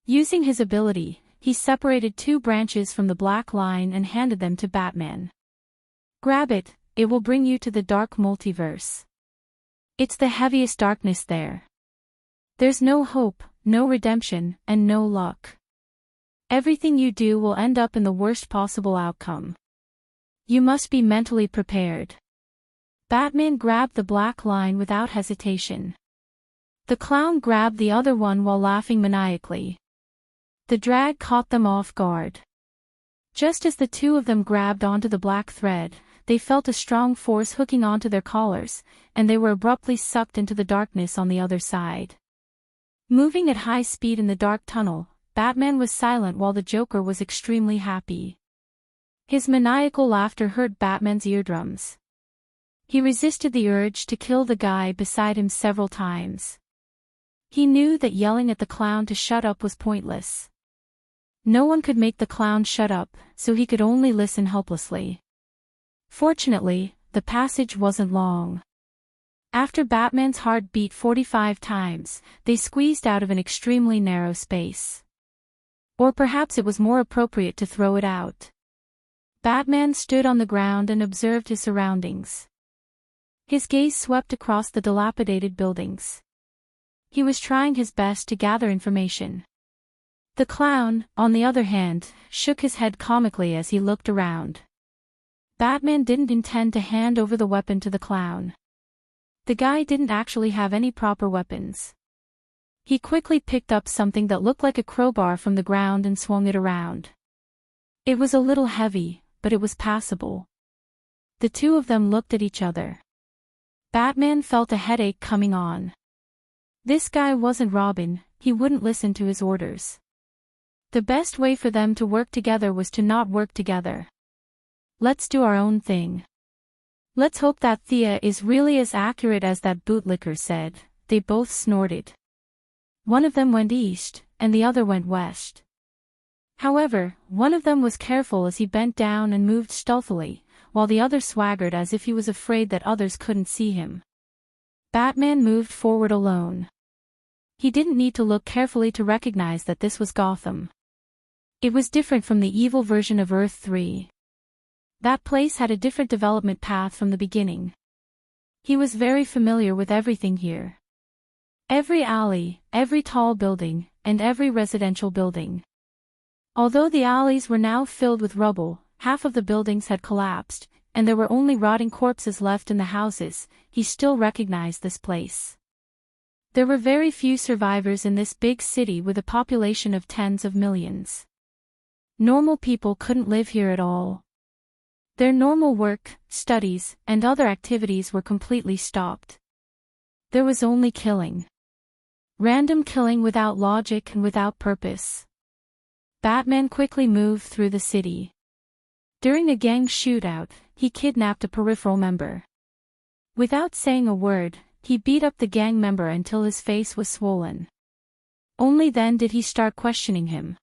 Using his ability, he separated 2 branches from the black line and handed them to Batman. "Grab it, it will bring you to the dark multiverse. It's the heaviest darkness there. There's no hope, no redemption, and no luck. Everything you do will end up in the worst possible outcome. You must be mentally prepared." Batman grabbed the black line without hesitation. The clown grabbed the other one while laughing maniacally. The drag caught them off guard. Just as the 2 of them grabbed onto the black thread, they felt a strong force hooking onto their collars, and they were abruptly sucked into the darkness on the other side. Moving at high speed in the dark tunnel, Batman was silent while the Joker was extremely happy. His maniacal laughter hurt Batman's eardrums. He resisted the urge to kill the guy beside him several times. He knew that yelling at the clown to shut up was pointless. No one could make the clown shut up, so he could only listen helplessly. Fortunately, the passage wasn't long. After Batman's heart beat 45 times, they squeezed out of an extremely narrow space. Or perhaps it was more appropriate to throw it out. Batman stood on the ground and observed his surroundings. His gaze swept across the dilapidated buildings. He was trying his best to gather information. The clown, on the other hand, shook his head comically as he looked around. Batman didn't intend to hand over the weapon to the clown. The guy didn't actually have any proper weapons. He quickly picked up something that looked like a crowbar from the ground and swung it around. It was a little heavy, but it was passable. The 2 of them looked at each other. Batman felt a headache coming on. This guy wasn't Robin, he wouldn't listen to his orders. The best way for them to work together was to not work together. "Let's do our own thing. Let's hope that Thea is really as accurate as that bootlicker said," they both snorted. One of them went east, and the other went west. However, one of them was careful as he bent down and moved stealthily, while the other swaggered as if he was afraid that others couldn't see him. Batman moved forward alone. He didn't need to look carefully to recognize that this was Gotham. It was different from the evil version of Earth 3. That place had a different development path from the beginning. He was very familiar with everything here. Every alley, every tall building, and every residential building. Although the alleys were now filled with rubble, half of the buildings had collapsed, and there were only rotting corpses left in the houses, he still recognized this place. There were very few survivors in this big city with a population of tens of millions. Normal people couldn't live here at all. Their normal work, studies, and other activities were completely stopped. There was only killing. Random killing without logic and without purpose. Batman quickly moved through the city. During a gang shootout, he kidnapped a peripheral member. Without saying a word, he beat up the gang member until his face was swollen. Only then did he start questioning him.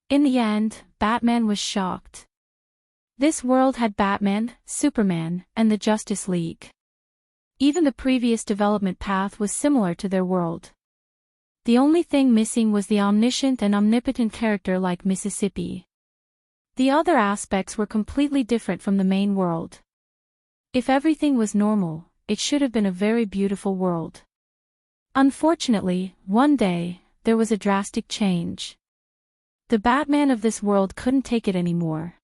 In the end, Batman was shocked. This world had Batman, Superman, and the Justice League. Even the previous development path was similar to their world. The only thing missing was the omniscient and omnipotent character like Mississippi. The other aspects were completely different from the main world. If everything was normal, it should have been a very beautiful world. Unfortunately, one day, there was a drastic change. The Batman of this world couldn't take it anymore.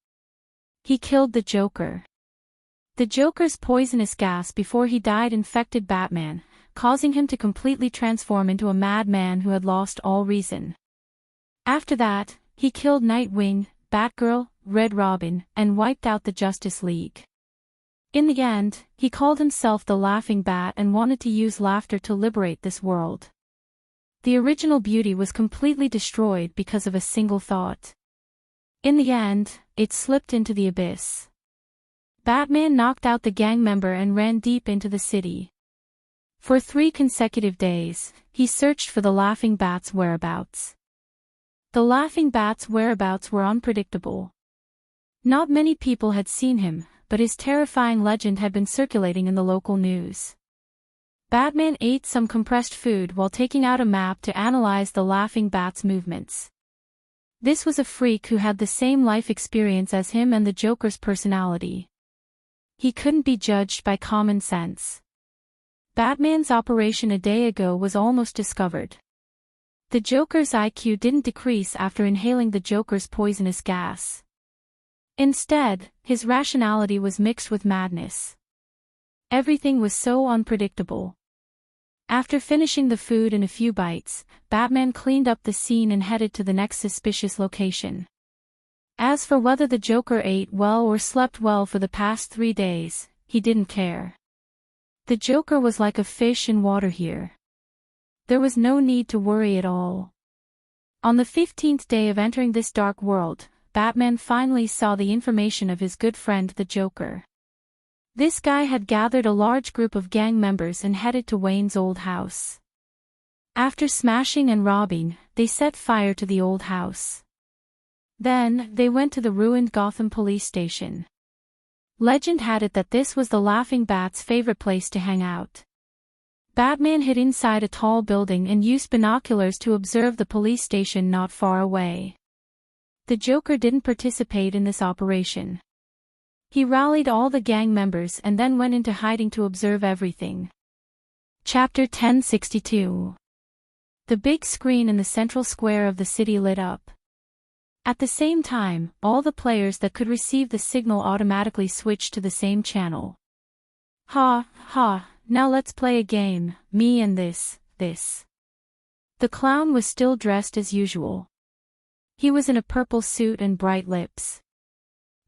He killed the Joker. The Joker's poisonous gas before he died infected Batman, causing him to completely transform into a madman who had lost all reason. After that, he killed Nightwing, Batgirl, Red Robin, and wiped out the Justice League. In the end, he called himself the Laughing Bat and wanted to use laughter to liberate this world. The original beauty was completely destroyed because of a single thought. In the end, it slipped into the abyss. Batman knocked out the gang member and ran deep into the city. For 3 consecutive days, he searched for the Laughing Bat's whereabouts. The Laughing Bat's whereabouts were unpredictable. Not many people had seen him, but his terrifying legend had been circulating in the local news. Batman ate some compressed food while taking out a map to analyze the Laughing Bat's movements. This was a freak who had the same life experience as him and the Joker's personality. He couldn't be judged by common sense. Batman's operation a day ago was almost discovered. The Joker's IQ didn't decrease after inhaling the Joker's poisonous gas. Instead, his rationality was mixed with madness. Everything was so unpredictable. After finishing the food in a few bites, Batman cleaned up the scene and headed to the next suspicious location. As for whether the Joker ate well or slept well for the past 3 days, he didn't care. The Joker was like a fish in water here. There was no need to worry at all. On the 15th day of entering this dark world, Batman finally saw the information of his good friend the Joker. This guy had gathered a large group of gang members and headed to Wayne's old house. After smashing and robbing, they set fire to the old house. Then, they went to the ruined Gotham police station. Legend had it that this was the Laughing Bat's favorite place to hang out. Batman hid inside a tall building and used binoculars to observe the police station not far away. The Joker didn't participate in this operation. He rallied all the gang members and then went into hiding to observe everything. Chapter 1062. The big screen in the central square of the city lit up. At the same time, all the players that could receive the signal automatically switched to the same channel. Ha, ha, now let's play a game, me and this. The clown was still dressed as usual. He was in a purple suit and bright lips.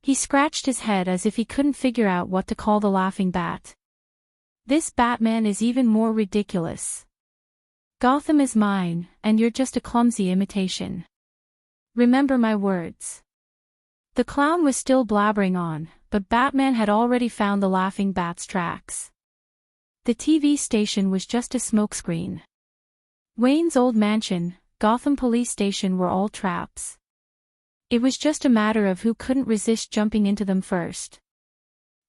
He scratched his head as if he couldn't figure out what to call the Laughing Bat. This Batman is even more ridiculous. Gotham is mine, and you're just a clumsy imitation. Remember my words. The clown was still blabbering on, but Batman had already found the Laughing Bat's tracks. The TV station was just a smokescreen. Wayne's old mansion, Gotham police station were all traps. It was just a matter of who couldn't resist jumping into them first.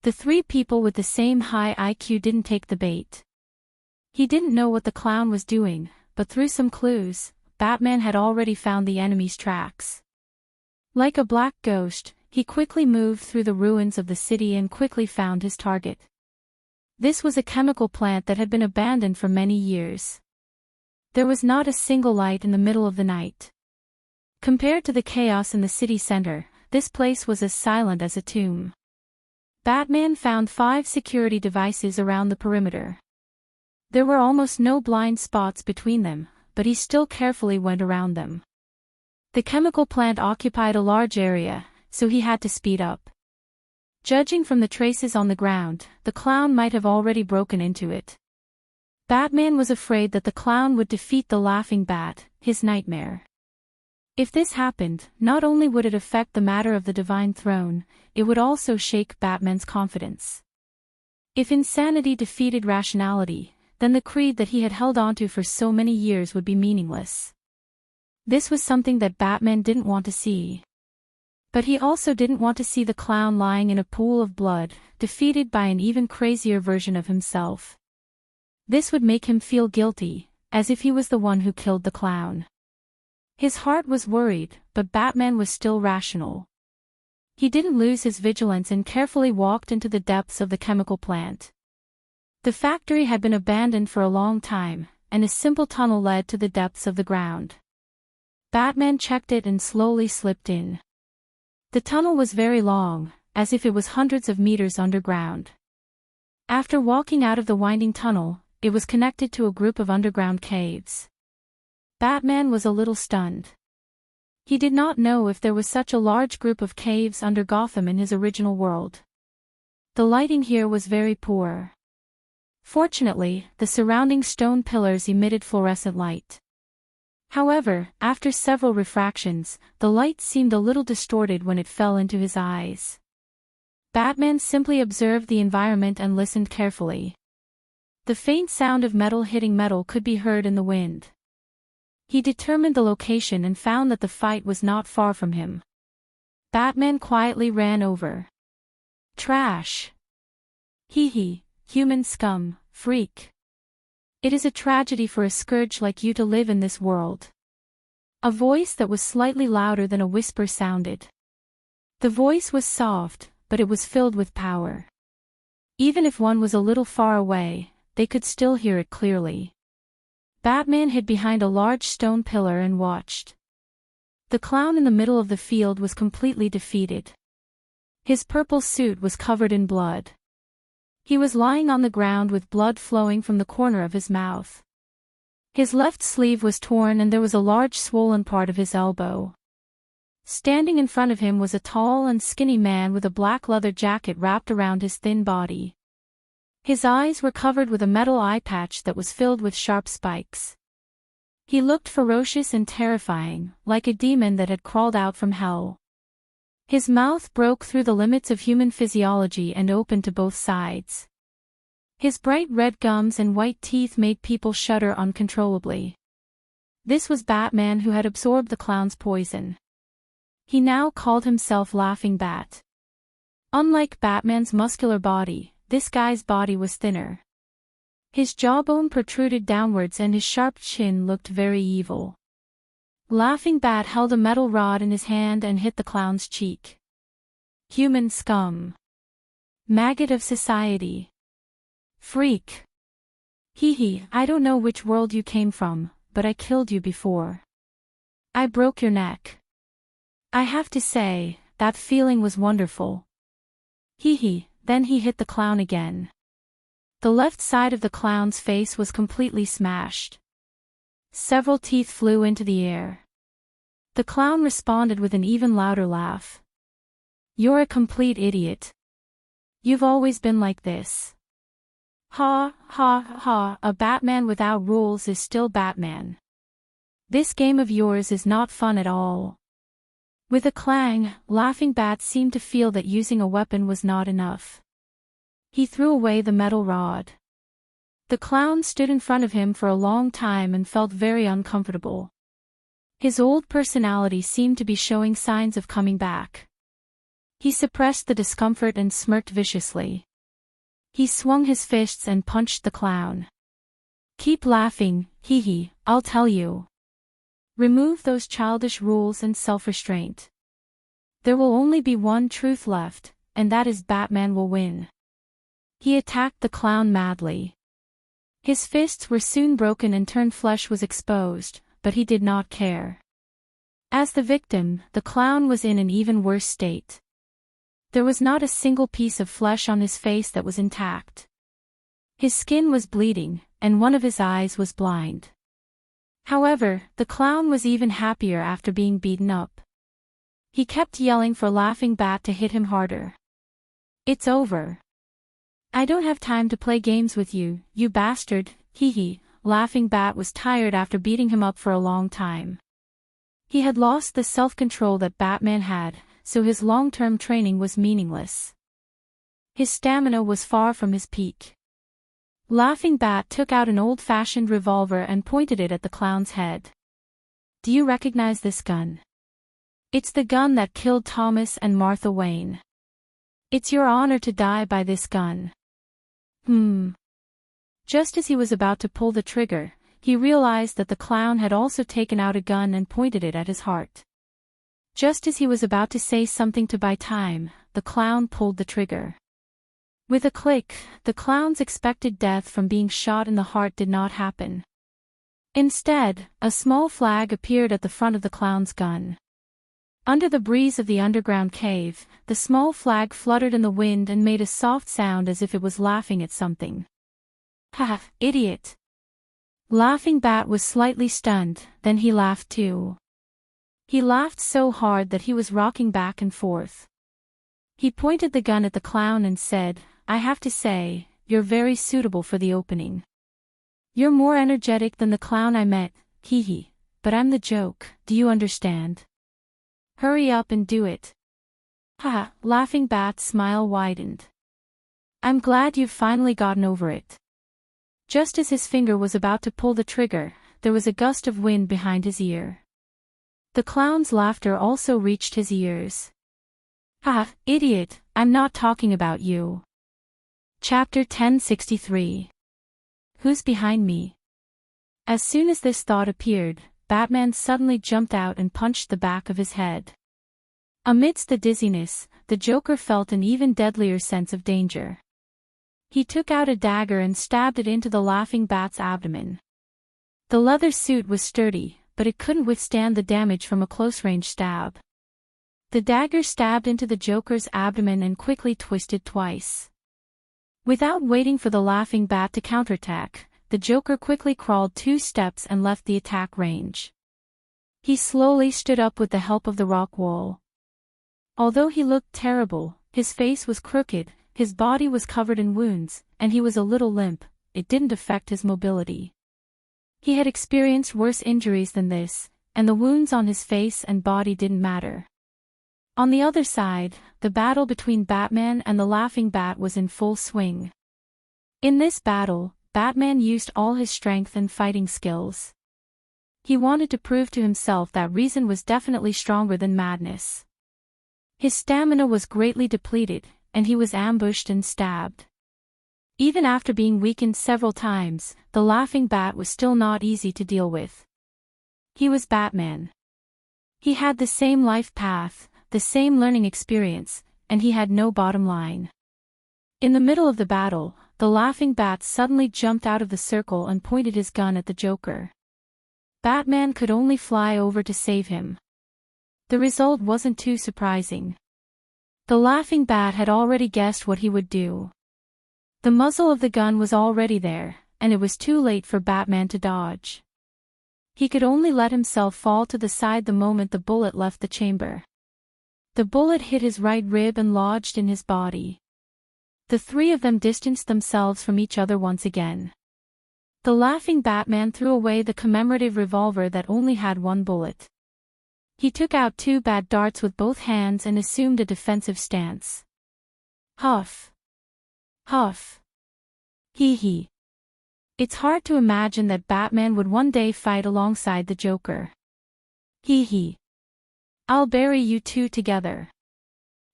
The 3 people with the same high IQ didn't take the bait. He didn't know what the clown was doing, but through some clues, Batman had already found the enemy's tracks. Like a black ghost, he quickly moved through the ruins of the city and quickly found his target. This was a chemical plant that had been abandoned for many years. There was not a single light in the middle of the night. Compared to the chaos in the city center, this place was as silent as a tomb. Batman found 5 security devices around the perimeter. There were almost no blind spots between them, but he still carefully went around them. The chemical plant occupied a large area, so he had to speed up. Judging from the traces on the ground, the clown might have already broken into it. Batman was afraid that the clown would defeat the Laughing Bat, his nightmare. If this happened, not only would it affect the matter of the Divine Throne, it would also shake Batman's confidence. If insanity defeated rationality, then the creed that he had held onto for so many years would be meaningless. This was something that Batman didn't want to see. But he also didn't want to see the clown lying in a pool of blood, defeated by an even crazier version of himself. This would make him feel guilty, as if he was the one who killed the clown. His heart was worried, but Batman was still rational. He didn't lose his vigilance and carefully walked into the depths of the chemical plant. The factory had been abandoned for a long time, and a simple tunnel led to the depths of the ground. Batman checked it and slowly slipped in. The tunnel was very long, as if it was hundreds of meters underground. After walking out of the winding tunnel, it was connected to a group of underground caves. Batman was a little stunned. He did not know if there was such a large group of caves under Gotham in his original world. The lighting here was very poor. Fortunately, the surrounding stone pillars emitted fluorescent light. However, after several refractions, the light seemed a little distorted when it fell into his eyes. Batman simply observed the environment and listened carefully. The faint sound of metal hitting metal could be heard in the wind. He determined the location and found that the fight was not far from him. Batman quietly ran over. Trash. Hee, human scum, freak. It is a tragedy for a scourge like you to live in this world. A voice that was slightly louder than a whisper sounded. The voice was soft, but it was filled with power. Even if one was a little far away, they could still hear it clearly. Batman hid behind a large stone pillar and watched. The clown in the middle of the field was completely defeated. His purple suit was covered in blood. He was lying on the ground with blood flowing from the corner of his mouth. His left sleeve was torn and there was a large swollen part of his elbow. Standing in front of him was a tall and skinny man with a black leather jacket wrapped around his thin body. His eyes were covered with a metal eye patch that was filled with sharp spikes. He looked ferocious and terrifying, like a demon that had crawled out from hell. His mouth broke through the limits of human physiology and opened to both sides. His bright red gums and white teeth made people shudder uncontrollably. This was Batman, who had absorbed the clown's poison. He now called himself Laughing Bat. Unlike Batman's muscular body, this guy's body was thinner. His jawbone protruded downwards and his sharp chin looked very evil. Laughing Bat held a metal rod in his hand and hit the clown's cheek. Human scum. Maggot of society. Freak. Hee, I don't know which world you came from, but I killed you before. I broke your neck. I have to say, that feeling was wonderful. Hee, then he hit the clown again. The left side of the clown's face was completely smashed. Several teeth flew into the air. The clown responded with an even louder laugh. You're a complete idiot. You've always been like this. Ha, a Batman without rules is still Batman. This game of yours is not fun at all. With a clang, Laughing Bat seemed to feel that using a weapon was not enough. He threw away the metal rod. The clown stood in front of him for a long time and felt very uncomfortable. His old personality seemed to be showing signs of coming back. He suppressed the discomfort and smirked viciously. He swung his fists and punched the clown. Keep laughing, hee, I'll tell you. Remove those childish rules and self-restraint. There will only be one truth left, and that is Batman will win. He attacked the clown madly. His fists were soon broken and turned flesh was exposed, but he did not care. As the victim, the clown was in an even worse state. There was not a single piece of flesh on his face that was intact. His skin was bleeding, and one of his eyes was blind. However, the clown was even happier after being beaten up. He kept yelling for Laughing Bat to hit him harder. It's over. I don't have time to play games with you, you bastard, hee. Laughing Bat was tired after beating him up for a long time. He had lost the self-control that Batman had, so his long-term training was meaningless. His stamina was far from his peak. Laughing Bat took out an old-fashioned revolver and pointed it at the clown's head. Do you recognize this gun? It's the gun that killed Thomas and Martha Wayne. It's your honor to die by this gun. Just as he was about to pull the trigger, he realized that the clown had also taken out a gun and pointed it at his heart. Just as he was about to say something to buy time, the clown pulled the trigger. With a click, the clown's expected death from being shot in the heart did not happen. Instead, a small flag appeared at the front of the clown's gun. Under the breeze of the underground cave, the small flag fluttered in the wind and made a soft sound as if it was laughing at something. Ha, idiot! Laughing Bat was slightly stunned, then he laughed too. He laughed so hard that he was rocking back and forth. He pointed the gun at the clown and said, I have to say, you're very suitable for the opening. You're more energetic than the clown I met, hee, but I'm the joke, do you understand? Hurry up and do it. Ha, laughing Bat's smile widened. I'm glad you've finally gotten over it. Just as his finger was about to pull the trigger, there was a gust of wind behind his ear. The clown's laughter also reached his ears. Ha, idiot, I'm not talking about you. Chapter 1063. Who's behind me? As soon as this thought appeared, Batman suddenly jumped out and punched the back of his head. Amidst the dizziness, the Joker felt an even deadlier sense of danger. He took out a dagger and stabbed it into the laughing Bat's abdomen. The leather suit was sturdy, but it couldn't withstand the damage from a close-range stab. The dagger stabbed into the Joker's abdomen and quickly twisted twice. Without waiting for the laughing Bat to counterattack, the Joker quickly crawled 2 steps and left the attack range. He slowly stood up with the help of the rock wall. Although he looked terrible, his face was crooked, his body was covered in wounds, and he was a little limp. It didn't affect his mobility. He had experienced worse injuries than this, and the wounds on his face and body didn't matter. On the other side, the battle between Batman and the laughing Bat was in full swing. In this battle, Batman used all his strength and fighting skills. He wanted to prove to himself that reason was definitely stronger than madness. His stamina was greatly depleted, and he was ambushed and stabbed. Even after being weakened several times, the laughing Bat was still not easy to deal with. He was Batman. He had the same life path, the same learning experience, and he had no bottom line. In the middle of the battle, the laughing Bat suddenly jumped out of the circle and pointed his gun at the Joker. Batman could only fly over to save him. The result wasn't too surprising. The laughing Bat had already guessed what he would do. The muzzle of the gun was already there, and it was too late for Batman to dodge. He could only let himself fall to the side the moment the bullet left the chamber. The bullet hit his right rib and lodged in his body. The 3 of them distanced themselves from each other once again. The laughing Batman threw away the commemorative revolver that only had 1 bullet. He took out 2 bat darts with both hands and assumed a defensive stance. Huff. Huff. Hee. It's hard to imagine that Batman would one day fight alongside the Joker. Hee. I'll bury you 2 together.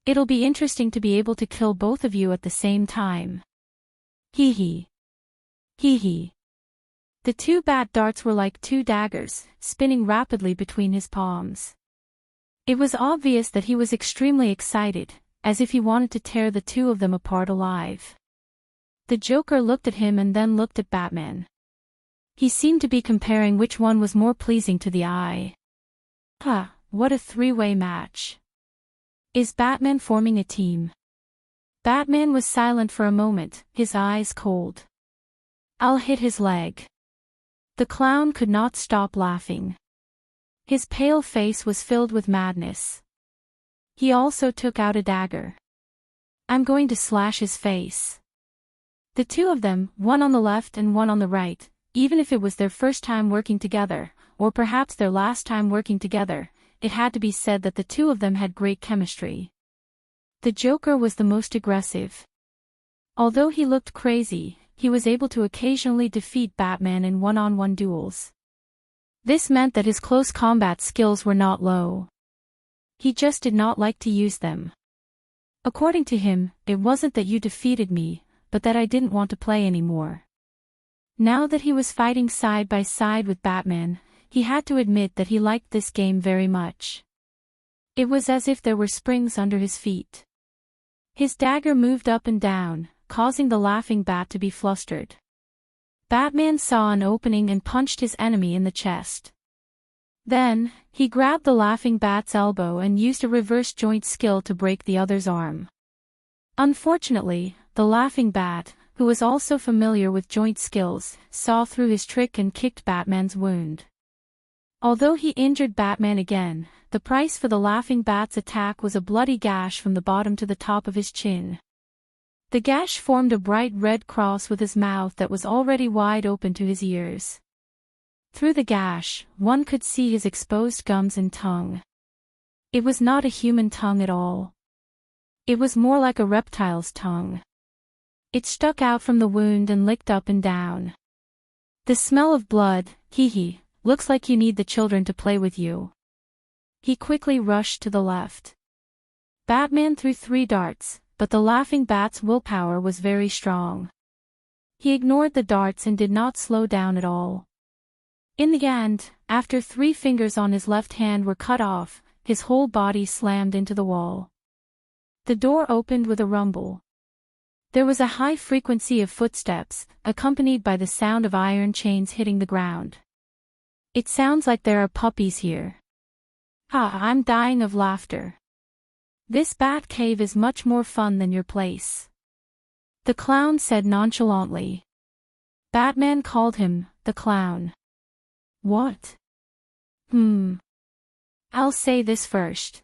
It'll be interesting to be able to kill both of you at the same time. Hee. The 2 bat darts were like 2 daggers, spinning rapidly between his palms. It was obvious that he was extremely excited, as if he wanted to tear the 2 of them apart alive. The Joker looked at him and then looked at Batman. He seemed to be comparing which one was more pleasing to the eye. What a 3-way match. Is Batman forming a team? Batman was silent for a moment, his eyes cold. I'll hit his leg. The clown could not stop laughing. His pale face was filled with madness. He also took out a dagger. I'm going to slash his face. The 2 of them, one on the left and one on the right, even if it was their first time working together, or perhaps their last time working together, it had to be said that the 2 of them had great chemistry. The Joker was the most aggressive. Although he looked crazy, he was able to occasionally defeat Batman in one-on-one duels. This meant that his close combat skills were not low. He just did not like to use them. According to him, it wasn't that you defeated me, but that I didn't want to play anymore. Now that he was fighting side by side with Batman, he had to admit that he liked this game very much. It was as if there were springs under his feet. His dagger moved up and down, causing the laughing Bat to be flustered. Batman saw an opening and punched his enemy in the chest. Then, he grabbed the laughing Bat's elbow and used a reverse joint skill to break the other's arm. Unfortunately, the laughing Bat, who was also familiar with joint skills, saw through his trick and kicked Batman's wound. Although he injured Batman again, the price for the laughing Bat's attack was a bloody gash from the bottom to the top of his chin. The gash formed a bright red cross with his mouth that was already wide open to his ears. Through the gash, one could see his exposed gums and tongue. It was not a human tongue at all. It was more like a reptile's tongue. It stuck out from the wound and licked up and down. The smell of blood, hee, looks like you need the children to play with you. He quickly rushed to the left. Batman threw 3 darts, but the laughing bat's willpower was very strong. He ignored the darts and did not slow down at all. In the end, after 3 fingers on his left hand were cut off, his whole body slammed into the wall. The door opened with a rumble. There was a high frequency of footsteps, accompanied by the sound of iron chains hitting the ground. It sounds like there are puppies here. I'm dying of laughter. This bat cave is much more fun than your place. The clown said nonchalantly. Batman called him, the clown. What? I'll say this first.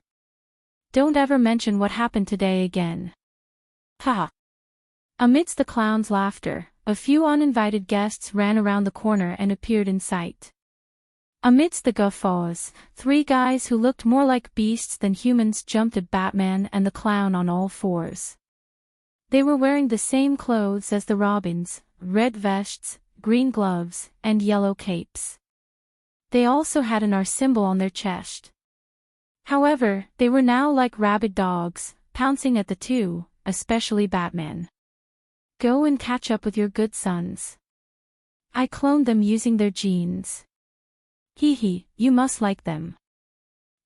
Don't ever mention what happened today again. Ha! Amidst the clown's laughter, a few uninvited guests ran around the corner and appeared in sight. Amidst the guffaws, 3 guys who looked more like beasts than humans jumped at Batman and the clown on all 4s. They were wearing the same clothes as the Robins, red vests, green gloves, and yellow capes. They also had an R symbol on their chest. However, they were now like rabid dogs, pouncing at the 2, especially Batman. Go and catch up with your good sons. I cloned them using their genes. Hee, you must like them.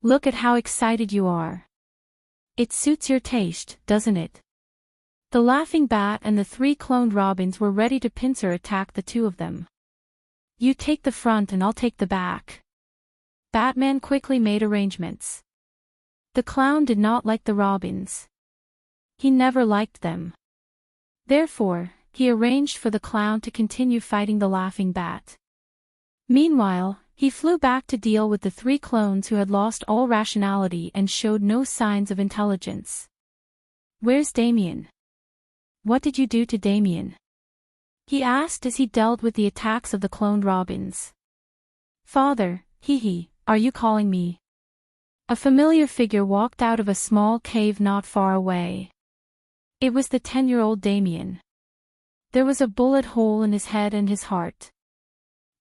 Look at how excited you are. It suits your taste, doesn't it? The laughing bat and the 3 cloned Robins were ready to pincer attack the 2 of them. You take the front and I'll take the back. Batman quickly made arrangements. The clown did not like the Robins. He never liked them. Therefore, he arranged for the clown to continue fighting the laughing bat. Meanwhile, he flew back to deal with the 3 clones who had lost all rationality and showed no signs of intelligence. Where's Damien? What did you do to Damien? He asked as he dealt with the attacks of the cloned Robins. Father, are you calling me? A familiar figure walked out of a small cave not far away. It was the 10-year-old Damien. There was a bullet hole in his head and his heart.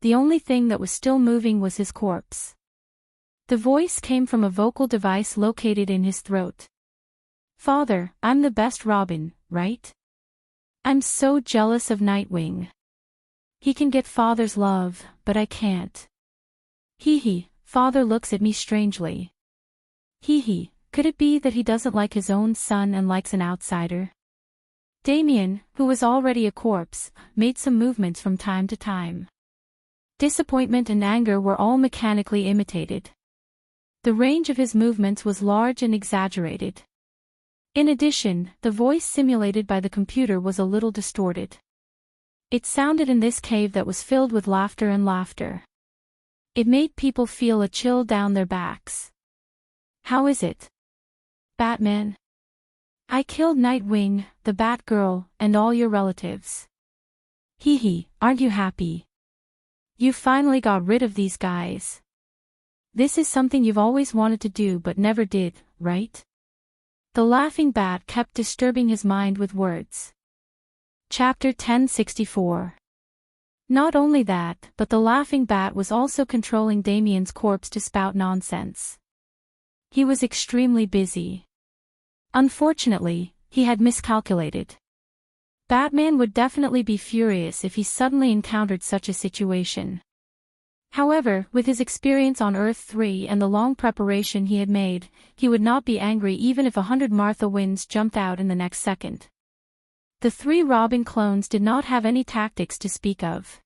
The only thing that was still moving was his corpse. The voice came from a vocal device located in his throat. Father, I'm the best Robin, right? I'm so jealous of Nightwing. He can get Father's love, but I can't. Father looks at me strangely. Could it be that he doesn't like his own son and likes an outsider? Damien, who was already a corpse, made some movements from time to time. Disappointment and anger were all mechanically imitated. The range of his movements was large and exaggerated. In addition, the voice simulated by the computer was a little distorted. It sounded in this cave that was filled with laughter and laughter. It made people feel a chill down their backs. How is it? Batman. I killed Nightwing, the Batgirl, and all your relatives. Aren't you happy? You finally got rid of these guys. This is something you've always wanted to do but never did, right? The laughing bat kept disturbing his mind with words. Chapter 1064. Not only that, but the laughing bat was also controlling Damien's corpse to spout nonsense. He was extremely busy. Unfortunately, he had miscalculated. Batman would definitely be furious if he suddenly encountered such a situation. However, with his experience on Earth 3 and the long preparation he had made, he would not be angry even if 100 Martha Winds jumped out in the next second. The 3 Robin clones did not have any tactics to speak of.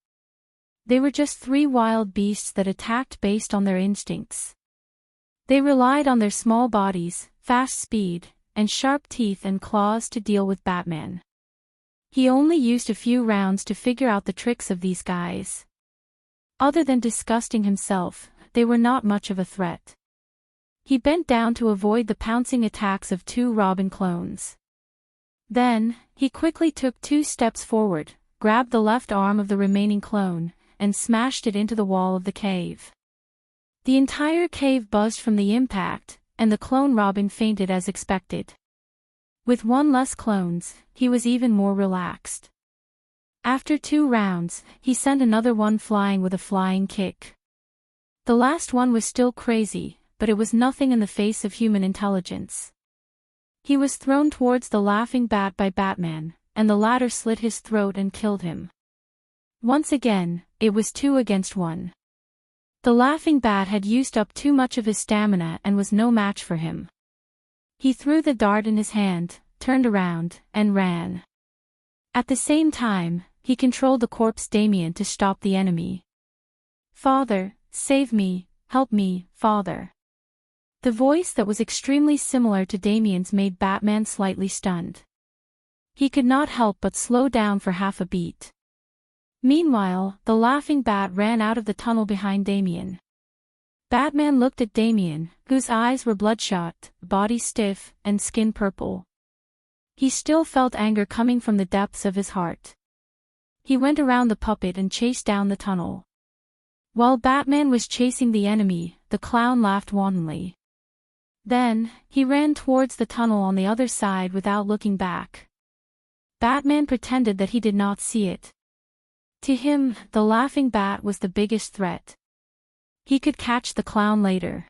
They were just 3 wild beasts that attacked based on their instincts. They relied on their small bodies, fast speed, and sharp teeth and claws to deal with Batman. He only used a few rounds to figure out the tricks of these guys. Other than disgusting himself, they were not much of a threat. He bent down to avoid the pouncing attacks of 2 Robin clones. Then, he quickly took 2 steps forward, grabbed the left arm of the remaining clone, and smashed it into the wall of the cave. The entire cave buzzed from the impact, and the clone Robin fainted as expected. With 1 less clones, he was even more relaxed. After 2 rounds, he sent another one flying with a flying kick. The last one was still crazy, but it was nothing in the face of human intelligence. He was thrown towards the laughing bat by Batman, and the latter slit his throat and killed him. Once again, it was 2 against 1. The laughing bat had used up too much of his stamina and was no match for him. He threw the dart in his hand, turned around, and ran. At the same time, he controlled the corpse Damien to stop the enemy. "Father, save me, help me, Father." The voice that was extremely similar to Damien's made Batman slightly stunned. He could not help but slow down for half a beat. Meanwhile, the laughing bat ran out of the tunnel behind Damien. Batman looked at Damien, whose eyes were bloodshot, body stiff, and skin purple. He still felt anger coming from the depths of his heart. He went around the puppet and chased down the tunnel. While Batman was chasing the enemy, the clown laughed wantonly. Then, he ran towards the tunnel on the other side without looking back. Batman pretended that he did not see it. To him, the laughing bat was the biggest threat. He could catch the clown later.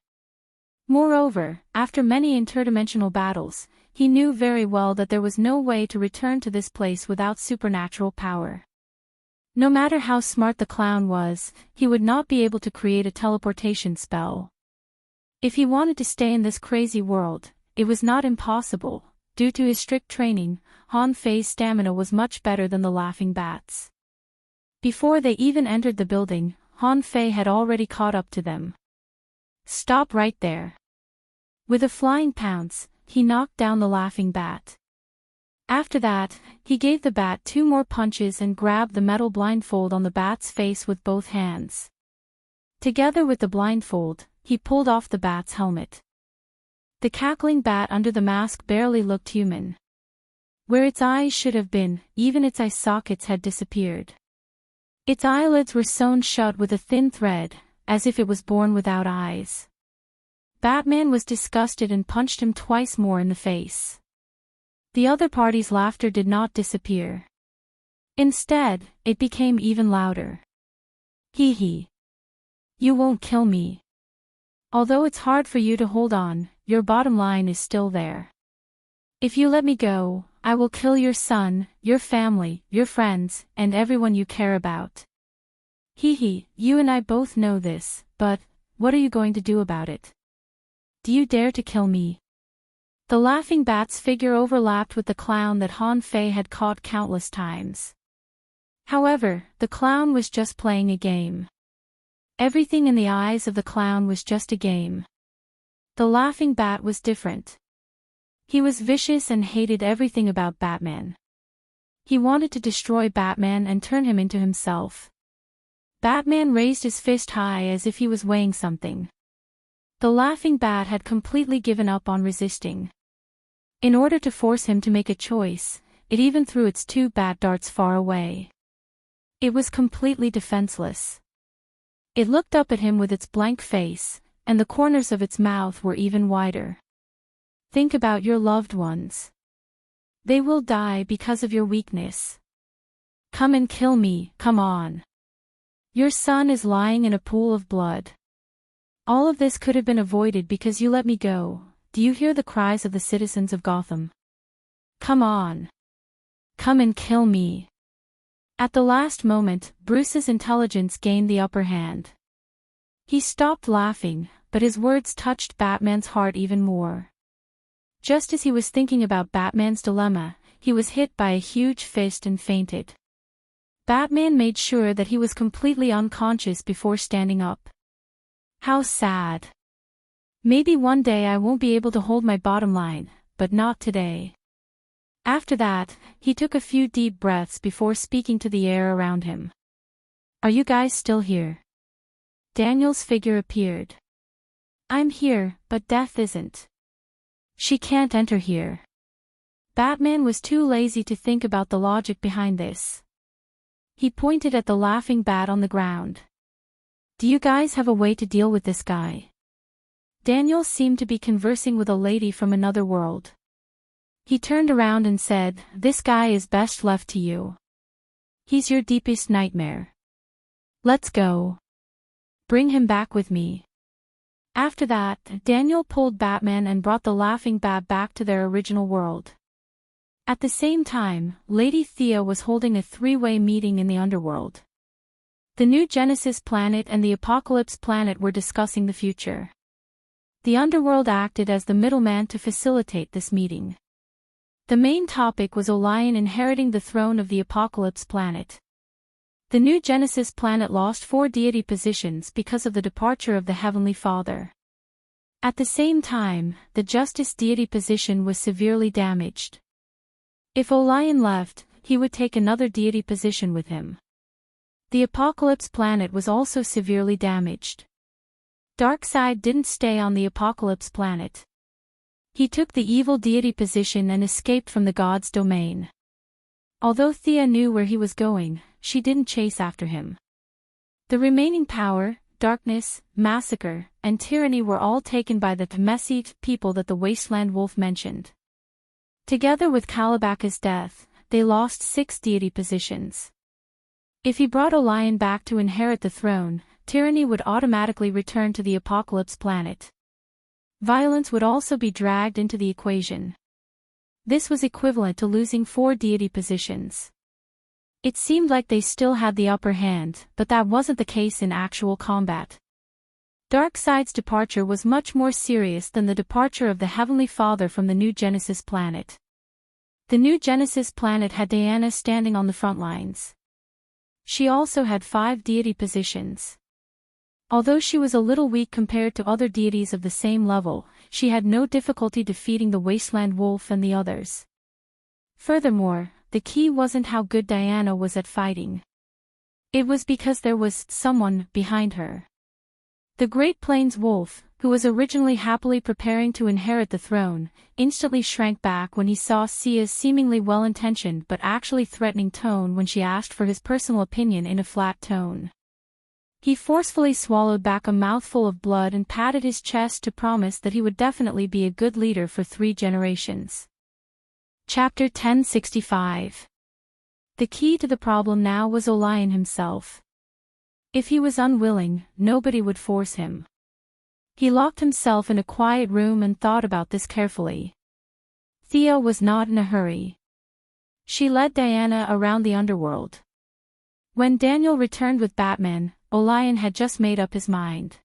Moreover, after many interdimensional battles, he knew very well that there was no way to return to this place without supernatural power. No matter how smart the clown was, he would not be able to create a teleportation spell. If he wanted to stay in this crazy world, it was not impossible. Due to his strict training, Han Fei's stamina was much better than the laughing bat's. Before they even entered the building, Han Fei had already caught up to them. "Stop right there." With a flying pounce, he knocked down the laughing bat. After that, he gave the bat 2 more punches and grabbed the metal blindfold on the bat's face with both hands. Together with the blindfold, he pulled off the bat's helmet. The cackling bat under the mask barely looked human. Where its eyes should have been, even its eye sockets had disappeared. Its eyelids were sewn shut with a thin thread, as if it was born without eyes. Batman was disgusted and punched him twice more in the face. The other party's laughter did not disappear. Instead, it became even louder. "Hee hee. You won't kill me. Although it's hard for you to hold on, your bottom line is still there. If you let me go, I will kill your son, your family, your friends, and everyone you care about. Hee hee, you and I both know this, but what are you going to do about it? Do you dare to kill me?" The laughing bat's figure overlapped with the clown that Han Fei had caught countless times. However, the clown was just playing a game. Everything in the eyes of the clown was just a game. The laughing bat was different. He was vicious and hated everything about Batman. He wanted to destroy Batman and turn him into himself. Batman raised his fist high as if he was weighing something. The laughing bat had completely given up on resisting. In order to force him to make a choice, it even threw its 2 bat darts far away. It was completely defenseless. It looked up at him with its blank face, and the corners of its mouth were even wider. Think about your loved ones. They will die because of your weakness. Come and kill me, come on. Your son is lying in a pool of blood. All of this could have been avoided because you let me go. Do you hear the cries of the citizens of Gotham? Come on. Come and kill me. At the last moment, Bruce's intelligence gained the upper hand. He stopped laughing, but his words touched Batman's heart even more. Just as he was thinking about Batman's dilemma, he was hit by a huge fist and fainted. Batman made sure that he was completely unconscious before standing up. How sad. Maybe one day I won't be able to hold my bottom line, but not today. After that, he took a few deep breaths before speaking to the air around him. Are you guys still here? Daniel's figure appeared. I'm here, but Death isn't. She can't enter here. Batman was too lazy to think about the logic behind this. He pointed at the laughing bat on the ground. Do you guys have a way to deal with this guy? Daniel seemed to be conversing with a lady from another world. He turned around and said, "This guy is best left to you. He's your deepest nightmare. Let's go. Bring him back with me." After that, Daniel pulled Batman and brought the laughing bat back to their original world. At the same time, Lady Thea was holding a three-way meeting in the underworld. The New Genesis planet and the Apocalypse planet were discussing the future. The underworld acted as the middleman to facilitate this meeting. The main topic was Olion inheriting the throne of the Apocalypse planet. The New Genesis planet lost 4 deity positions because of the departure of the Heavenly Father. At the same time, the Justice deity position was severely damaged. If Olion left, he would take another deity position with him. The Apocalypse planet was also severely damaged. Darkseid didn't stay on the Apocalypse planet. He took the evil deity position and escaped from the god's domain. Although Thea knew where he was going, she didn't chase after him. The remaining power, darkness, massacre, and tyranny were all taken by the messy people that the Wasteland Wolf mentioned. Together with Kalibaka's death, they lost 6 deity positions. If he brought Olion back to inherit the throne, tyranny would automatically return to the Apocalypse planet. Violence would also be dragged into the equation. This was equivalent to losing 4 deity positions. It seemed like they still had the upper hand, but that wasn't the case in actual combat. Darkseid's departure was much more serious than the departure of the Heavenly Father from the New Genesis planet. The New Genesis planet had Diana standing on the front lines. She also had 5 deity positions. Although she was a little weak compared to other deities of the same level, she had no difficulty defeating the Wasteland Wolf and the others. Furthermore, the key wasn't how good Diana was at fighting. It was because there was someone behind her. The Great Plains Wolf, who was originally happily preparing to inherit the throne, instantly shrank back when he saw Sia's seemingly well-intentioned but actually threatening tone when she asked for his personal opinion in a flat tone. He forcefully swallowed back a mouthful of blood and patted his chest to promise that he would definitely be a good leader for 3 generations. Chapter 1065. The key to the problem now was Olion himself. If he was unwilling, nobody would force him. He locked himself in a quiet room and thought about this carefully. Thea was not in a hurry. She led Diana around the underworld. When Daniel returned with Batman, Olion had just made up his mind.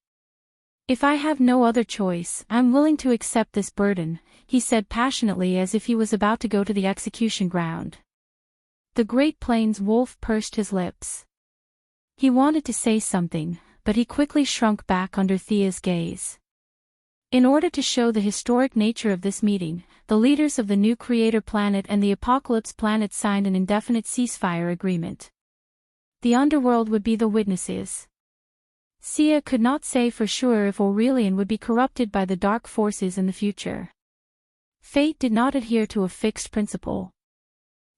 "If I have no other choice, I'm willing to accept this burden," he said passionately as if he was about to go to the execution ground. The Great Plains Wolf pursed his lips. He wanted to say something, but he quickly shrunk back under Thea's gaze. In order to show the historic nature of this meeting, the leaders of the new Creator planet and the Apocalypse planet signed an indefinite ceasefire agreement. The underworld would be the witnesses. Sia could not say for sure if Aurelian would be corrupted by the dark forces in the future. Fate did not adhere to a fixed principle.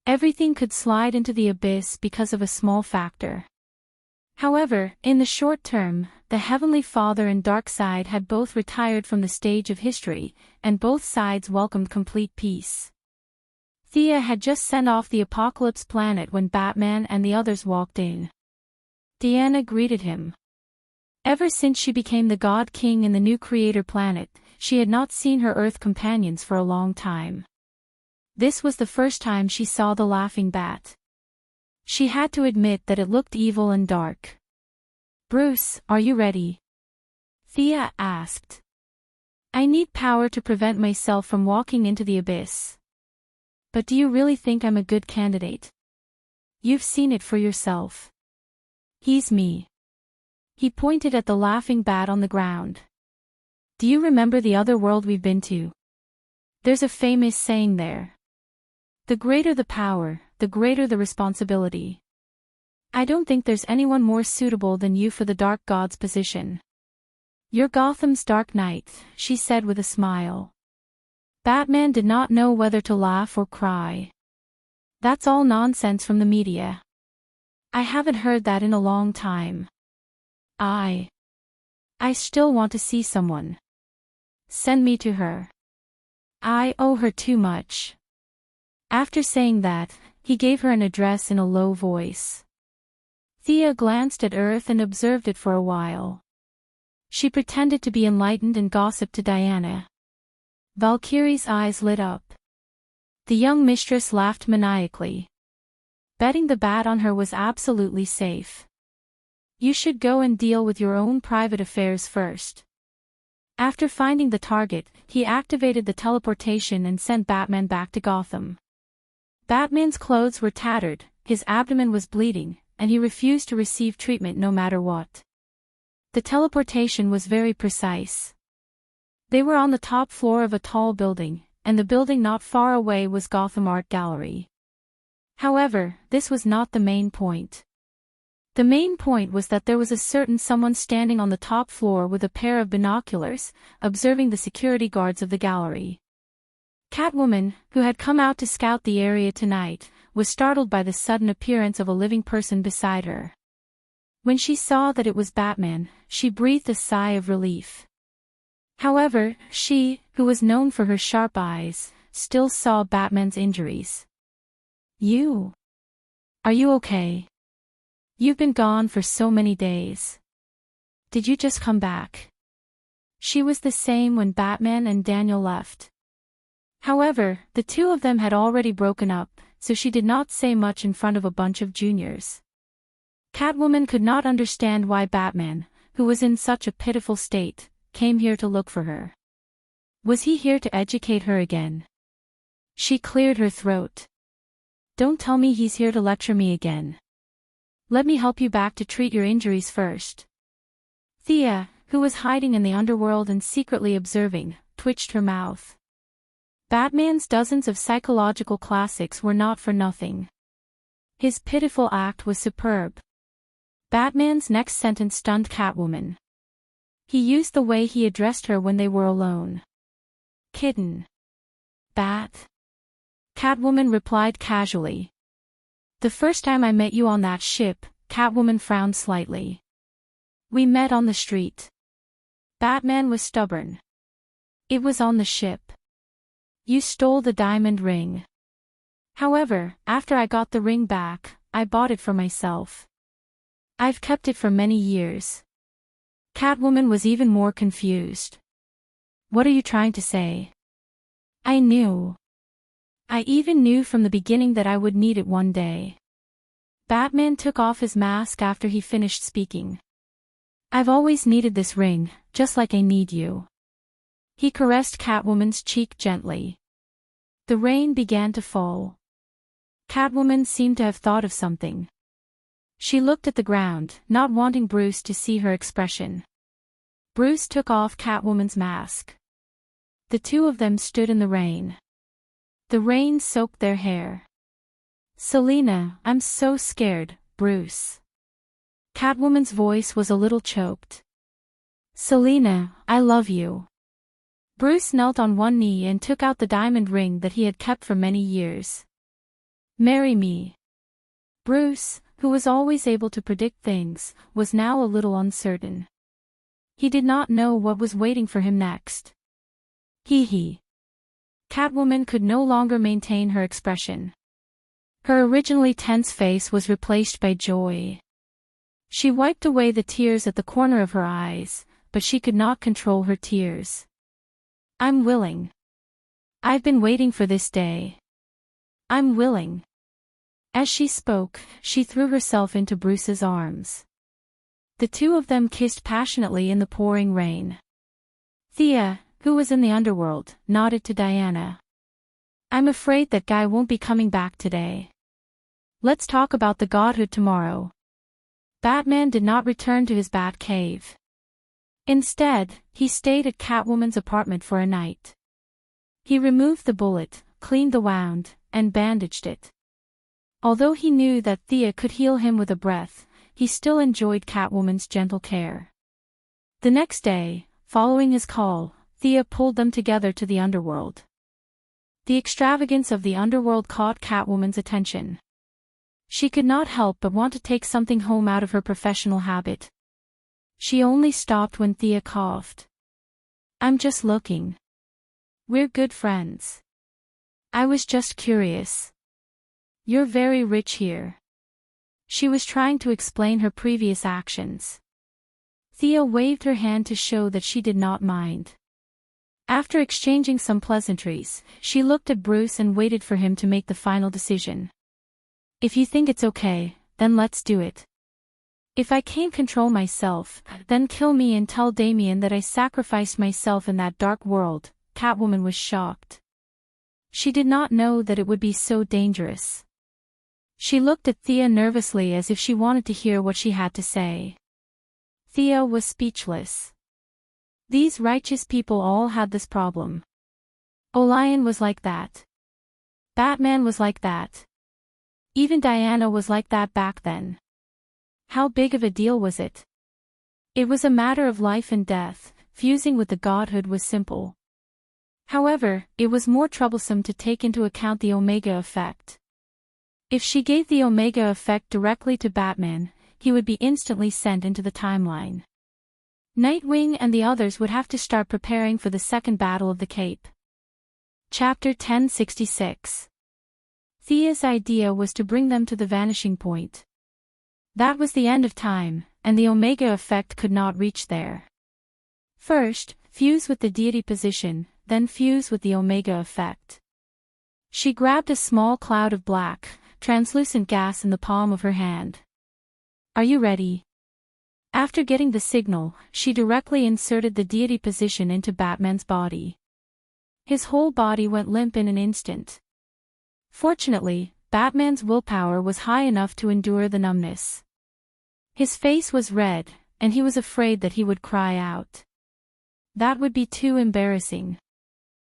Everything could slide into the abyss because of a small factor. However, in the short term, the Heavenly Father and Darkseid had both retired from the stage of history, and both sides welcomed complete peace. Thea had just sent off the Apocalypse planet when Batman and the others walked in. Diana greeted him. Ever since she became the God King in the new Creator planet, she had not seen her Earth companions for a long time. This was the first time she saw the laughing bat. She had to admit that it looked evil and dark. "Bruce, are you ready?" Thea asked. "I need power to prevent myself from walking into the abyss. But do you really think I'm a good candidate? You've seen it for yourself. He's me." He pointed at the laughing bat on the ground. "Do you remember the other world we've been to? There's a famous saying there. The greater the power, the greater the responsibility. I don't think there's anyone more suitable than you for the Dark God's position. You're Gotham's Dark Knight," she said with a smile. Batman did not know whether to laugh or cry. That's all nonsense from the media. I haven't heard that in a long time. I still want to see someone. Send me to her. I owe her too much. After saying that, he gave her an address in a low voice. Thea glanced at Earth and observed it for a while. She pretended to be enlightened and gossiped to Diana. Valkyrie's eyes lit up. The young mistress laughed maniacally. Betting the bat on her was absolutely safe. You should go and deal with your own private affairs first. After finding the target, he activated the teleportation and sent Batman back to Gotham. Batman's clothes were tattered, his abdomen was bleeding, and he refused to receive treatment no matter what. The teleportation was very precise. They were on the top floor of a tall building, and the building not far away was Gotham Art Gallery. However, this was not the main point. The main point was that there was a certain someone standing on the top floor with a pair of binoculars, observing the security guards of the gallery. Catwoman, who had come out to scout the area tonight, was startled by the sudden appearance of a living person beside her. When she saw that it was Batman, she breathed a sigh of relief. However, she, who was known for her sharp eyes, still saw Batman's injuries. Are you okay? You've been gone for so many days. Did you just come back? She was the same when Batman and Daniel left. However, the two of them had already broken up, so she did not say much in front of a bunch of juniors. Catwoman could not understand why Batman, who was in such a pitiful state, came here to look for her. Was he here to educate her again? She cleared her throat. Don't tell me he's here to lecture me again. Let me help you back to treat your injuries first. Thea, who was hiding in the underworld and secretly observing, twitched her mouth. Batman's dozens of psychological classics were not for nothing. His pitiful act was superb. Batman's next sentence stunned Catwoman. He used the way he addressed her when they were alone. Kitten. Bat. Catwoman replied casually. The first time I met you on that ship, Catwoman frowned slightly. We met on the street. Batman was stubborn. It was on the ship. You stole the diamond ring. However, after I got the ring back, I bought it for myself. I've kept it for many years. Catwoman was even more confused. What are you trying to say? I even knew from the beginning that I would need it one day. Batman took off his mask after he finished speaking. I've always needed this ring, just like I need you. He caressed Catwoman's cheek gently. The rain began to fall. Catwoman seemed to have thought of something. She looked at the ground, not wanting Bruce to see her expression. Bruce took off Catwoman's mask. The two of them stood in the rain. The rain soaked their hair. Selina, I'm so scared, Bruce. Catwoman's voice was a little choked. Selina, I love you. Bruce knelt on one knee and took out the diamond ring that he had kept for many years. Marry me. Bruce, who was always able to predict things, was now a little uncertain. He did not know what was waiting for him next. Hee. Catwoman could no longer maintain her expression. Her originally tense face was replaced by joy. She wiped away the tears at the corner of her eyes, but she could not control her tears. I'm willing. I've been waiting for this day. I'm willing. As she spoke, she threw herself into Bruce's arms. The two of them kissed passionately in the pouring rain. Thea, who was in the underworld, nodded to Diana. I'm afraid that guy won't be coming back today. Let's talk about the godhood tomorrow. Batman did not return to his bat cave. Instead, he stayed at Catwoman's apartment for a night. He removed the bullet, cleaned the wound, and bandaged it. Although he knew that Thea could heal him with a breath, he still enjoyed Catwoman's gentle care. The next day, following his call, Thea pulled them together to the underworld. The extravagance of the underworld caught Catwoman's attention. She could not help but want to take something home out of her professional habit. She only stopped when Thea coughed. "I'm just looking. We're good friends. I was just curious. You're very rich here." She was trying to explain her previous actions. Thea waved her hand to show that she did not mind. After exchanging some pleasantries, she looked at Bruce and waited for him to make the final decision. "If you think it's okay, then let's do it. If I can't control myself, then kill me and tell Damien that I sacrificed myself in that dark world." Catwoman was shocked. She did not know that it would be so dangerous. She looked at Thea nervously as if she wanted to hear what she had to say. Thea was speechless. These righteous people all had this problem. Orion was like that. Batman was like that. Even Diana was like that back then. How big of a deal was it? It was a matter of life and death. Fusing with the godhood was simple. However, it was more troublesome to take into account the Omega effect. If she gave the Omega effect directly to Batman, he would be instantly sent into the timeline. Nightwing and the others would have to start preparing for the second Battle of the Cape. Chapter 1066. Thea's idea was to bring them to the vanishing point. That was the end of time, and the Omega effect could not reach there. First, fuse with the deity position, then fuse with the Omega effect. She grabbed a small cloud of black, translucent gas in the palm of her hand. "Are you ready?" After getting the signal, she directly inserted the deity position into Batman's body. His whole body went limp in an instant. Fortunately, Batman's willpower was high enough to endure the numbness. His face was red, and he was afraid that he would cry out. That would be too embarrassing.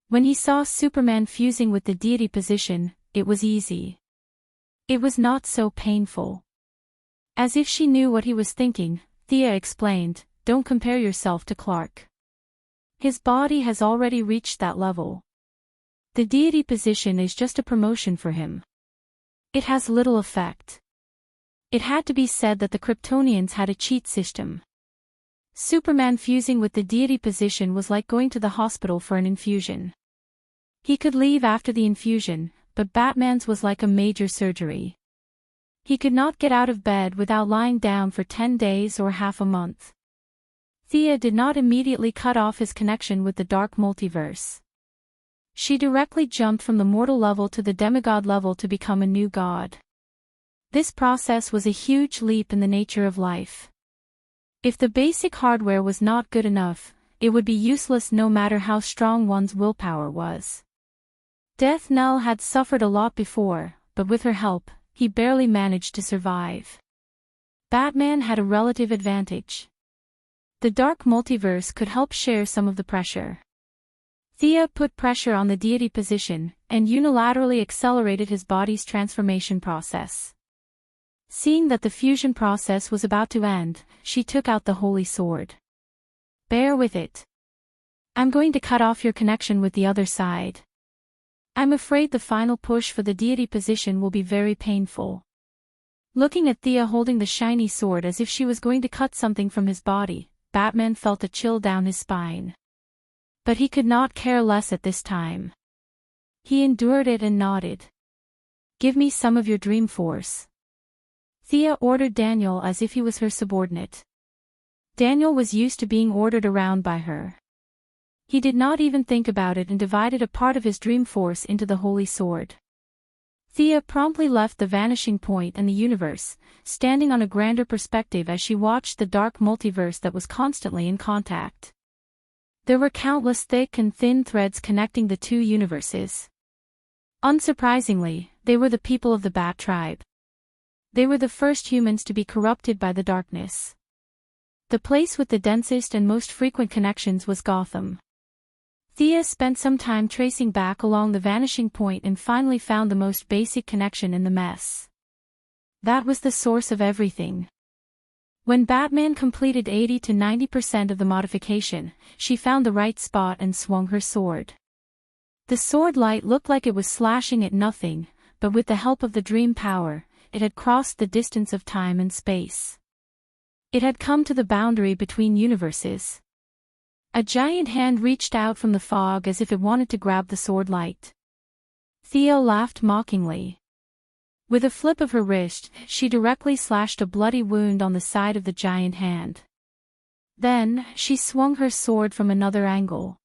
When he saw Superman fusing with the deity position, it was easy. It was not so painful. As if she knew what he was thinking, Thea explained, "Don't compare yourself to Clark. His body has already reached that level. The deity position is just a promotion for him. It has little effect." It had to be said that the Kryptonians had a cheat system. Superman fusing with the deity position was like going to the hospital for an infusion. He could leave after the infusion, but Batman's was like a major surgery. He could not get out of bed without lying down for 10 days or half a month. Thea did not immediately cut off his connection with the dark multiverse. She directly jumped from the mortal level to the demigod level to become a new god. This process was a huge leap in the nature of life. If the basic hardware was not good enough, it would be useless no matter how strong one's willpower was. Death Knell had suffered a lot before, but with her help, he barely managed to survive. Batman had a relative advantage. The dark multiverse could help share some of the pressure. Thea put pressure on the deity position, and unilaterally accelerated his body's transformation process. Seeing that the fusion process was about to end, she took out the holy sword. "Bear with it. I'm going to cut off your connection with the other side. I'm afraid the final push for the deity position will be very painful." Looking at Thea holding the shiny sword as if she was going to cut something from his body, Batman felt a chill down his spine. But he could not care less at this time. He endured it and nodded. "Give me some of your dream force." Thea ordered Daniel as if he was her subordinate. Daniel was used to being ordered around by her. He did not even think about it and divided a part of his dream force into the holy sword. Thea promptly left the vanishing point and the universe, standing on a grander perspective as she watched the dark multiverse that was constantly in contact. There were countless thick and thin threads connecting the two universes. Unsurprisingly, they were the people of the Bat tribe. They were the first humans to be corrupted by the darkness. The place with the densest and most frequent connections was Gotham. Thea spent some time tracing back along the vanishing point and finally found the most basic connection in the mess. That was the source of everything. When Batman completed 80 to 90% of the modification, she found the right spot and swung her sword. The sword light looked like it was slashing at nothing, but with the help of the dream power, it had crossed the distance of time and space. It had come to the boundary between universes. A giant hand reached out from the fog as if it wanted to grab the sword light. Thea laughed mockingly. With a flip of her wrist, she directly slashed a bloody wound on the side of the giant hand. Then, she swung her sword from another angle.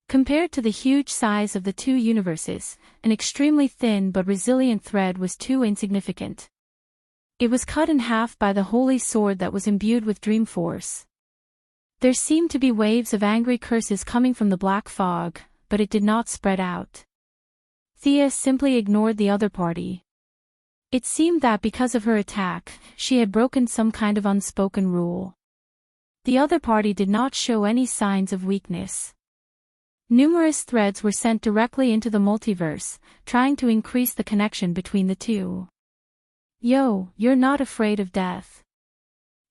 Compared to the huge size of the two universes, an extremely thin but resilient thread was too insignificant. It was cut in half by the holy sword that was imbued with dream force. There seemed to be waves of angry curses coming from the black fog, but it did not spread out. Thea simply ignored the other party. It seemed that because of her attack, she had broken some kind of unspoken rule. The other party did not show any signs of weakness. Numerous threads were sent directly into the multiverse, trying to increase the connection between the two. Yo, you're not afraid of death.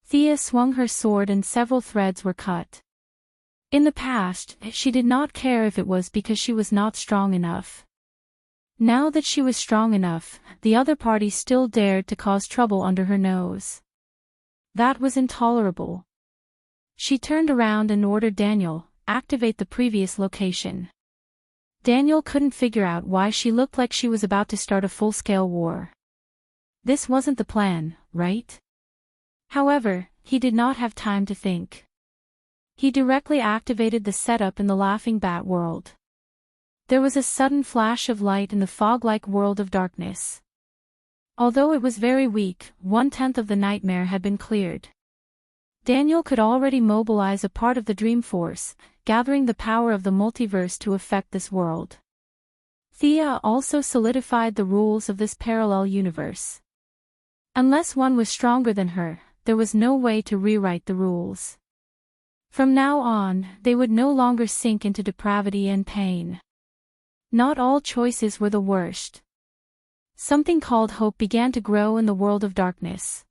Thea swung her sword and several threads were cut. In the past, she did not care if it was because she was not strong enough. Now that she was strong enough, the other party still dared to cause trouble under her nose. That was intolerable. She turned around and ordered Daniel, activate the previous location. Daniel couldn't figure out why she looked like she was about to start a full-scale war. This wasn't the plan, right? However, he did not have time to think. He directly activated the setup in the Laughing Bat world. There was a sudden flash of light in the fog-like world of darkness. Although it was very weak, 1/10 of the nightmare had been cleared. Daniel could already mobilize a part of the dream force, gathering the power of the multiverse to affect this world. Thea also solidified the rules of this parallel universe. Unless one was stronger than her, there was no way to rewrite the rules. From now on, they would no longer sink into depravity and pain. Not all choices were the worst. Something called hope began to grow in the world of darkness.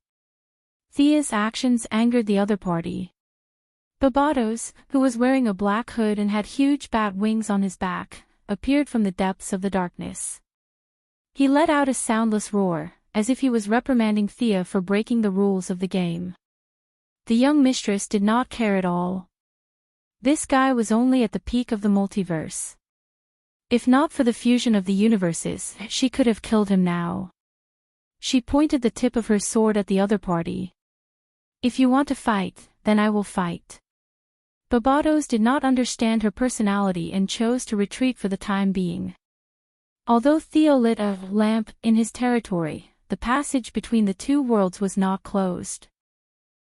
Thea's actions angered the other party. Barbados, who was wearing a black hood and had huge bat wings on his back, appeared from the depths of the darkness. He let out a soundless roar, as if he was reprimanding Thea for breaking the rules of the game. The young mistress did not care at all. This guy was only at the peak of the multiverse. If not for the fusion of the universes, she could have killed him now. She pointed the tip of her sword at the other party. If you want to fight, then I will fight. Barbados did not understand her personality and chose to retreat for the time being. Although Theo lit a lamp in his territory, the passage between the two worlds was not closed.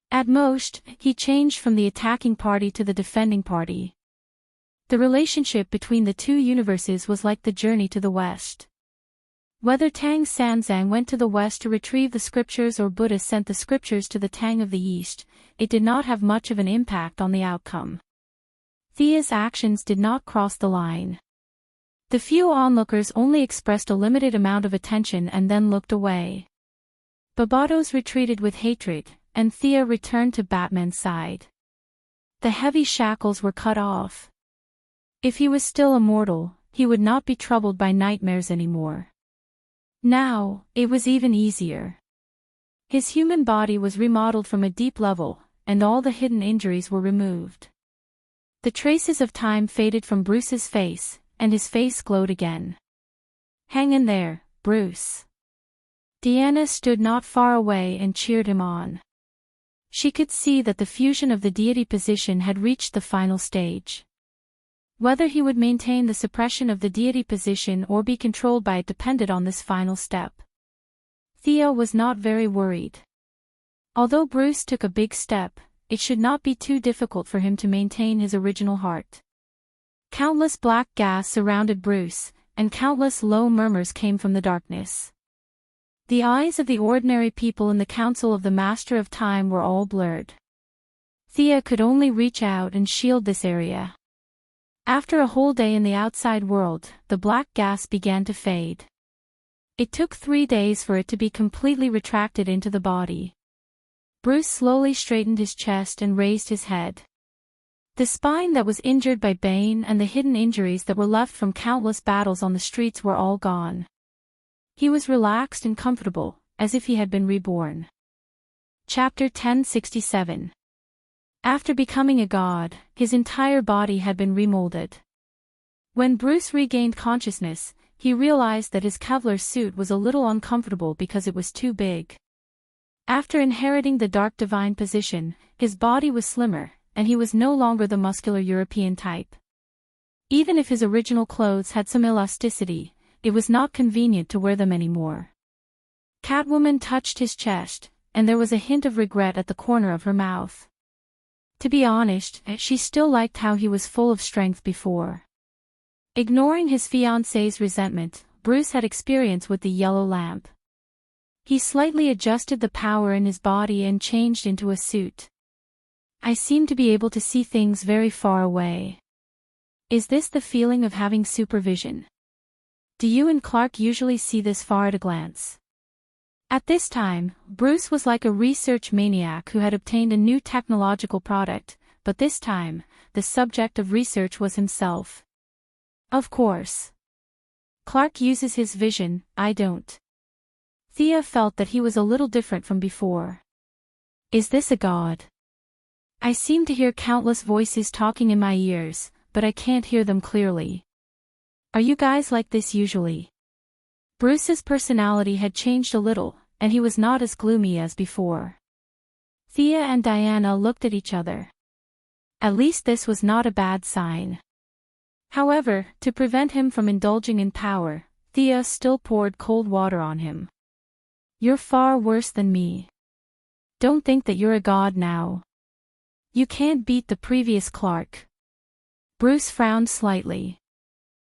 At most, he changed from the attacking party to the defending party. The relationship between the two universes was like the journey to the west. Whether Tang Sanzang went to the west to retrieve the scriptures or Buddha sent the scriptures to the Tang of the east, it did not have much of an impact on the outcome. Thea's actions did not cross the line. The few onlookers only expressed a limited amount of attention and then looked away. Barbados retreated with hatred, and Thea returned to Batman's side. The heavy shackles were cut off. If he was still immortal, he would not be troubled by nightmares anymore. Now, it was even easier. His human body was remodeled from a deep level, and all the hidden injuries were removed. The traces of time faded from Bruce's face, and his face glowed again. Hang in there, Bruce. Deanna stood not far away and cheered him on. She could see that the fusion of the deity position had reached the final stage. Whether he would maintain the suppression of the deity position or be controlled by it depended on this final step. Thea was not very worried. Although Bruce took a big step, it should not be too difficult for him to maintain his original heart. Countless black gas surrounded Bruce, and countless low murmurs came from the darkness. The eyes of the ordinary people in the Council of the Master of Time were all blurred. Thea could only reach out and shield this area. After a whole day in the outside world, the black gas began to fade. It took 3 days for it to be completely retracted into the body. Bruce slowly straightened his chest and raised his head. The spine that was injured by Bane and the hidden injuries that were left from countless battles on the streets were all gone. He was relaxed and comfortable, as if he had been reborn. Chapter 1067. After becoming a god, his entire body had been remolded. When Bruce regained consciousness, he realized that his Kevlar suit was a little uncomfortable because it was too big. After inheriting the dark divine position, his body was slimmer, and he was no longer the muscular European type. Even if his original clothes had some elasticity, it was not convenient to wear them anymore. Catwoman touched his chest, and there was a hint of regret at the corner of her mouth. To be honest, she still liked how he was full of strength before. Ignoring his fiancée's resentment, Bruce had experience with the yellow lamp. He slightly adjusted the power in his body and changed into a suit. I seem to be able to see things very far away. Is this the feeling of having supervision? Do you and Clark usually see this far at a glance? At this time, Bruce was like a research maniac who had obtained a new technological product, but this time, the subject of research was himself. Of course. Clark uses his vision, I don't. Thea felt that he was a little different from before. Is this a god? I seem to hear countless voices talking in my ears, but I can't hear them clearly. Are you guys like this usually? Bruce's personality had changed a little, and he was not as gloomy as before. Thea and Diana looked at each other. At least this was not a bad sign. However, to prevent him from indulging in power, Thea still poured cold water on him. You're far worse than me. Don't think that you're a god now. You can't beat the previous Clark. Bruce frowned slightly.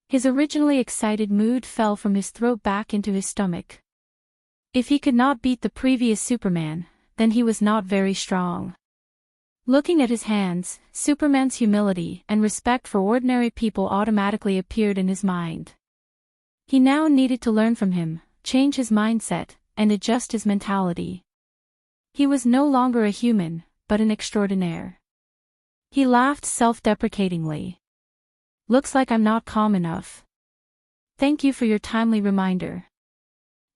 His originally excited mood fell from his throat back into his stomach. If he could not beat the previous Superman, then he was not very strong. Looking at his hands, Superman's humility and respect for ordinary people automatically appeared in his mind. He now needed to learn from him, change his mindset, and adjust his mentality. He was no longer a human, but an extraordinaire. He laughed self-deprecatingly. Looks like I'm not calm enough. Thank you for your timely reminder.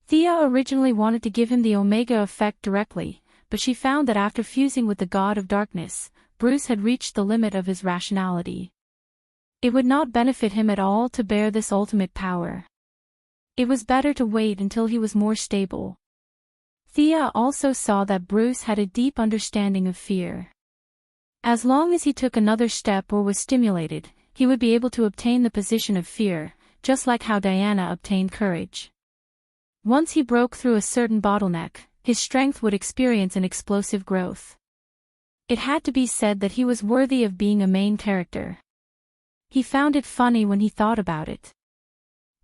Thea originally wanted to give him the Omega effect directly, but she found that after fusing with the God of Darkness, Bruce had reached the limit of his rationality. It would not benefit him at all to bear this ultimate power. It was better to wait until he was more stable. Thea also saw that Bruce had a deep understanding of fear. As long as he took another step or was stimulated, he would be able to obtain the position of fear, just like how Diana obtained courage. Once he broke through a certain bottleneck, his strength would experience an explosive growth. It had to be said that he was worthy of being a main character. He found it funny when he thought about it.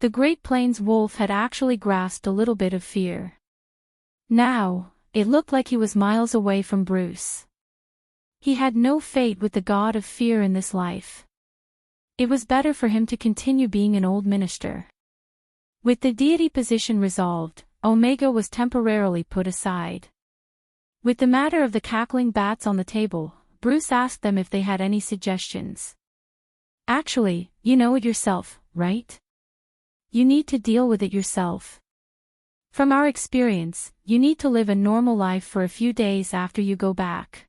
The Great Plains wolf had actually grasped a little bit of fear. Now, it looked like he was miles away from Bruce. He had no fate with the god of fear in this life. It was better for him to continue being an old minister. With the deity position resolved, Omega was temporarily put aside. With the matter of the cackling bats on the table, Bruce asked them if they had any suggestions. Actually, you know it yourself, right? You need to deal with it yourself. From our experience, you need to live a normal life for a few days after you go back.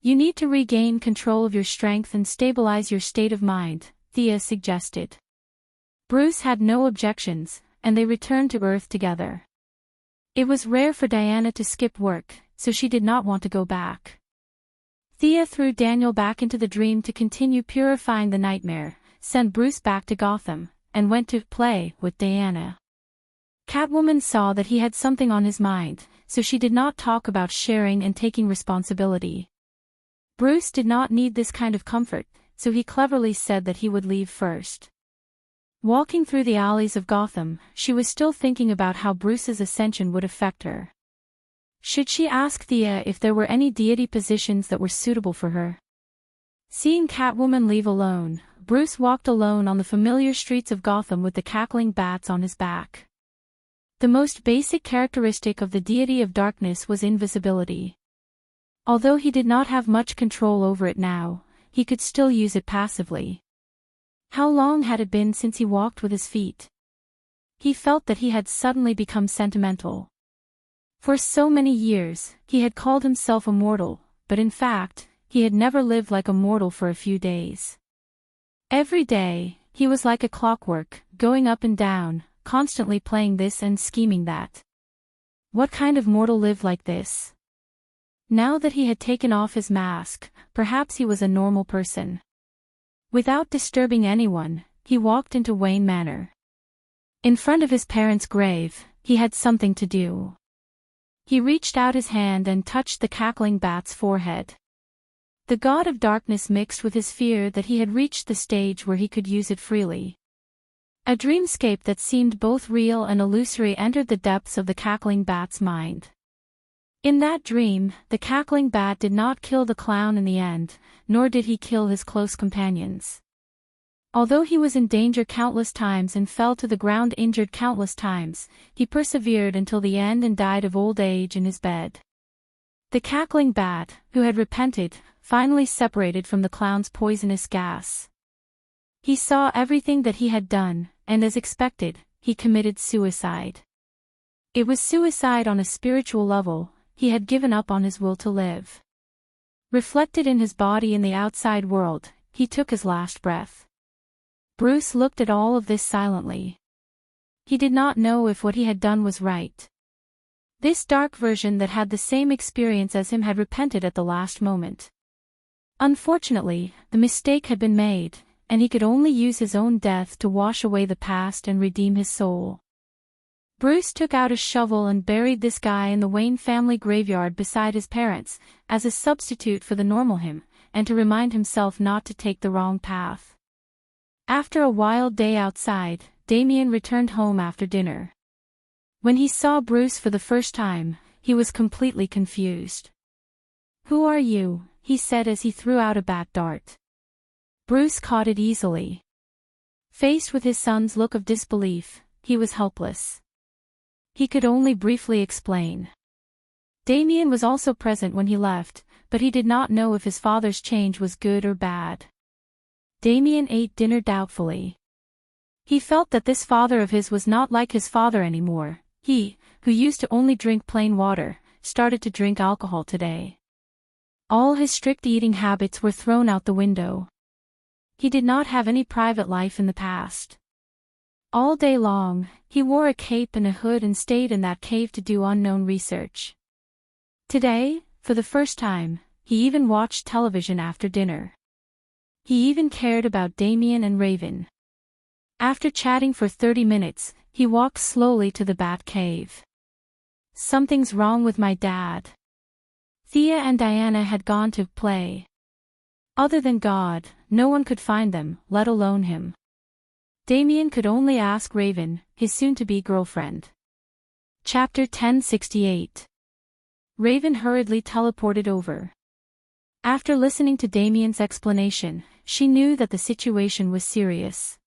You need to regain control of your strength and stabilize your state of mind, Thea suggested. Bruce had no objections, and they returned to Earth together. It was rare for Diana to skip work, so she did not want to go back. Thea threw Daniel back into the dream to continue purifying the nightmare, sent Bruce back to Gotham, and went to play with Diana. Catwoman saw that he had something on his mind, so she did not talk about sharing and taking responsibility. Bruce did not need this kind of comfort, so he cleverly said that he would leave first. Walking through the alleys of Gotham, she was still thinking about how Bruce's ascension would affect her. Should she ask Thea if there were any deity positions that were suitable for her? Seeing Catwoman leave alone, Bruce walked alone on the familiar streets of Gotham with the cackling bats on his back. The most basic characteristic of the deity of darkness was invisibility. Although he did not have much control over it now, he could still use it passively. How long had it been since he walked with his feet? He felt that he had suddenly become sentimental. For so many years, he had called himself a mortal, but in fact, he had never lived like a mortal for a few days. Every day, he was like a clockwork, going up and down, constantly playing this and scheming that. What kind of mortal lived like this? Now that he had taken off his mask, perhaps he was a normal person. Without disturbing anyone, he walked into Wayne Manor. In front of his parents' grave, he had something to do. He reached out his hand and touched the cackling bat's forehead. The god of darkness mixed with his fear that he had reached the stage where he could use it freely. A dreamscape that seemed both real and illusory entered the depths of the cackling bat's mind. In that dream, the cackling bat did not kill the clown in the end, nor did he kill his close companions. Although he was in danger countless times and fell to the ground injured countless times, he persevered until the end and died of old age in his bed. The cackling bat, who had repented, finally separated from the clown's poisonous gas. He saw everything that he had done, and as expected, he committed suicide. It was suicide on a spiritual level. He had given up on his will to live. Reflected in his body in the outside world, he took his last breath. Bruce looked at all of this silently. He did not know if what he had done was right. This dark version that had the same experience as him had repented at the last moment. Unfortunately, the mistake had been made, and he could only use his own death to wash away the past and redeem his soul. Bruce took out a shovel and buried this guy in the Wayne family graveyard beside his parents, as a substitute for the normal him, and to remind himself not to take the wrong path. After a wild day outside, Damien returned home after dinner. When he saw Bruce for the first time, he was completely confused. "Who are you?" he said as he threw out a bat dart. Bruce caught it easily. Faced with his son's look of disbelief, he was helpless. He could only briefly explain. Damien was also present when he left, but he did not know if his father's change was good or bad. Damien ate dinner doubtfully. He felt that this father of his was not like his father anymore. He, who used to only drink plain water, started to drink alcohol today. All his strict eating habits were thrown out the window. He did not have any private life in the past. All day long, he wore a cape and a hood and stayed in that cave to do unknown research. Today, for the first time, he even watched television after dinner. He even cared about Damien and Raven. After chatting for 30 minutes, he walked slowly to the bat cave. "Something's wrong with my dad." Thea and Diana had gone to play. Other than God, no one could find them, let alone him. Damien could only ask Raven, his soon-to-be girlfriend. Chapter 1068. Raven hurriedly teleported over. After listening to Damien's explanation, she knew that the situation was serious.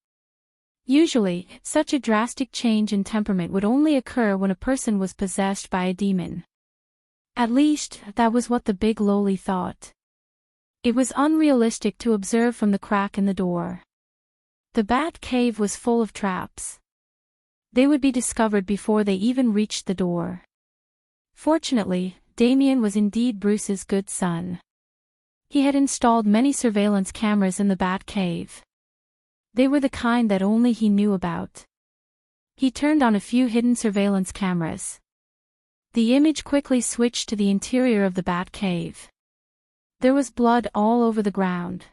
Usually, such a drastic change in temperament would only occur when a person was possessed by a demon. At least, that was what the big loli thought. It was unrealistic to observe from the crack in the door. The bat cave was full of traps. They would be discovered before they even reached the door. Fortunately, Damien was indeed Bruce's good son. He had installed many surveillance cameras in the bat cave. They were the kind that only he knew about. He turned on a few hidden surveillance cameras. The image quickly switched to the interior of the bat cave. There was blood all over the ground.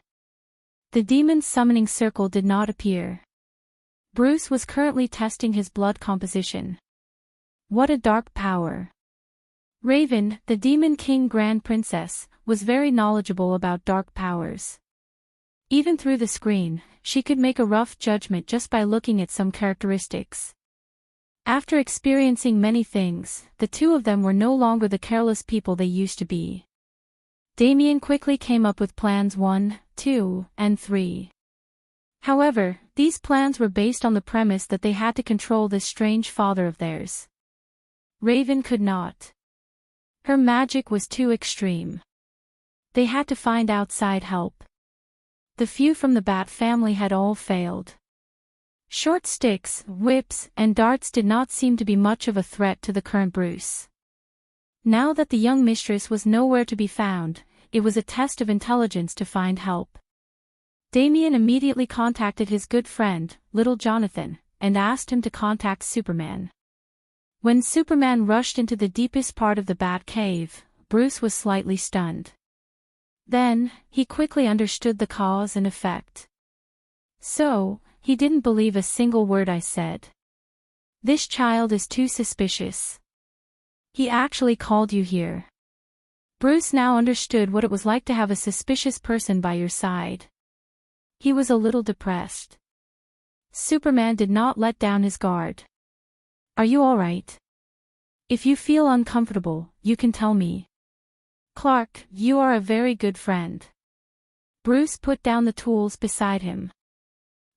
The demon's summoning circle did not appear. Bruce was currently testing his blood composition. What a dark power. Raven, the Demon King Grand Princess, was very knowledgeable about dark powers. Even through the screen, she could make a rough judgment just by looking at some characteristics. After experiencing many things, the two of them were no longer the careless people they used to be. Damien quickly came up with plans 1, 2, and 3. However, these plans were based on the premise that they had to control this strange father of theirs. Raven could not. Her magic was too extreme. They had to find outside help. The few from the bat family had all failed. Short sticks, whips, and darts did not seem to be much of a threat to the current Bruce. Now that the young mistress was nowhere to be found, it was a test of intelligence to find help. Damien immediately contacted his good friend, Little Jonathan, and asked him to contact Superman. When Superman rushed into the deepest part of the bat cave, Bruce was slightly stunned. Then, he quickly understood the cause and effect. So, he didn't believe a single word I said. This child is too suspicious. He actually called you here. Bruce now understood what it was like to have a suspicious person by your side. He was a little depressed. Superman did not let down his guard. Are you all right? If you feel uncomfortable, you can tell me. Clark, you are a very good friend. Bruce put down the tools beside him.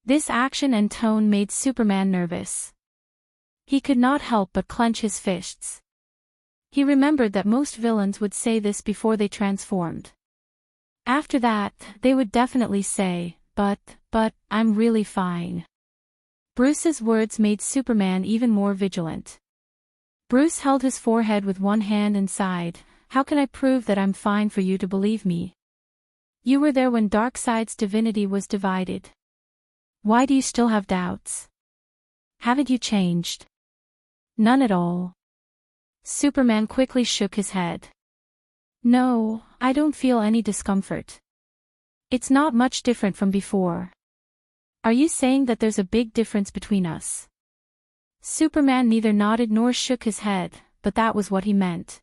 This action and tone made Superman nervous. He could not help but clench his fists. He remembered that most villains would say this before they transformed. After that, they would definitely say, but, I'm really fine. Bruce's words made Superman even more vigilant. Bruce held his forehead with one hand and sighed, how can I prove that I'm fine for you to believe me? You were there when Darkseid's divinity was divided. Why do you still have doubts? Haven't you changed? None at all. Superman quickly shook his head. No, I don't feel any discomfort. It's not much different from before. Are you saying that there's a big difference between us? Superman neither nodded nor shook his head, but that was what he meant.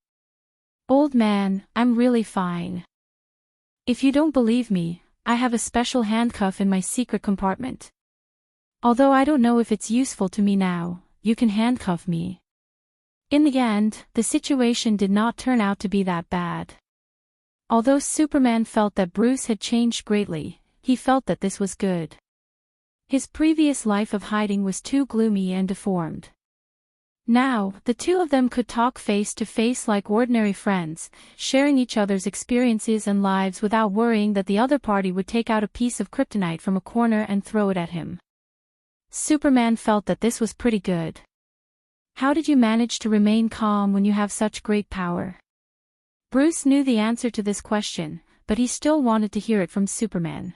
Old man, I'm really fine. If you don't believe me, I have a special handcuff in my secret compartment. Although I don't know if it's useful to me now, you can handcuff me. In the end, the situation did not turn out to be that bad. Although Superman felt that Bruce had changed greatly, he felt that this was good. His previous life of hiding was too gloomy and deformed. Now, the two of them could talk face to face like ordinary friends, sharing each other's experiences and lives without worrying that the other party would take out a piece of kryptonite from a corner and throw it at him. Superman felt that this was pretty good. How did you manage to remain calm when you have such great power? Bruce knew the answer to this question, but he still wanted to hear it from Superman.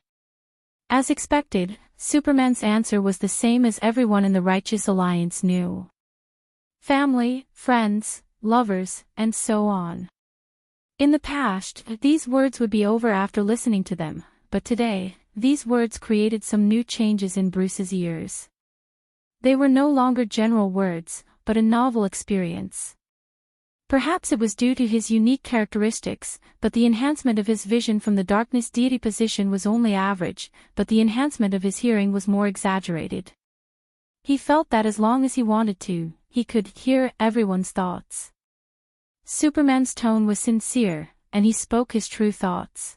As expected, Superman's answer was the same as everyone in the Righteous Alliance knew. Family, friends, lovers, and so on. In the past, these words would be over after listening to them, but today, these words created some new changes in Bruce's ears. They were no longer general words, but a novel experience. Perhaps it was due to his unique characteristics, but the enhancement of his vision from the darkness deity position was only average, but the enhancement of his hearing was more exaggerated. He felt that as long as he wanted to, he could hear everyone's thoughts. Superman's tone was sincere, and he spoke his true thoughts.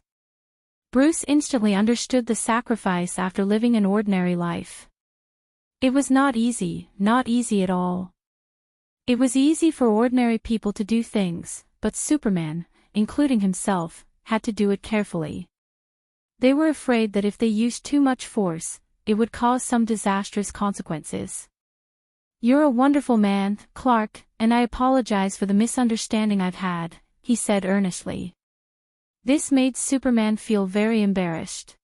Bruce instantly understood the sacrifice after living an ordinary life. It was not easy at all. It was easy for ordinary people to do things, but Superman, including himself, had to do it carefully. They were afraid that if they used too much force, it would cause some disastrous consequences. You're a wonderful man, Clark, and I apologize for the misunderstanding I've had, he said earnestly. This made Superman feel very embarrassed.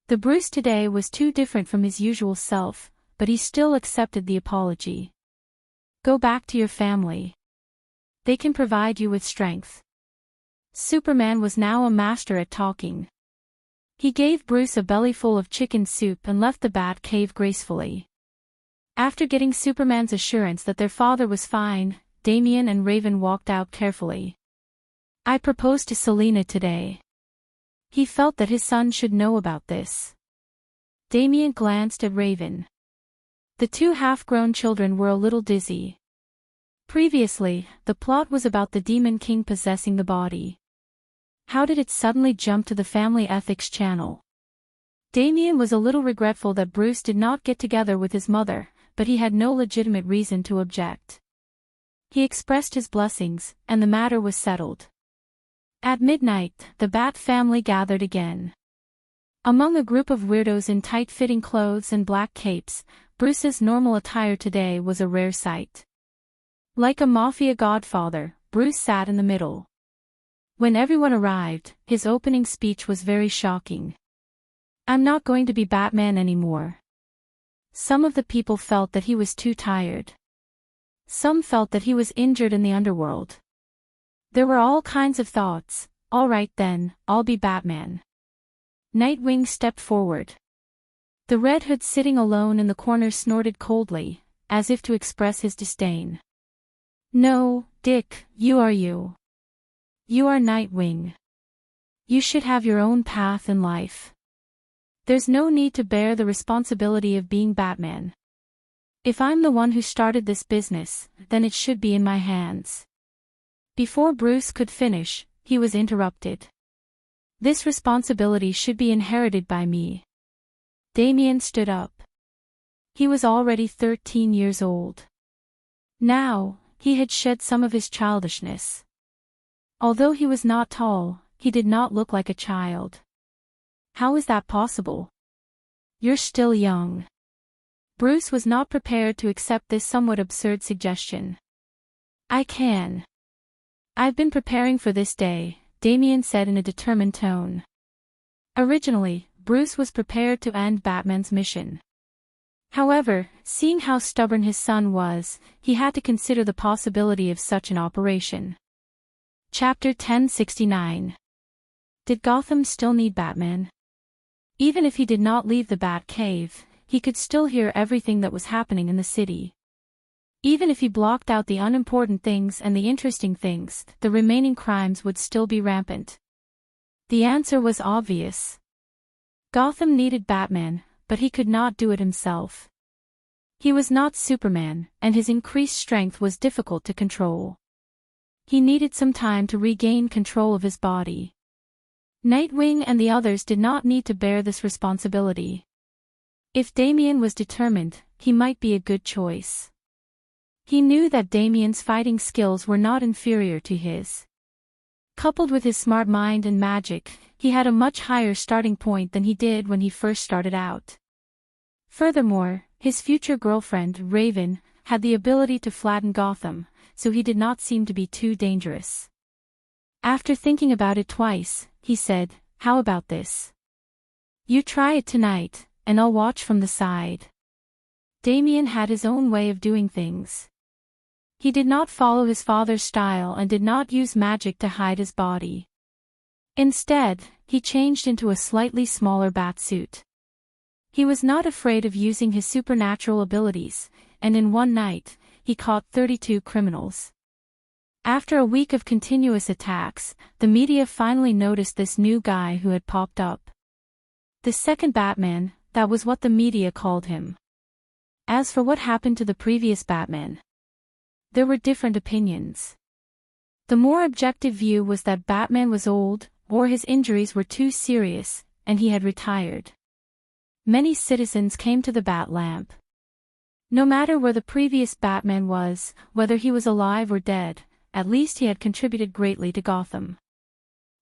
The Bruce today was too different from his usual self, but he still accepted the apology. Go back to your family. They can provide you with strength. Superman was now a master at talking. He gave Bruce a bellyful of chicken soup and left the bat cave gracefully. After getting Superman's assurance that their father was fine, Damien and Raven walked out carefully. I proposed to Selena today. He felt that his son should know about this. Damien glanced at Raven. The two half-grown children were a little dizzy. Previously, the plot was about the Demon King possessing the body. How did it suddenly jump to the family ethics channel? Damien was a little regretful that Bruce did not get together with his mother, but he had no legitimate reason to object. He expressed his blessings, and the matter was settled. At midnight, the Bat family gathered again. Among a group of weirdos in tight-fitting clothes and black capes, Bruce's normal attire today was a rare sight. Like a mafia godfather, Bruce sat in the middle. When everyone arrived, his opening speech was very shocking. "I'm not going to be Batman anymore." Some of the people felt that he was too tired. Some felt that he was injured in the underworld. There were all kinds of thoughts. "All right then, I'll be Batman." Nightwing stepped forward. The Red Hood sitting alone in the corner snorted coldly, as if to express his disdain. "No, Dick, you are you. You are Nightwing. You should have your own path in life. There's no need to bear the responsibility of being Batman. If I'm the one who started this business, then it should be in my hands." Before Bruce could finish, he was interrupted. "This responsibility should be inherited by me." Damien stood up. He was already 13 years old. Now, he had shed some of his childishness. Although he was not tall, he did not look like a child. "How is that possible? You're still young." Bruce was not prepared to accept this somewhat absurd suggestion. "I can. I've been preparing for this day," Damien said in a determined tone. Originally, Bruce was prepared to end Batman's mission. However, seeing how stubborn his son was, he had to consider the possibility of such an operation. Chapter 1069. Did Gotham still need Batman? Even if he did not leave the Bat-Cave, he could still hear everything that was happening in the city. Even if he blocked out the unimportant things and the interesting things, the remaining crimes would still be rampant. The answer was obvious. Gotham needed Batman, but he could not do it himself. He was not Superman, and his increased strength was difficult to control. He needed some time to regain control of his body. Nightwing and the others did not need to bear this responsibility. If Damien was determined, he might be a good choice. He knew that Damien's fighting skills were not inferior to his. Coupled with his smart mind and magic, he had a much higher starting point than he did when he first started out. Furthermore, his future girlfriend, Raven, had the ability to flatten Gotham, so he did not seem to be too dangerous. After thinking about it twice, he said, "How about this? You try it tonight, and I'll watch from the side." Damien had his own way of doing things. He did not follow his father's style and did not use magic to hide his body. Instead, he changed into a slightly smaller bat suit. He was not afraid of using his supernatural abilities, and in one night, he caught 32 criminals. After a week of continuous attacks, the media finally noticed this new guy who had popped up. The second Batman, that was what the media called him. As for what happened to the previous Batman, there were different opinions. The more objective view was that Batman was old, or his injuries were too serious, and he had retired. Many citizens came to the Bat Lamp. No matter where the previous Batman was, whether he was alive or dead, at least he had contributed greatly to Gotham.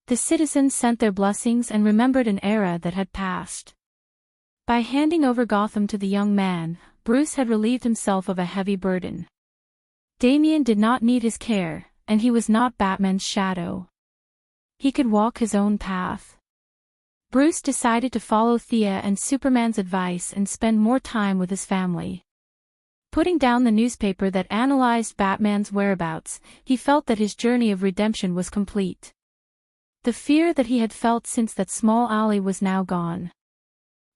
The citizens sent their blessings and remembered an era that had passed. By handing over Gotham to the young man, Bruce had relieved himself of a heavy burden. Damien did not need his care, and he was not Batman's shadow. He could walk his own path. Bruce decided to follow Thea and Superman's advice and spend more time with his family. Putting down the newspaper that analyzed Batman's whereabouts, he felt that his journey of redemption was complete. The fear that he had felt since that small alley was now gone.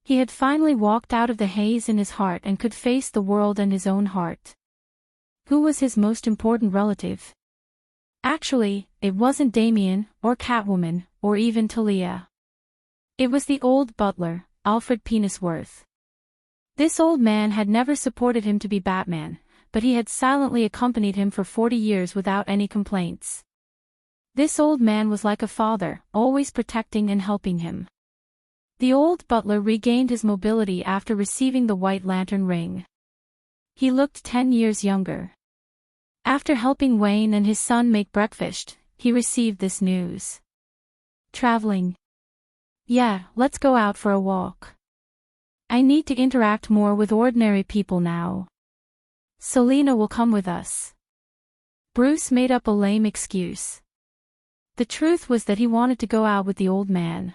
He had finally walked out of the haze in his heart and could face the world and his own heart. Who was his most important relative? Actually, it wasn't Damien, or Catwoman, or even Talia. It was the old butler, Alfred Pennyworth. This old man had never supported him to be Batman, but he had silently accompanied him for 40 years without any complaints. This old man was like a father, always protecting and helping him. The old butler regained his mobility after receiving the White Lantern ring. He looked 10 years younger. After helping Wayne and his son make breakfast, he received this news. "Traveling. Yeah, let's go out for a walk. I need to interact more with ordinary people now. Selena will come with us. Bruce made up a lame excuse. The truth was that he wanted to go out with the old man.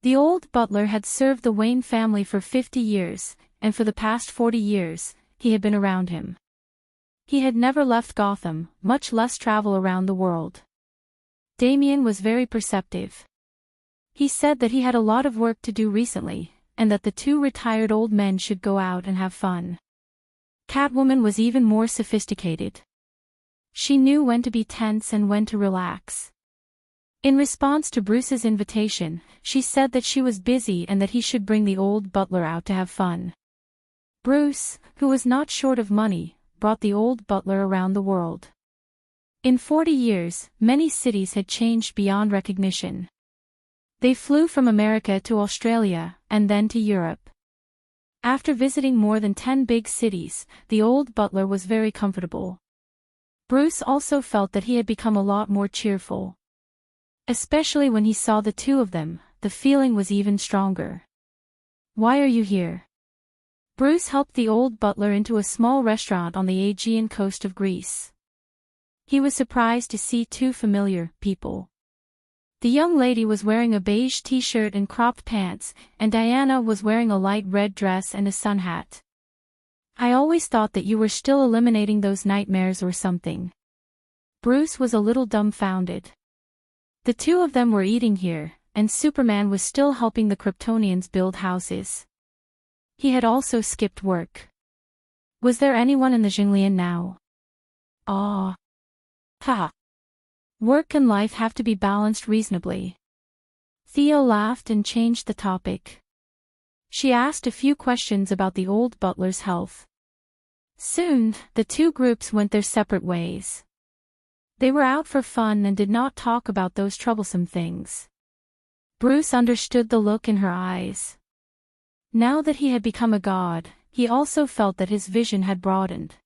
The old butler had served the Wayne family for 50 years, and for the past 40 years, he had been around him. He had never left Gotham, much less travel around the world. Damien was very perceptive. He said that he had a lot of work to do recently, and that the two retired old men should go out and have fun. Catwoman was even more sophisticated. She knew when to be tense and when to relax. In response to Bruce's invitation, she said that she was busy and that he should bring the old butler out to have fun. Bruce, who was not short of money, brought the old butler around the world. In 40 years, many cities had changed beyond recognition. They flew from America to Australia, and then to Europe. After visiting more than 10 big cities, the old butler was very comfortable. Bruce also felt that he had become a lot more cheerful. Especially when he saw the two of them, the feeling was even stronger. Why are you here? Bruce helped the old butler into a small restaurant on the Aegean coast of Greece. He was surprised to see two familiar people. The young lady was wearing a beige t-shirt and cropped pants, and Diana was wearing a light red dress and a sun hat. I always thought that you were still eliminating those nightmares or something. Bruce was a little dumbfounded. The two of them were eating here, and Superman was still helping the Kryptonians build houses. He had also skipped work. Was there anyone in the Xianxia now? Ah. Ha. Work and life have to be balanced reasonably. Theo laughed and changed the topic. She asked a few questions about the old butler's health. Soon, the two groups went their separate ways. They were out for fun and did not talk about those troublesome things. Bruce understood the look in her eyes. Now that he had become a god, he also felt that his vision had broadened.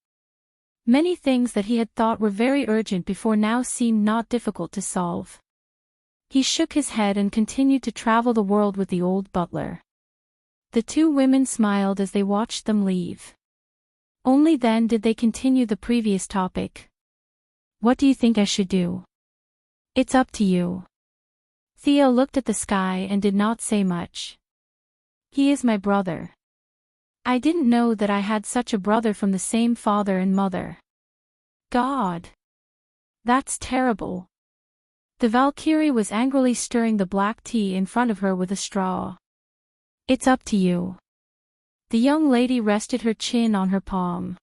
Many things that he had thought were very urgent before now seemed not difficult to solve. He shook his head and continued to travel the world with the old butler. The two women smiled as they watched them leave. Only then did they continue the previous topic. What do you think I should do? It's up to you. Theo looked at the sky and did not say much. He is my brother. I didn't know that I had such a brother from the same father and mother. God. That's terrible. The Valkyrie was angrily stirring the black tea in front of her with a straw. It's up to you. The young lady rested her chin on her palm.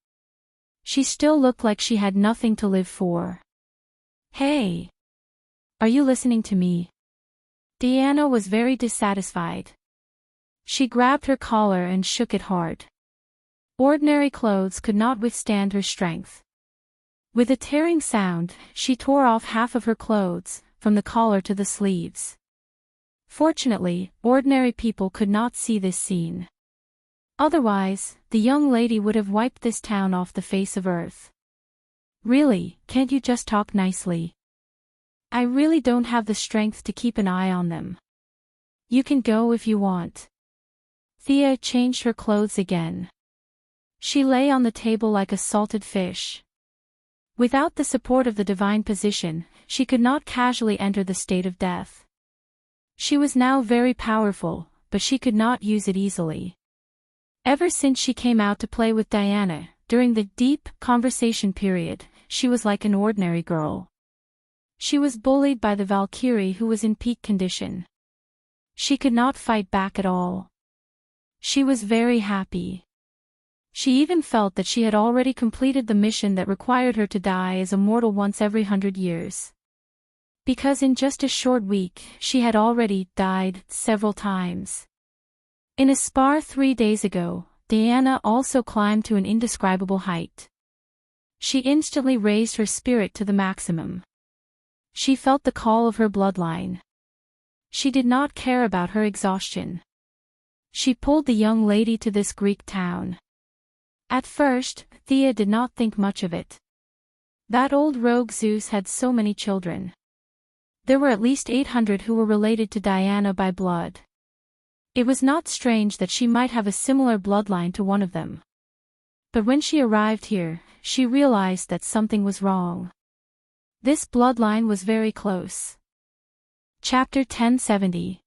She still looked like she had nothing to live for. Hey! Are you listening to me? Diana was very dissatisfied. She grabbed her collar and shook it hard. Ordinary clothes could not withstand her strength. With a tearing sound, she tore off half of her clothes, from the collar to the sleeves. Fortunately, ordinary people could not see this scene. Otherwise, the young lady would have wiped this town off the face of earth. Really, can't you just talk nicely? I really don't have the strength to keep an eye on them. You can go if you want. Thea changed her clothes again. She lay on the table like a salted fish. Without the support of the divine position, she could not casually enter the state of death. She was now very powerful, but she could not use it easily. Ever since she came out to play with Diana, during the deep conversation period, she was like an ordinary girl. She was bullied by the Valkyrie who was in peak condition. She could not fight back at all. She was very happy. She even felt that she had already completed the mission that required her to die as a mortal once every 100 years. Because in just a short week, she had already died several times. In a spar 3 days ago, Diana also climbed to an indescribable height. She instantly raised her spirit to the maximum. She felt the call of her bloodline. She did not care about her exhaustion. She pulled the young lady to this Greek town. At first, Thea did not think much of it. That old rogue Zeus had so many children. There were at least 800 who were related to Diana by blood. It was not strange that she might have a similar bloodline to one of them. But when she arrived here, she realized that something was wrong. This bloodline was very close. Chapter 1070.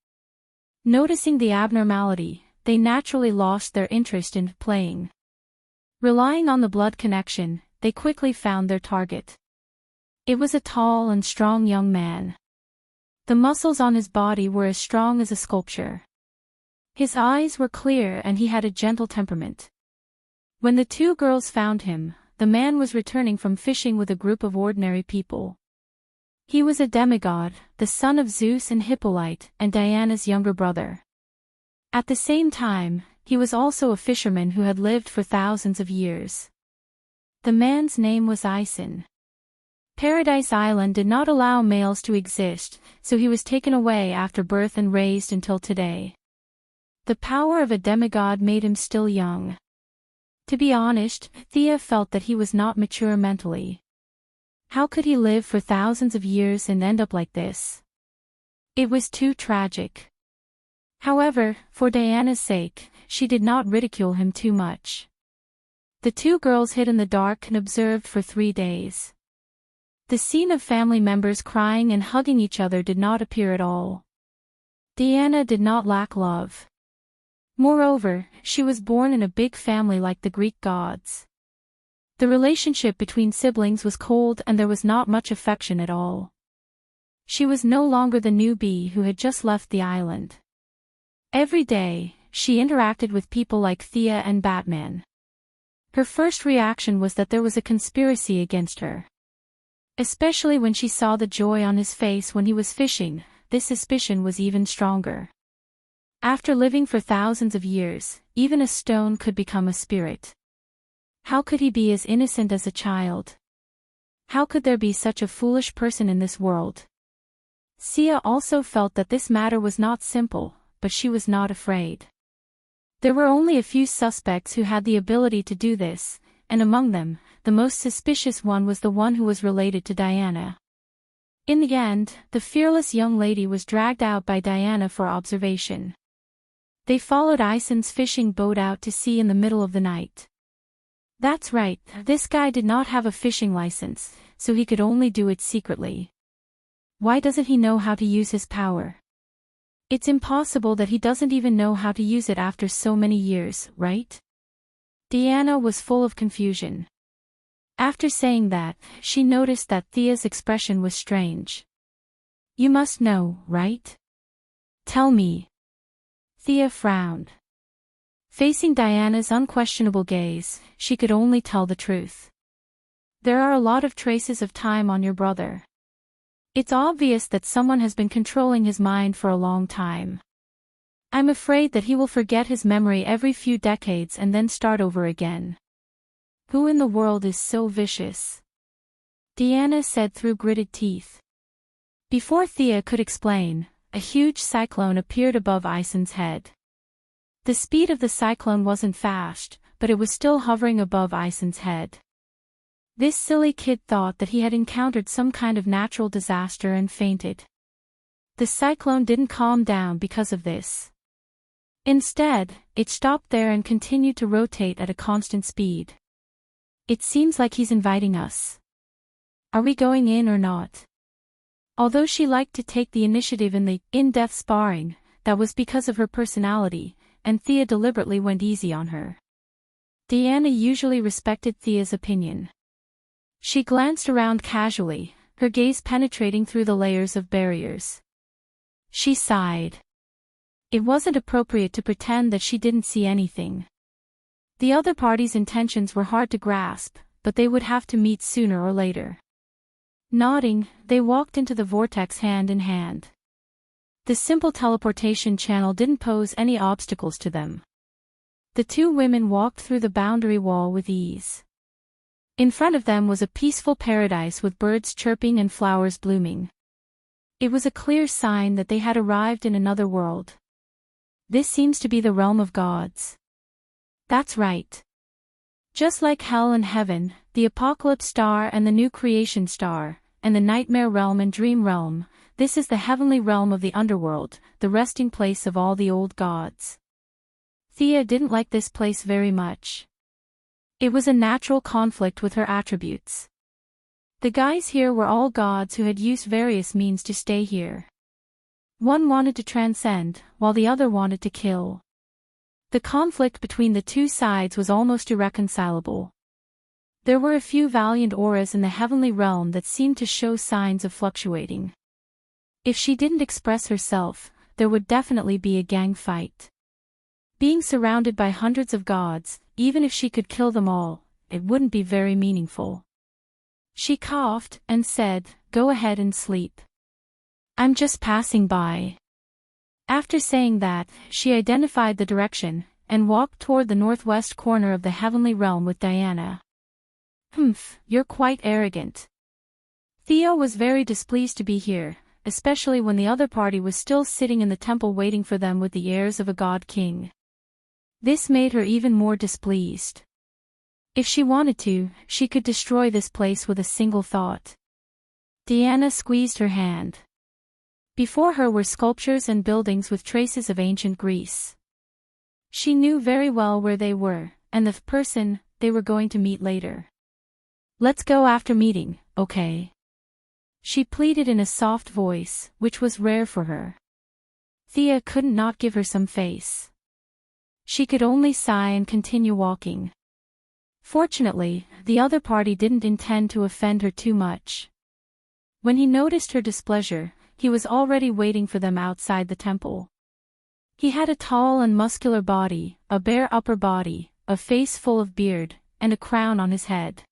Noticing the abnormality, they naturally lost their interest in playing. Relying on the blood connection, they quickly found their target. It was a tall and strong young man. The muscles on his body were as strong as a sculpture. His eyes were clear and he had a gentle temperament. When the two girls found him, the man was returning from fishing with a group of ordinary people. He was a demigod, the son of Zeus and Hippolyte, and Diana's younger brother. At the same time, he was also a fisherman who had lived for thousands of years. The man's name was Ison. Paradise Island did not allow males to exist, so he was taken away after birth and raised until today. The power of a demigod made him still young. To be honest, Thea felt that he was not mature mentally. How could he live for thousands of years and end up like this? It was too tragic. However, for Diana's sake, she did not ridicule him too much. The two girls hid in the dark and observed for 3 days. The scene of family members crying and hugging each other did not appear at all. Diana did not lack love. Moreover, she was born in a big family like the Greek gods. The relationship between siblings was cold and there was not much affection at all. She was no longer the newbie who had just left the island. Every day, she interacted with people like Thea and Batman. Her first reaction was that there was a conspiracy against her. Especially when she saw the joy on his face when he was fishing, this suspicion was even stronger. After living for thousands of years, even a stone could become a spirit. How could he be as innocent as a child? How could there be such a foolish person in this world? Sia also felt that this matter was not simple, but she was not afraid. There were only a few suspects who had the ability to do this, and among them, the most suspicious one was the one who was related to Diana. In the end, the fearless young lady was dragged out by Diana for observation. They followed Ison's fishing boat out to sea in the middle of the night. That's right, this guy did not have a fishing license, so he could only do it secretly. Why doesn't he know how to use his power? It's impossible that he doesn't even know how to use it after so many years, right? Diana was full of confusion. After saying that, she noticed that Thea's expression was strange. You must know, right? Tell me. Thea frowned. Facing Diana's unquestionable gaze, she could only tell the truth. There are a lot of traces of time on your brother. It's obvious that someone has been controlling his mind for a long time. I'm afraid that he will forget his memory every few decades and then start over again. Who in the world is so vicious? Diana said through gritted teeth. Before Thea could explain, a huge cyclone appeared above Ison's head. The speed of the cyclone wasn't fast, but it was still hovering above Ison's head. This silly kid thought that he had encountered some kind of natural disaster and fainted. The cyclone didn't calm down because of this. Instead, it stopped there and continued to rotate at a constant speed. It seems like he's inviting us. Are we going in or not? Although she liked to take the initiative in the in-depth sparring, that was because of her personality, and Thea deliberately went easy on her. Diana usually respected Thea's opinion. She glanced around casually, her gaze penetrating through the layers of barriers. She sighed. It wasn't appropriate to pretend that she didn't see anything. The other party's intentions were hard to grasp, but they would have to meet sooner or later. Nodding, they walked into the vortex hand in hand. The simple teleportation channel didn't pose any obstacles to them. The two women walked through the boundary wall with ease. In front of them was a peaceful paradise with birds chirping and flowers blooming. It was a clear sign that they had arrived in another world. This seems to be the realm of gods. That's right. Just like hell and heaven, the apocalypse star and the new creation star, and the nightmare realm and dream realm, this is the heavenly realm of the underworld, the resting place of all the old gods. Thea didn't like this place very much. It was a natural conflict with her attributes. The guys here were all gods who had used various means to stay here. One wanted to transcend, while the other wanted to kill. The conflict between the two sides was almost irreconcilable. There were a few valiant auras in the heavenly realm that seemed to show signs of fluctuating. If she didn't express herself, there would definitely be a gang fight. Being surrounded by hundreds of gods, even if she could kill them all, it wouldn't be very meaningful. She coughed and said, "Go ahead and sleep. I'm just passing by." After saying that, she identified the direction, and walked toward the northwest corner of the heavenly realm with Diana. "Humph, you're quite arrogant." Thea was very displeased to be here, especially when the other party was still sitting in the temple waiting for them with the airs of a god king. This made her even more displeased. If she wanted to, she could destroy this place with a single thought. Diana squeezed her hand. Before her were sculptures and buildings with traces of ancient Greece. She knew very well where they were, and the person they were going to meet later. "Let's go after meeting, okay?" She pleaded in a soft voice, which was rare for her. Thea couldn't not give her some face. She could only sigh and continue walking. Fortunately, the other party didn't intend to offend her too much. When he noticed her displeasure, he was already waiting for them outside the temple. He had a tall and muscular body, a bare upper body, a face full of beard, and a crown on his head.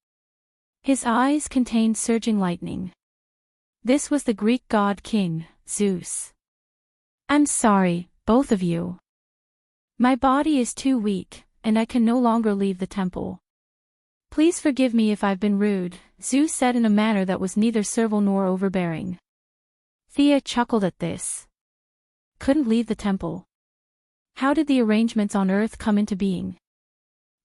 His eyes contained surging lightning. This was the Greek god king, Zeus. "I'm sorry, both of you. My body is too weak, and I can no longer leave the temple. Please forgive me if I've been rude," Zeus said in a manner that was neither servile nor overbearing. Thea chuckled at this. Couldn't leave the temple. How did the arrangements on earth come into being?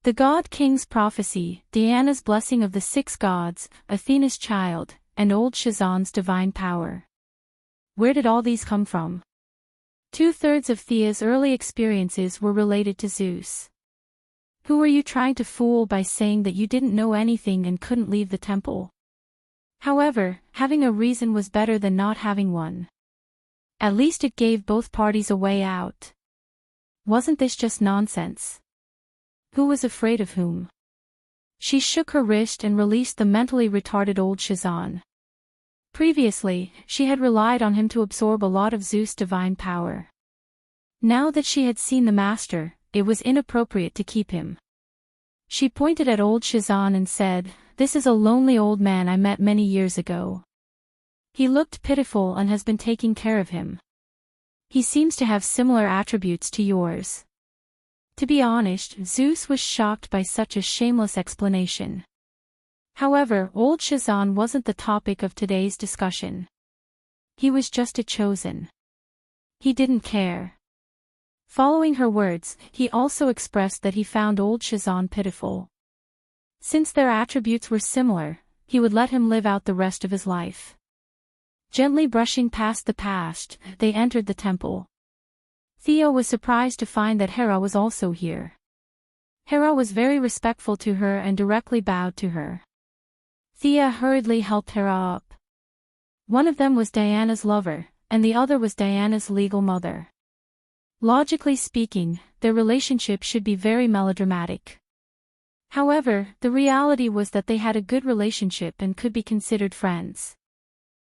The god king's prophecy, Diana's blessing of the 6 gods, Athena's child, and old Shazan's divine power. Where did all these come from? 2/3 of Thea's early experiences were related to Zeus. Who were you trying to fool by saying that you didn't know anything and couldn't leave the temple? However, having a reason was better than not having one. At least it gave both parties a way out. Wasn't this just nonsense? Who was afraid of whom? She shook her wrist and released the mentally retarded old Shazan. Previously, she had relied on him to absorb a lot of Zeus' divine power. Now that she had seen the master, it was inappropriate to keep him. She pointed at old Shazan and said, "This is a lonely old man I met many years ago. He looked pitiful and has been taking care of him. He seems to have similar attributes to yours." To be honest, Zeus was shocked by such a shameless explanation. However, old Shazan wasn't the topic of today's discussion. He was just a chosen. He didn't care. Following her words, he also expressed that he found old Shazan pitiful. Since their attributes were similar, he would let him live out the rest of his life. Gently brushing past the past, they entered the temple. Thea was surprised to find that Hera was also here. Hera was very respectful to her and directly bowed to her. Thea hurriedly helped Hera up. One of them was Diana's lover, and the other was Diana's legal mother. Logically speaking, their relationship should be very melodramatic. However, the reality was that they had a good relationship and could be considered friends.